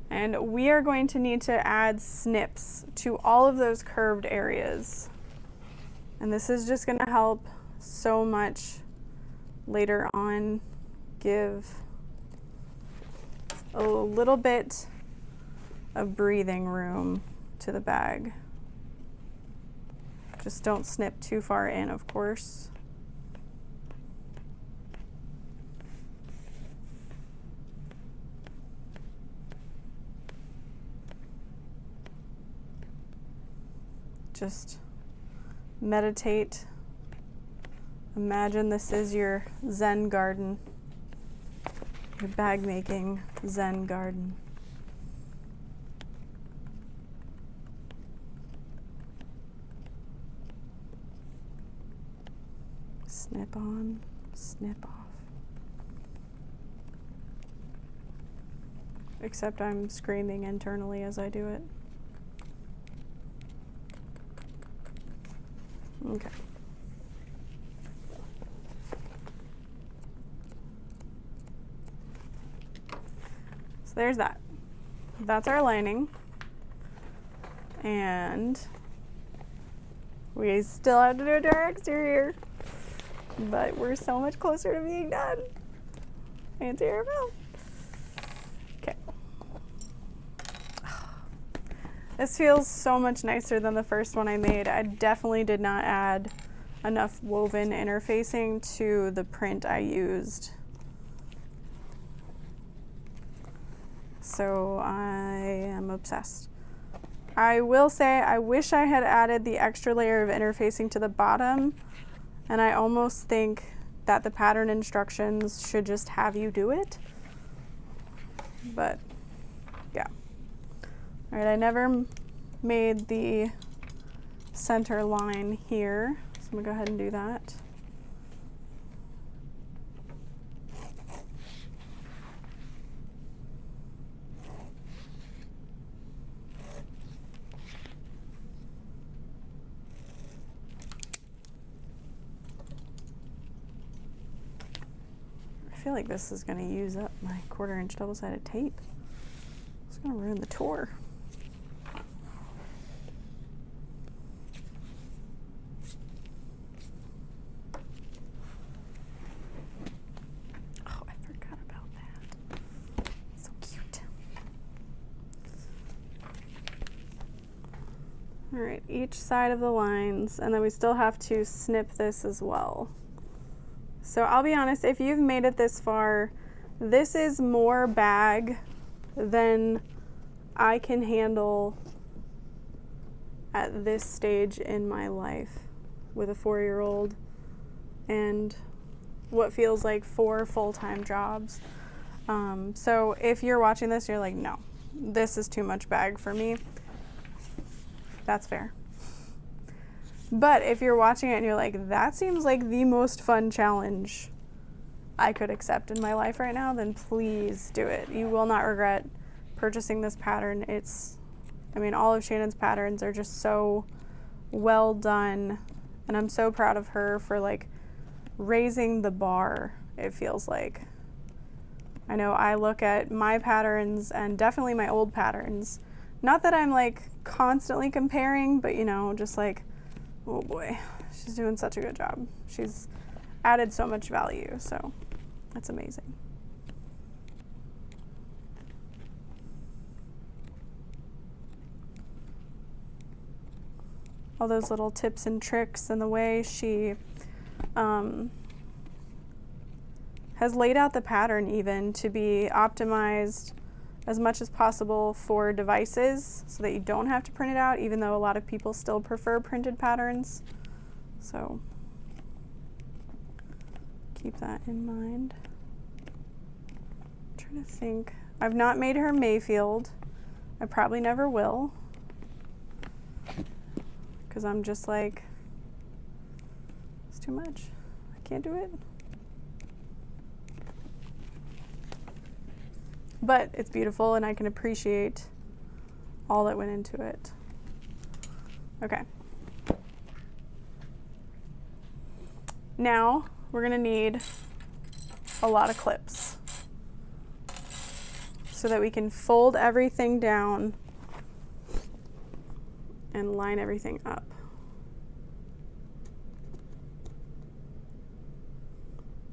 And we are going to need to add snips to all of those curved areas. And this is just gonna help so much later on, give a little bit of breathing room to the bag. Just don't snip too far in, of course. Just meditate. Imagine this is your Zen garden, your bag making Zen garden. Snip on, snip off. Except I'm screaming internally as I do it. Okay. So there's that. That's our lining. And we still have to do our exterior, but we're so much closer to being done. Anterior mount. Okay. This feels so much nicer than the first one I made. I definitely did not add enough woven interfacing to the print I used. So I am obsessed. I will say I wish I had added the extra layer of interfacing to the bottom, and I almost think that the pattern instructions should just have you do it. But yeah. All right, I never made the center line here, so I'm gonna go ahead and do that. I feel like this is gonna use up my 1/4 inch double-sided tape. It's gonna ruin the tour. Oh, I forgot about that. So cute. All right, each side of the lines, and then we still have to snip this as well. So I'll be honest, if you've made it this far, this is more bag than I can handle at this stage in my life with a 4-year-old and what feels like 4 full-time jobs. So if you're watching this, you're like, no, this is too much bag for me. That's fair. But if you're watching it and you're like, that seems like the most fun challenge I could accept in my life right now, then please do it. You will not regret purchasing this pattern. I mean, all of Shannon's patterns are just so well done, and I'm so proud of her for like raising the bar, it feels like. I know I look at my patterns and definitely my old patterns. Not that I'm like constantly comparing, but you know, just like, oh boy, she's doing such a good job. She's added so much value, so that's amazing. All those little tips and tricks and the way she has laid out the pattern even to be optimized as much as possible for devices so that you don't have to print it out, even though a lot of people still prefer printed patterns. So keep that in mind. I'm trying to think. I've not made her Mayfield. I probably never will, because I'm just like, it's too much. I can't do it. But it's beautiful and I can appreciate all that went into it. Okay. Now we're gonna need a lot of clips so that we can fold everything down and line everything up.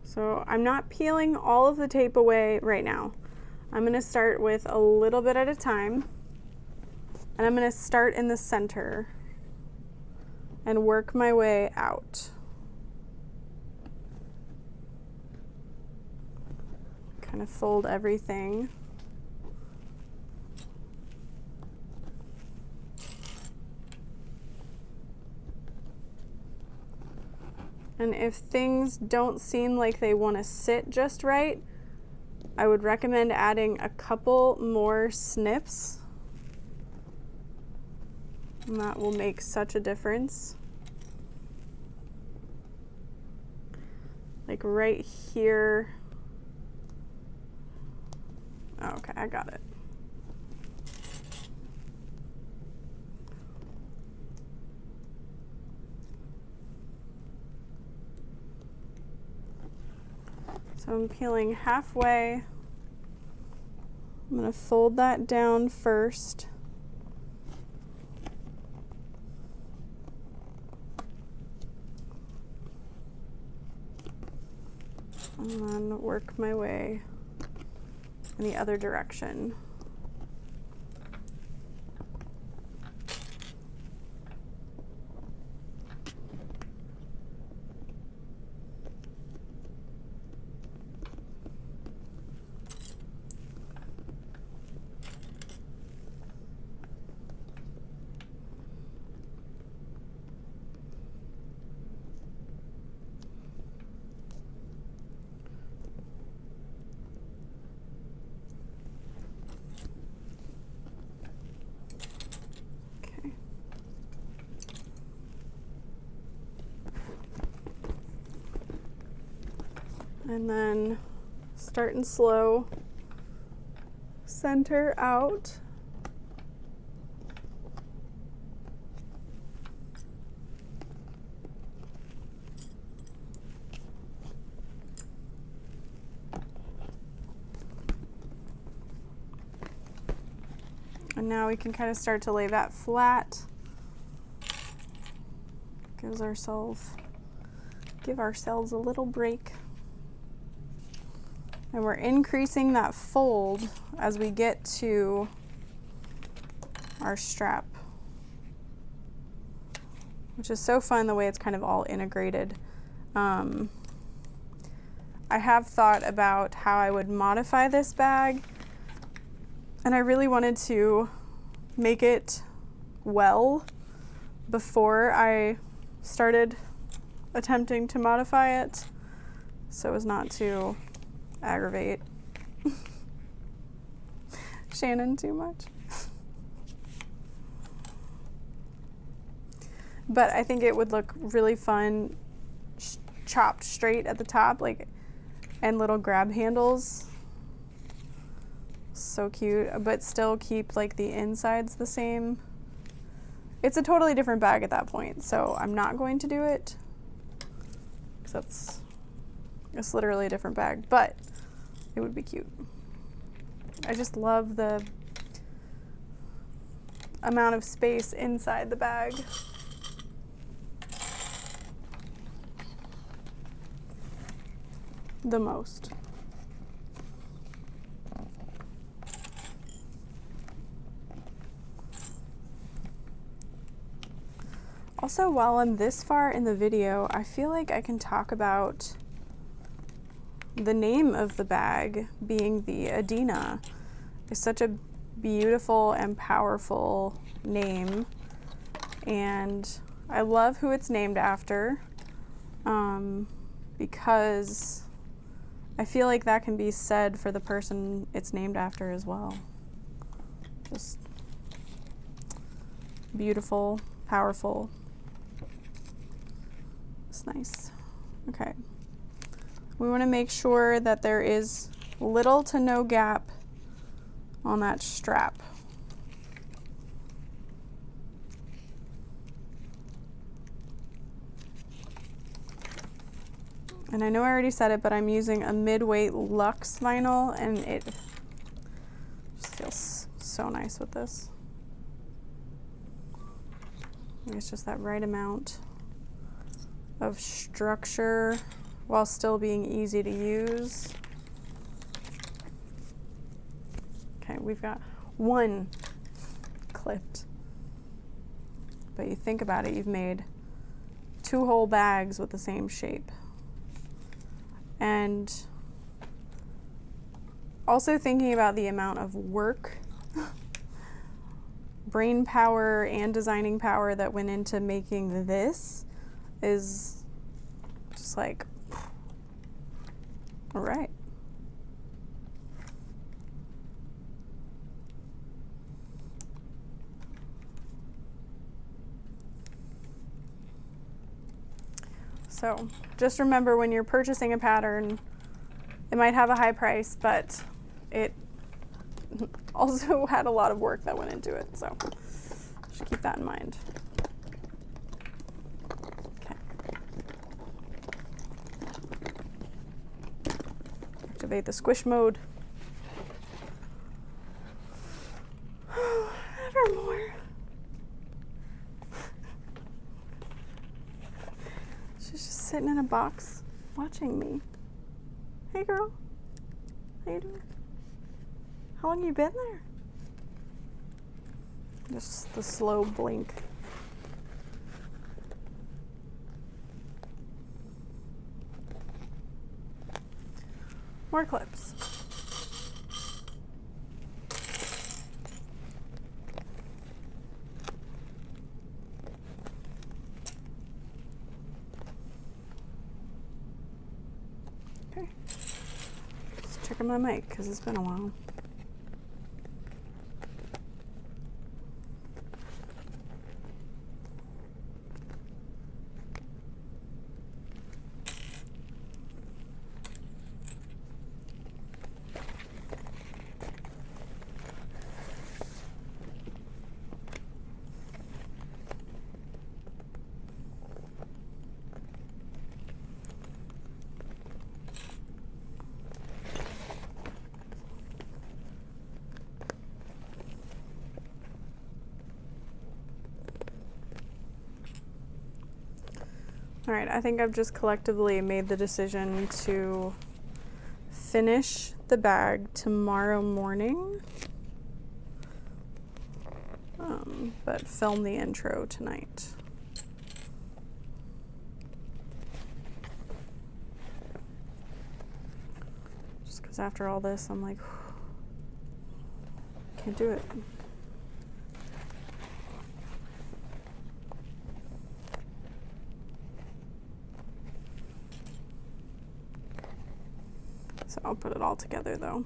So I'm not peeling all of the tape away right now. I'm going to start with a little bit at a time, and I'm going to start in the center and work my way out. Kind of fold everything. And if things don't seem like they want to sit just right, I would recommend adding a couple more snips. And that will make such a difference. like right here. Oh, okay, I got it. So I'm peeling halfway. I'm going to fold that down first. And then work my way in the other direction. And then starting slow, center out. And now we can kind of start to lay that flat. Give ourselves a little break. And we're increasing that fold as we get to our strap, which is so fun the way it's kind of all integrated. I have thought about how I would modify this bag, and I really wanted to make it well before I started attempting to modify it, so as not to aggravate Shannon too much. But I think it would look really fun chopped straight at the top, like, and little grab handles. So cute, but still keep like the insides the same. It's a totally different bag at that point, so I'm not going to do it because it's literally a different bag, but it would be cute. I just love the amount of space inside the bag. The most. Also, while I'm this far in the video, I feel like I can talk about the name of the bag being the Adena. It's such a beautiful and powerful name, and I love who it's named after, because I feel like that can be said for the person it's named after as well. Just beautiful, powerful. It's nice. Okay. We want to make sure that there is little to no gap on that strap. And I know I already said it, but I'm using a mid-weight Luxe vinyl, and it just feels so nice with this. I think it's just that right amount of structure while still being easy to use. Okay, we've got one clipped. But you think about it, you've made 2 whole bags with the same shape. And also thinking about the amount of work, brain power and designing power that went into making this is just like, all right. So just remember, when you're purchasing a pattern, it might have a high price, but it also had a lot of work that went into it. So just keep that in mind. Okay. Activate the squish mode. Evermore. She's just sitting in a box watching me. Hey girl, how you doing? How long you been there? Just the slow blink. More clips. Okay. Just checking my mic because it's been a while. All right, I think I've just collectively made the decision to finish the bag tomorrow morning, but film the intro tonight. Just because after all this, I'm like, can't do it. So I'll put it all together though.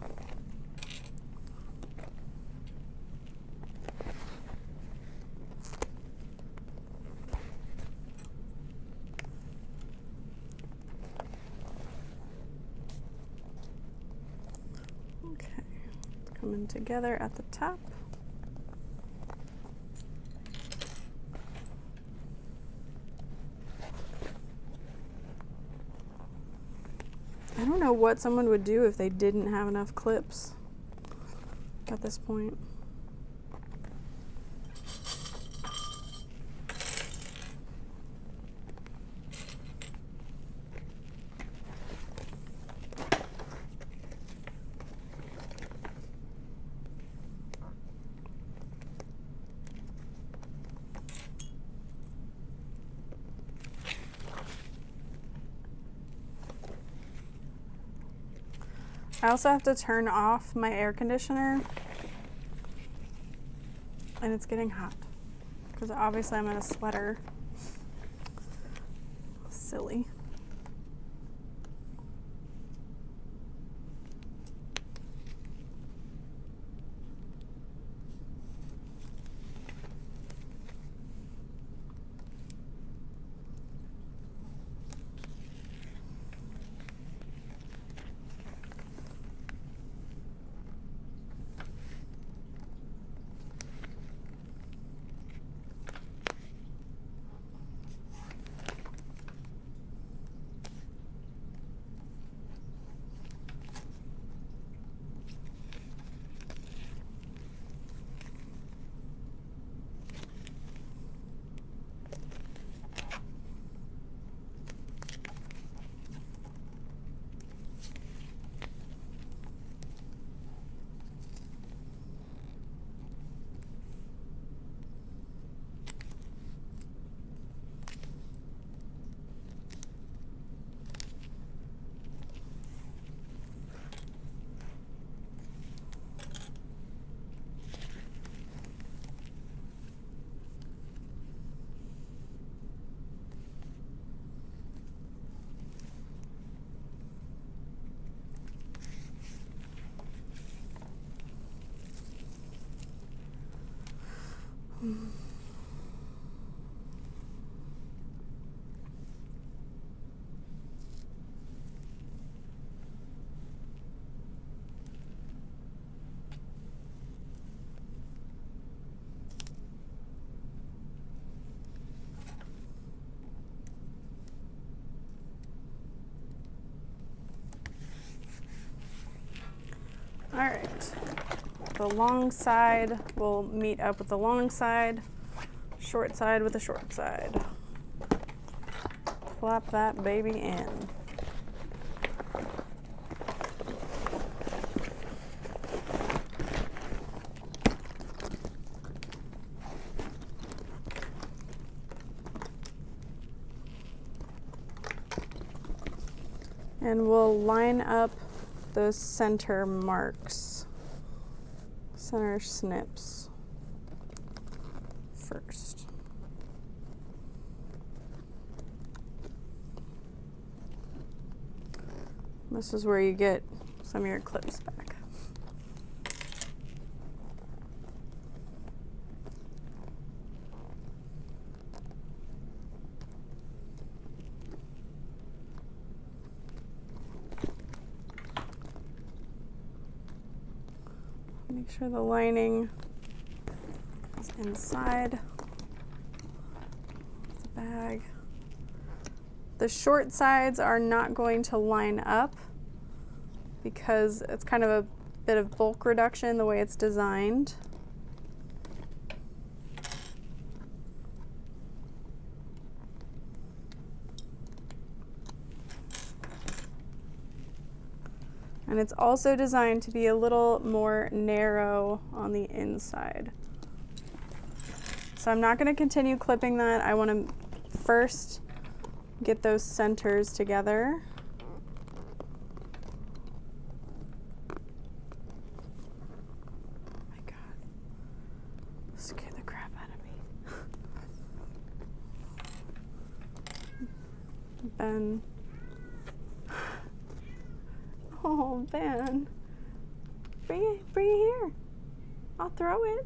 Okay, coming together at the top. I don't know what someone would do if they didn't have enough clips at this point. I also have to turn off my air conditioner, and it's getting hot because obviously I'm in a sweater. Silly. right. The long side will meet up with the long side, short side with the short side. Plop that baby in. And we'll line up those center marks, center snips first. This is where you get some of your clips back. Make sure the lining is inside the bag. The short sides are not going to line up because it's kind of a bit of bulk reduction the way it's designed. And it's also designed to be a little more narrow on the inside. So I'm not going to continue clipping that. I want to first get those centers together. Oh my God. Scared the crap out of me. Ben. Oh, Ben. Bring it here. I'll throw it.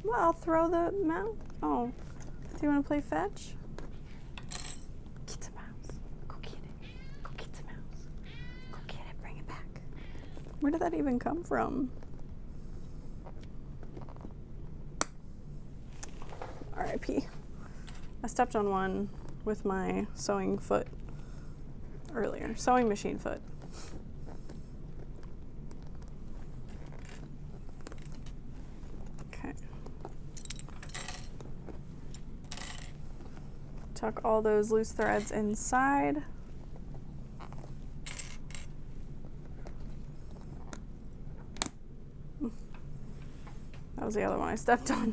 Well, I'll throw the mouse. Oh, do you want to play fetch? Get the mouse. Go get it. Go get the mouse. Go get it. Bring it back. Where did that even come from? R.I.P. I stepped on one with my sewing foot earlier. Sewing machine foot. Tuck all those loose threads inside. That was the other one I stepped on.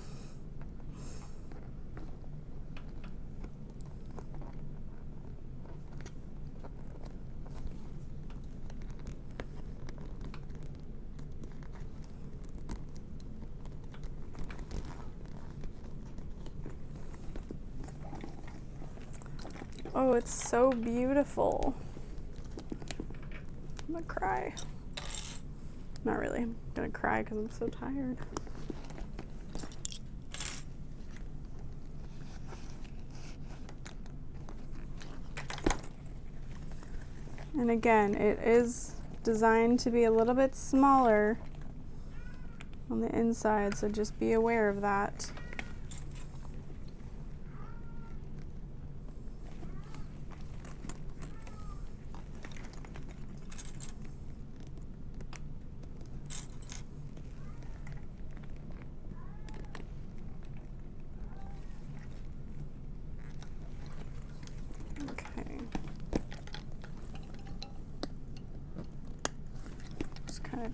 Oh, it's so beautiful. I'm gonna cry. Not really. I'm gonna cry because I'm so tired. And again, it is designed to be a little bit smaller on the inside, so just be aware of that.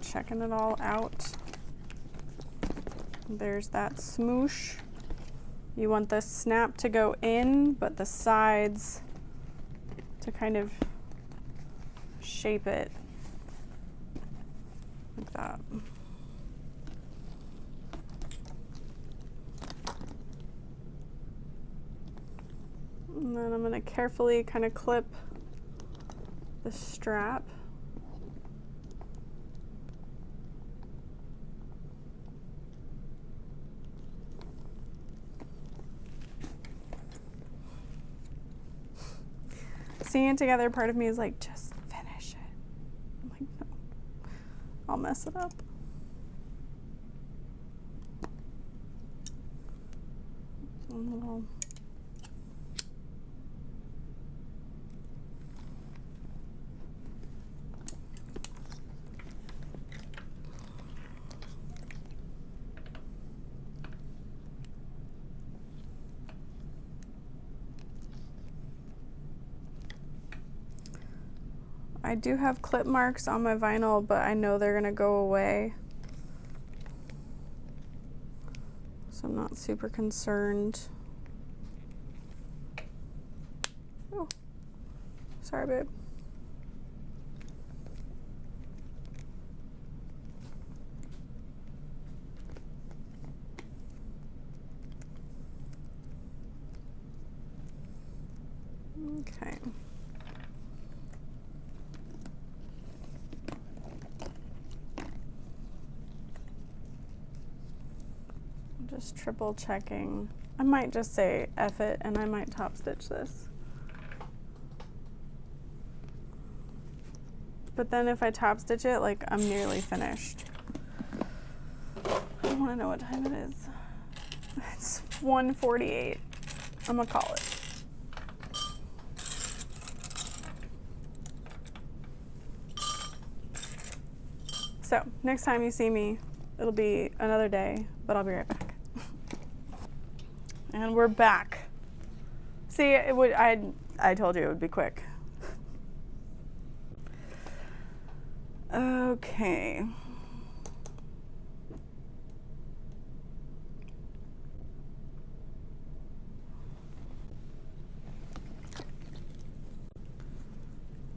Checking it all out. There's that smoosh. You want the snap to go in, but the sides to kind of shape it like that. And then I'm going to carefully kind of clip the strap. Seeing it together, part of me is like, just finish it. I'm like, no, I'll mess it up. I do have clip marks on my vinyl, but I know they're gonna go away. So I'm not super concerned. Oh, sorry, babe. Okay. I'm just triple checking. I might just say F it and I might top stitch this. But then if I top stitch it, like, I'm nearly finished. I want to know what time it is. It's 1:48. I'm gonna call it. So next time you see me, it'll be another day, but I'll be right back. And we're back. See, it would, I told you it would be quick. Okay.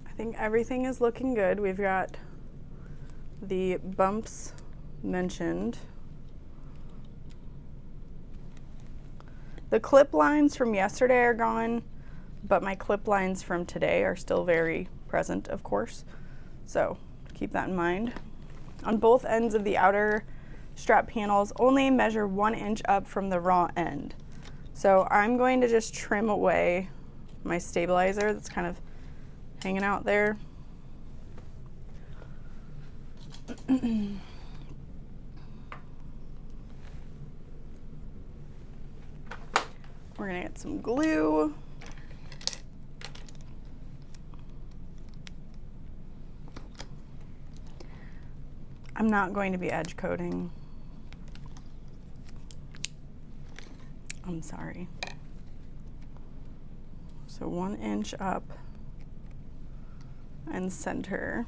I think everything is looking good. We've got the bumps mentioned. The clip lines from yesterday are gone, but my clip lines from today are still very present, of course. So keep that in mind. On both ends of the outer strap panels, only measure 1 inch up from the raw end. So I'm going to just trim away my stabilizer that's kind of hanging out there. We're gonna get some glue. I'm not going to be edge coating. I'm sorry. So 1 inch up and center.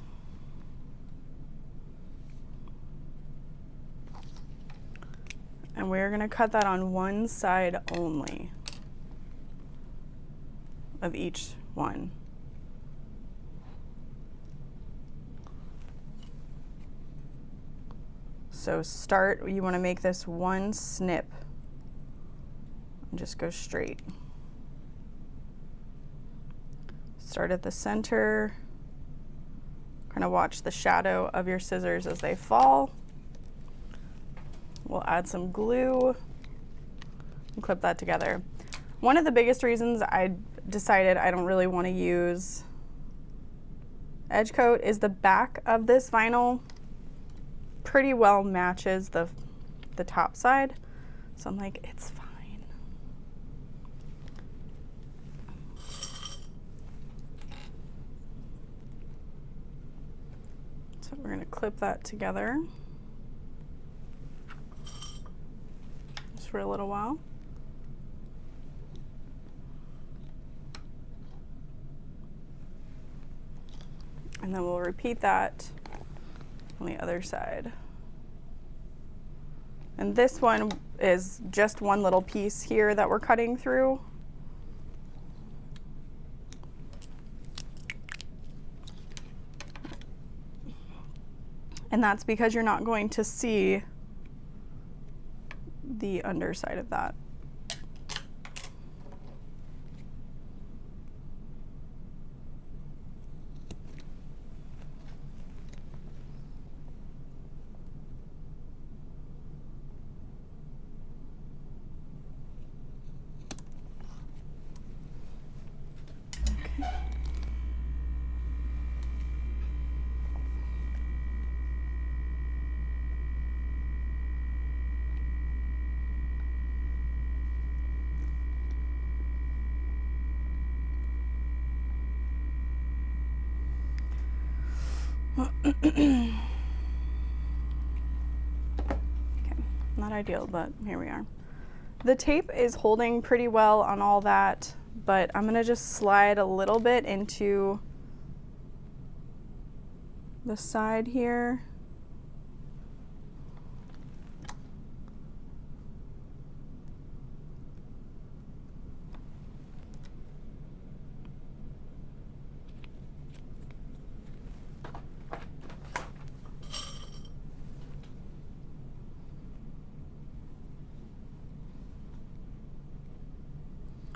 And we're gonna cut that on one side only of each one. So start, you wanna make this one snip and just go straight. Start at the center, kind of watch the shadow of your scissors as they fall. We'll add some glue and clip that together. One of the biggest reasons I decided I don't really want to use edge coat is the back of this vinyl pretty well matches the top side. So I'm like, it's fine. So we're going to clip that together just for a little while. And then we'll repeat that on the other side. And this one is just one little piece here that we're cutting through. And that's because you're not going to see the underside of that. Okay, not ideal, but here we are. The tape is holding pretty well on all that, but I'm gonna just slide a little bit into the side here.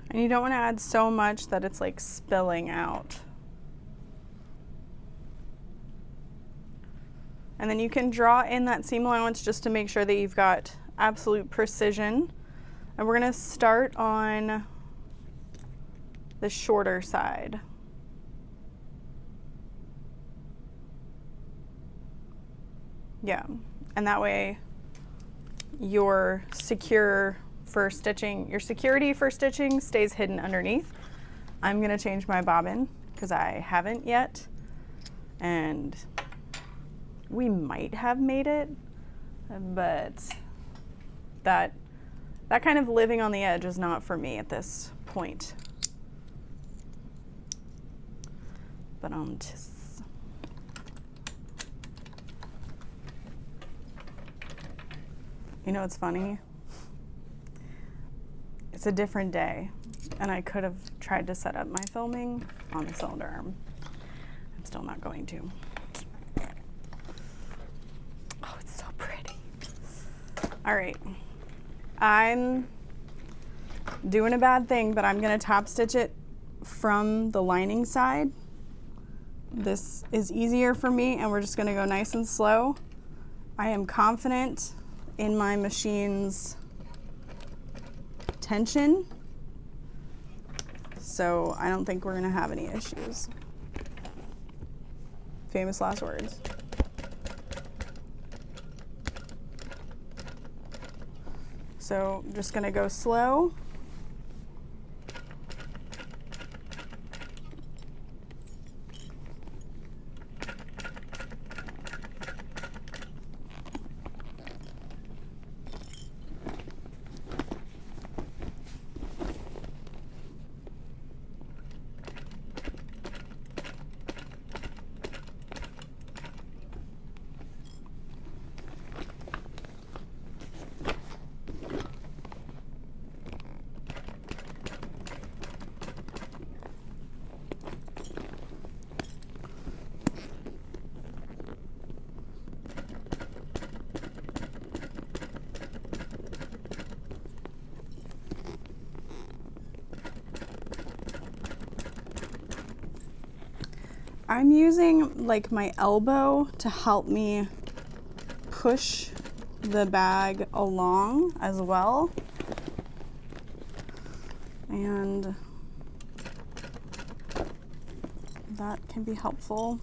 And you don't want to add so much that it's like spilling out. And then you can draw in that seam allowance just to make sure that you've got absolute precision. And we're going to start on the shorter side. Yeah, and that way your security for stitching stays hidden underneath. I'm gonna change my bobbin because I haven't yet, and we might have made it, but that kind of living on the edge is not for me at this point. But you know, it's funny. It's a different day, and I could have tried to set up my filming on the cylinder arm. I'm still not going to. Oh, it's so pretty. All right, I'm doing a bad thing, but I'm gonna top stitch it from the lining side. This is easier for me, and we're just gonna go nice and slow. I am confident in my machine's tension, so I don't think we're gonna have any issues. Famous last words. So I'm just gonna go slow. I'm using like my elbow to help me push the bag along as well. And that can be helpful.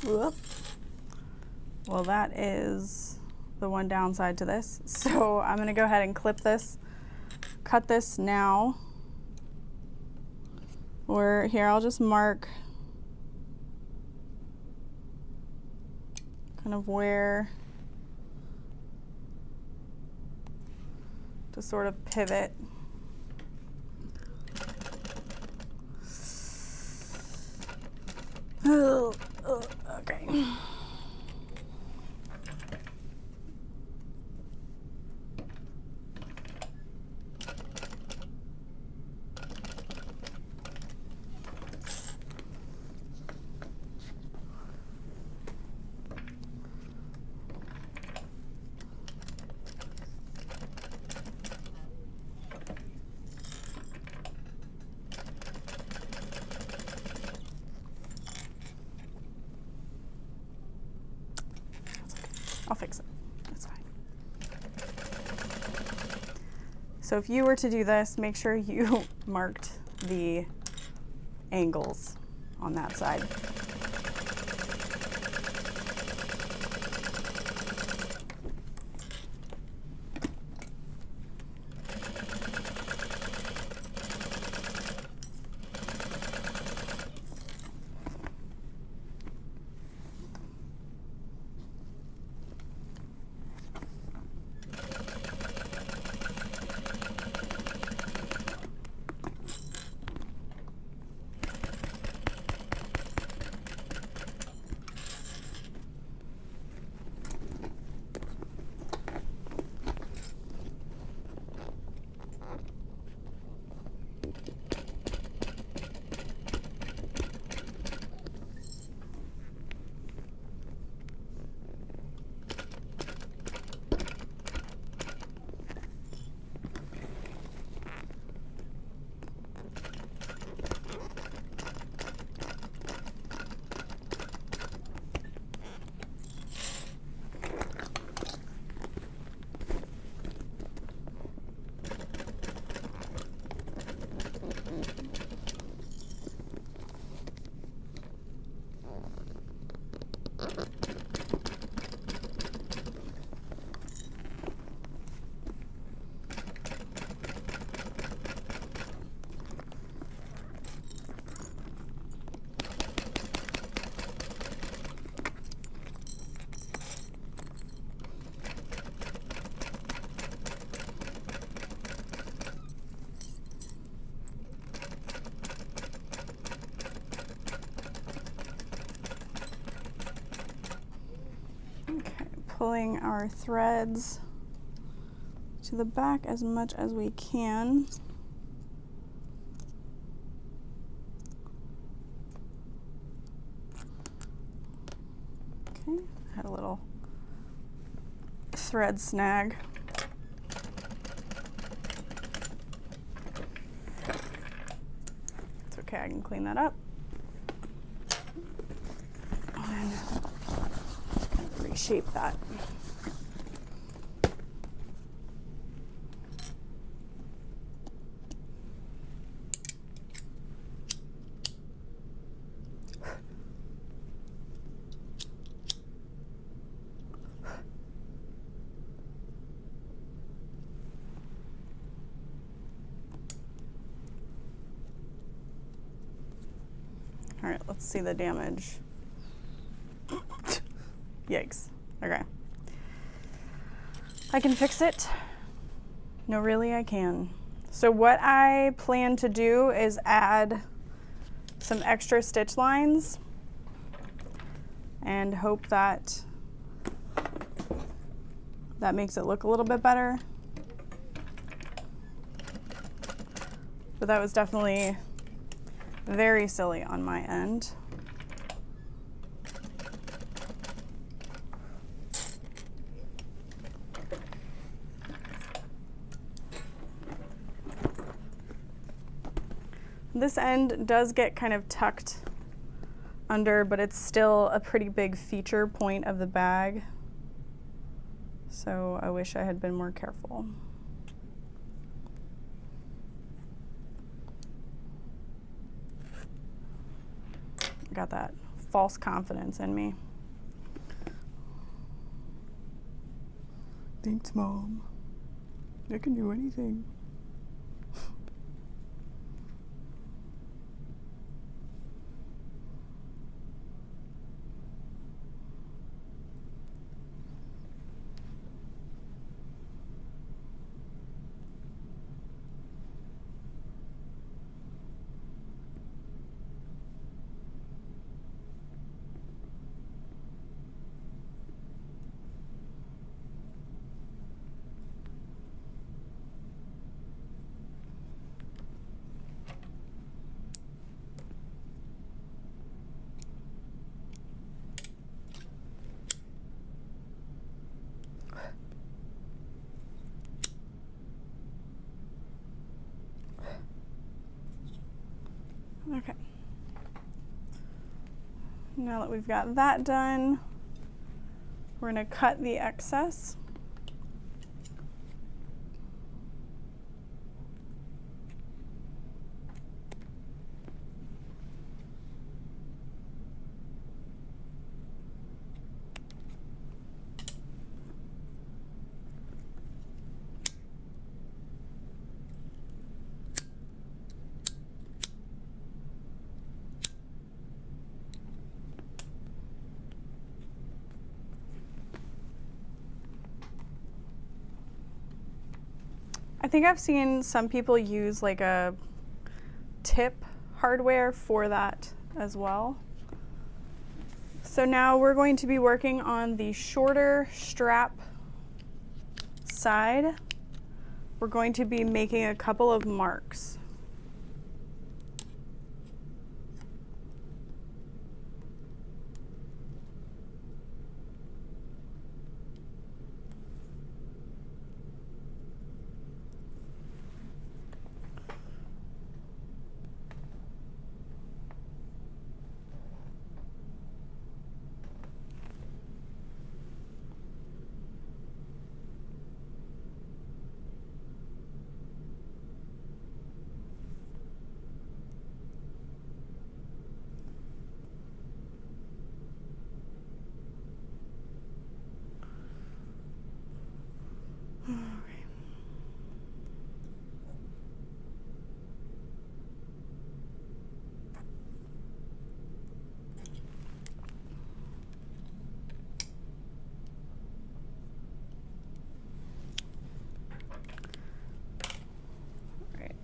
Whoop. Well, that is the one downside to this. So I'm gonna go ahead and clip this, cut this now. Or here, I'll just mark kind of where to sort of pivot. Oh, okay. I'll fix it. That's fine. So if you were to do this, make sure you marked the angles on that side. Okay, pulling our threads to the back as much as we can. Okay, had a little thread snag. It's okay, I can clean that up. And reshape that. All right, let's see the damage. Yikes. Okay. I can fix it. No, really, I can. So what I plan to do is add some extra stitch lines and hope that that makes it look a little bit better. But that was definitely very silly on my end. This end does get kind of tucked under, but it's still a pretty big feature point of the bag. So I wish I had been more careful. Got that false confidence in me. Thanks, Mom. I can do anything. Okay. Now that we've got that done, We're going to cut the excess. I think I've seen some people use like a tip hardware for that as well. So now we're going to be working on the shorter strap side. We're going to be making a couple of marks.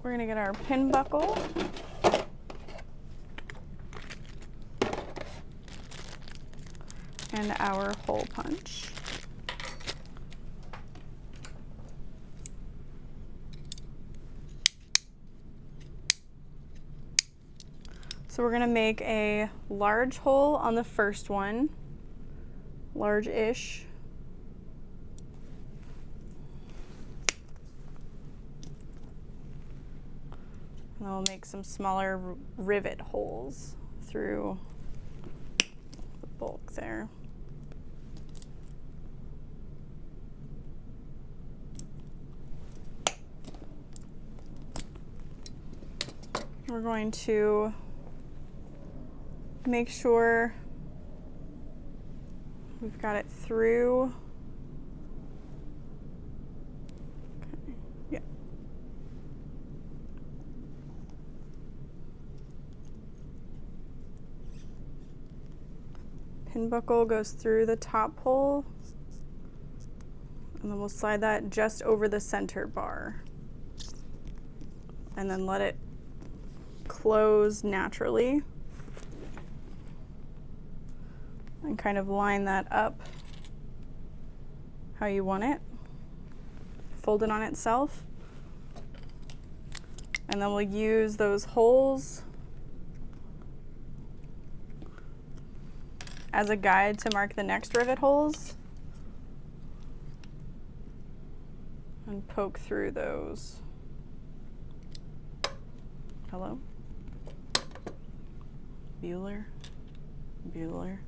We're going to get our pin buckle. And our hole punch. So we're going to make a large hole on the first one, large-ish. And then we'll make some smaller rivet holes through the bulk there. We're going to make sure we've got it through. Okay. Yeah. Pin buckle goes through the top hole, and then we'll slide that just over the center bar, and then let it close naturally, and kind of line that up how you want it, fold it on itself, and then we'll use those holes as a guide to mark the next rivet holes and poke through those. Hello? Bueller? Bueller?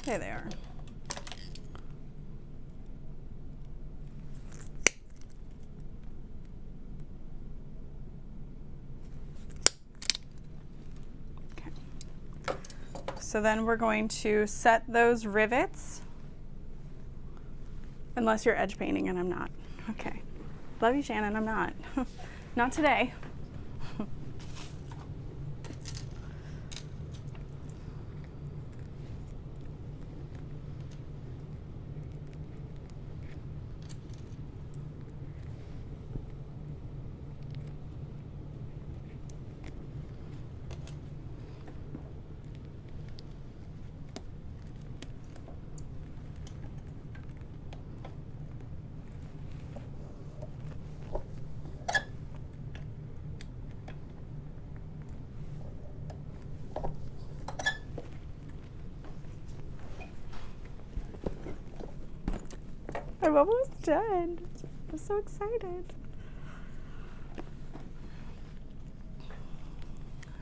There they are. So then we're going to set those rivets, unless you're edge painting and I'm not. Okay. Love you, Shannon, I'm not. Not today. I'm almost done. I'm so excited.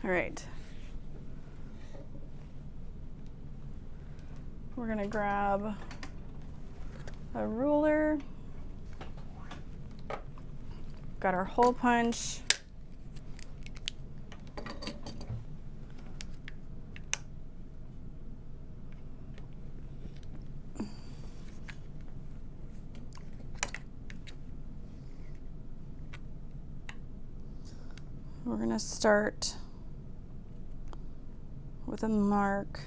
All right. We're gonna grab a ruler. Got our hole punch. We're gonna start with a mark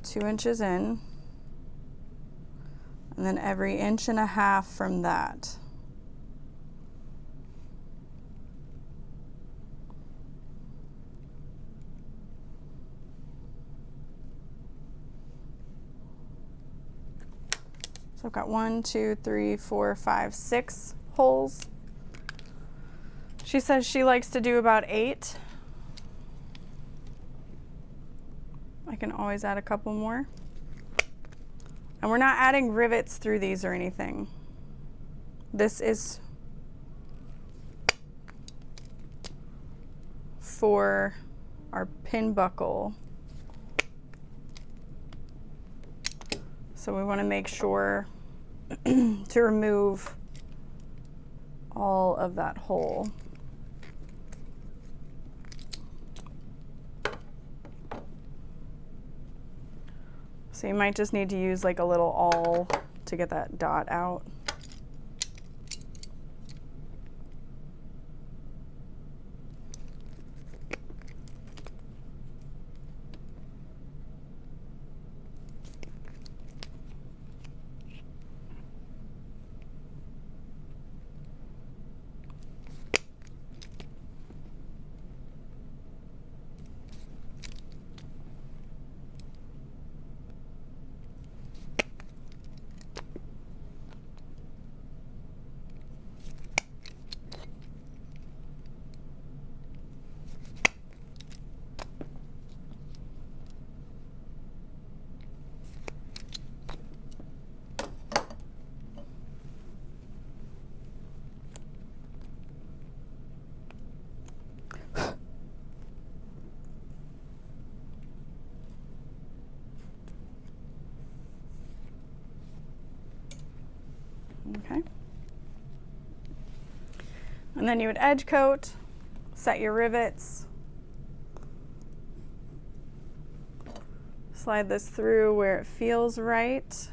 2 inches in, and then every 1.5 inches from that. So I've got 1, 2, 3, 4, 5, 6 holes. She says she likes to do about 8. I can always add a couple more. And we're not adding rivets through these or anything. This is for our pin buckle. So we want to make sure to remove all of that hole. So you might just need to use like a little awl to get that dot out. Okay. And then you would edge coat, set your rivets, slide this through where it feels right.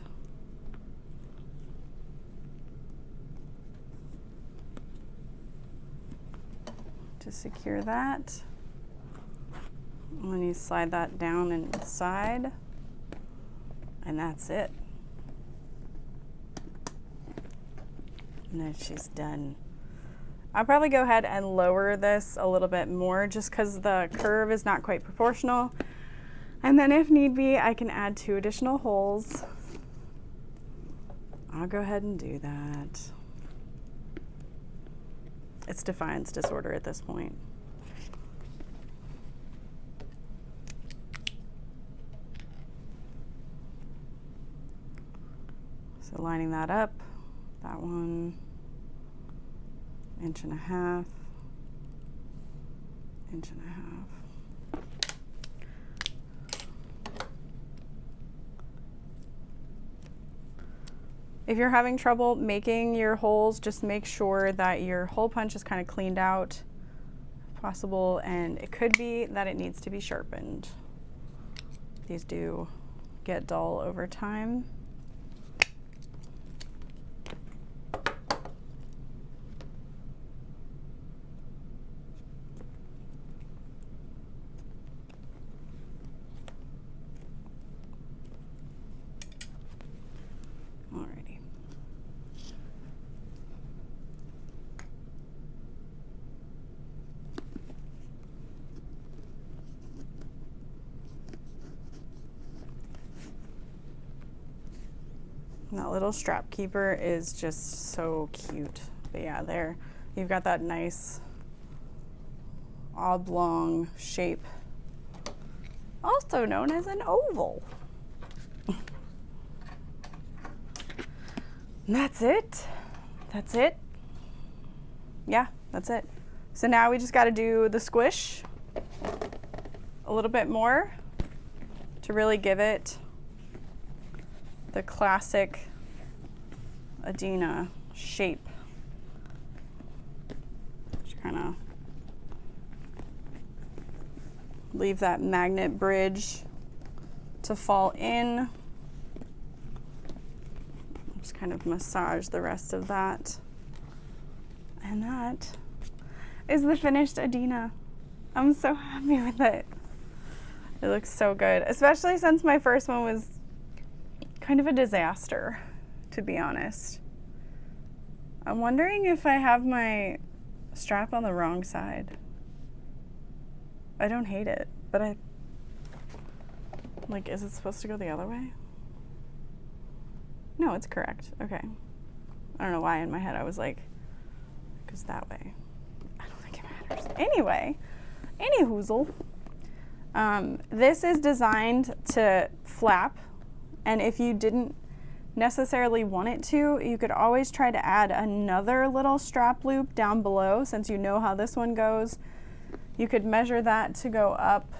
To secure that. And then you slide that down inside, and that's it. And then she's done. I'll probably go ahead and lower this a little bit more just because the curve is not quite proportional. And then if need be, I can add 2 additional holes. I'll go ahead and do that. It's defiance disorder at this point. So lining that up, that one, 1.5 inches, 1.5 inches. If you're having trouble making your holes, just make sure that your hole punch is kind of cleaned out if possible, and it could be that it needs to be sharpened. These do get dull over time. That little strap keeper is just so cute. But yeah, there, you've got that nice oblong shape, also known as an oval. And that's it. That's it. Yeah, that's it. So now we just got to do the squish a little bit more to really give it the classic Adena shape. Just kind of leave that magnet bridge to fall in. Just kind of massage the rest of that. And that is the finished Adena. I'm so happy with it. It looks so good, especially since my first one was kind of a disaster, to be honest. I'm wondering if I have my strap on the wrong side. I don't hate it, but like, is it supposed to go the other way? No, it's correct. Okay. I don't know why in my head I was like, it goes that way. I don't think it matters. Anyway, anyhoozle. This is designed to flap, and if you didn't necessarily want it to, you could always try to add another little strap loop down below, since you know how this one goes. You could measure that to go up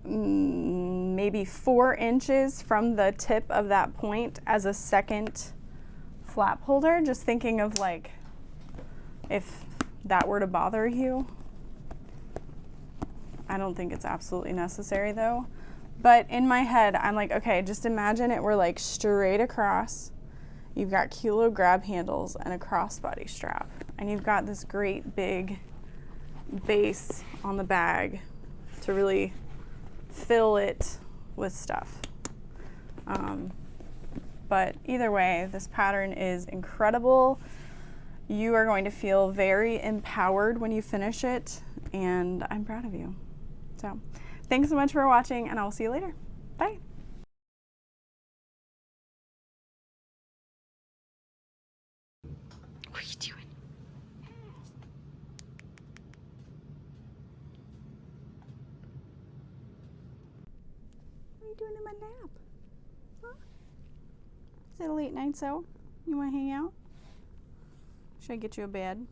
maybe 4 inches from the tip of that point as a second flap holder, just thinking of like if that were to bother you. I don't think it's absolutely necessary though. But in my head, I'm like, okay, just imagine it were like straight across. You've got kilo grab handles and a crossbody strap, and you've got this great big base on the bag to really fill it with stuff. But either way, this pattern is incredible. You are going to feel very empowered when you finish it, and I'm proud of you. So thanks so much for watching, and I will see you later. Bye. What are you doing? What are you doing in my nap? Huh? Is it a late night, so you want to hang out? Should I get you a bed?